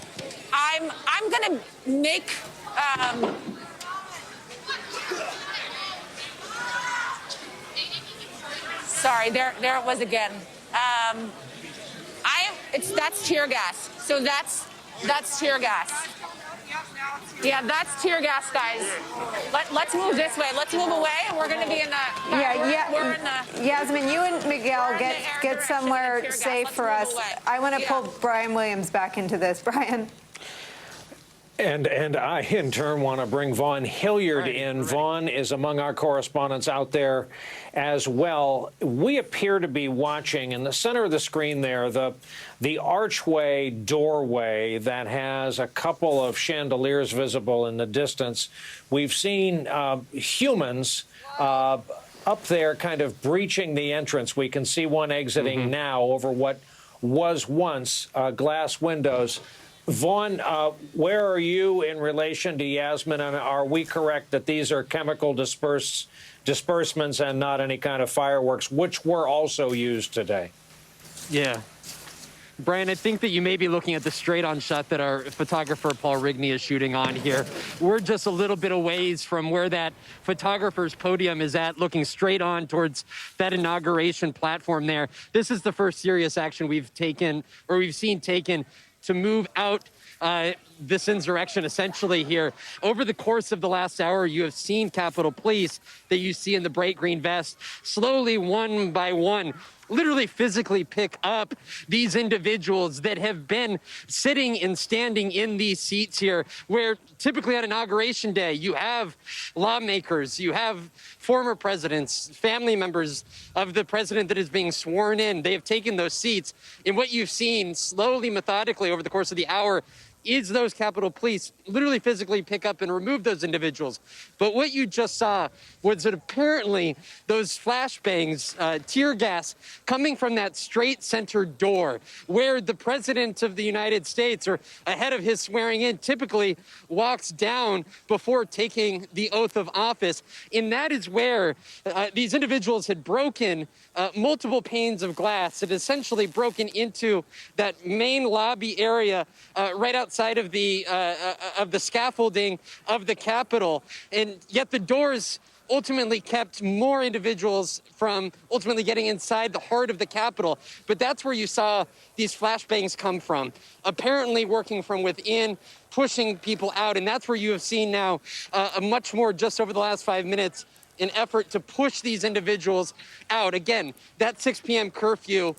I'm going to make... Sorry, there it was again. That's tear gas. So that's tear gas. Yeah, that's tear gas, guys. Let's move this way. Let's move away, and we're going to be in the... We're in the... Yasmin, you and Miguel get somewhere safe for us. I want to pull Brian Williams back into this. Brian. And I, in turn, want to bring Vaughn Hilliard in. Vaughn is among our correspondents out there as well. We appear to be watching, in the center of the screen there, the archway doorway that has a couple of chandeliers visible in the distance. We've seen humans up there kind of breaching the entrance. We can see one exiting now over what was once glass windows. Vaughn, where are you in relation to Yasmin? And are we correct that these are chemical disbursements and not any kind of fireworks, which were also used today? Yeah. Brian, I think that you may be looking at the straight-on shot that our photographer Paul Rigney is shooting on here. We're just a little bit a ways from where that photographer's podium is at, looking straight on towards that inauguration platform there. This is the first serious action we've seen taken to move out this insurrection essentially here. Over the course of the last hour, you have seen Capitol Police that you see in the bright green vest slowly, one by one, literally physically pick up these individuals that have been sitting and standing in these seats here, where typically on Inauguration Day, you have lawmakers, you have former presidents, family members of the president that is being sworn in. They have taken those seats. And what you've seen slowly, methodically over the course of the hour is those Capitol Police literally physically pick up and remove those individuals. But what you just saw was that apparently those flashbangs, tear gas, coming from that straight center door where the president of the United States, or ahead of his swearing in, typically walks down before taking the oath of office. And that is where these individuals had broken multiple panes of glass, had essentially broken into that main lobby area right outside of the scaffolding of the Capitol. And yet the doors ultimately kept more individuals from ultimately getting inside the heart of the Capitol. But that's where you saw these flashbangs come from, apparently working from within, pushing people out. And that's where you have seen now a much more, just over the last 5 minutes, an effort to push these individuals out. Again, that 6 p.m. curfew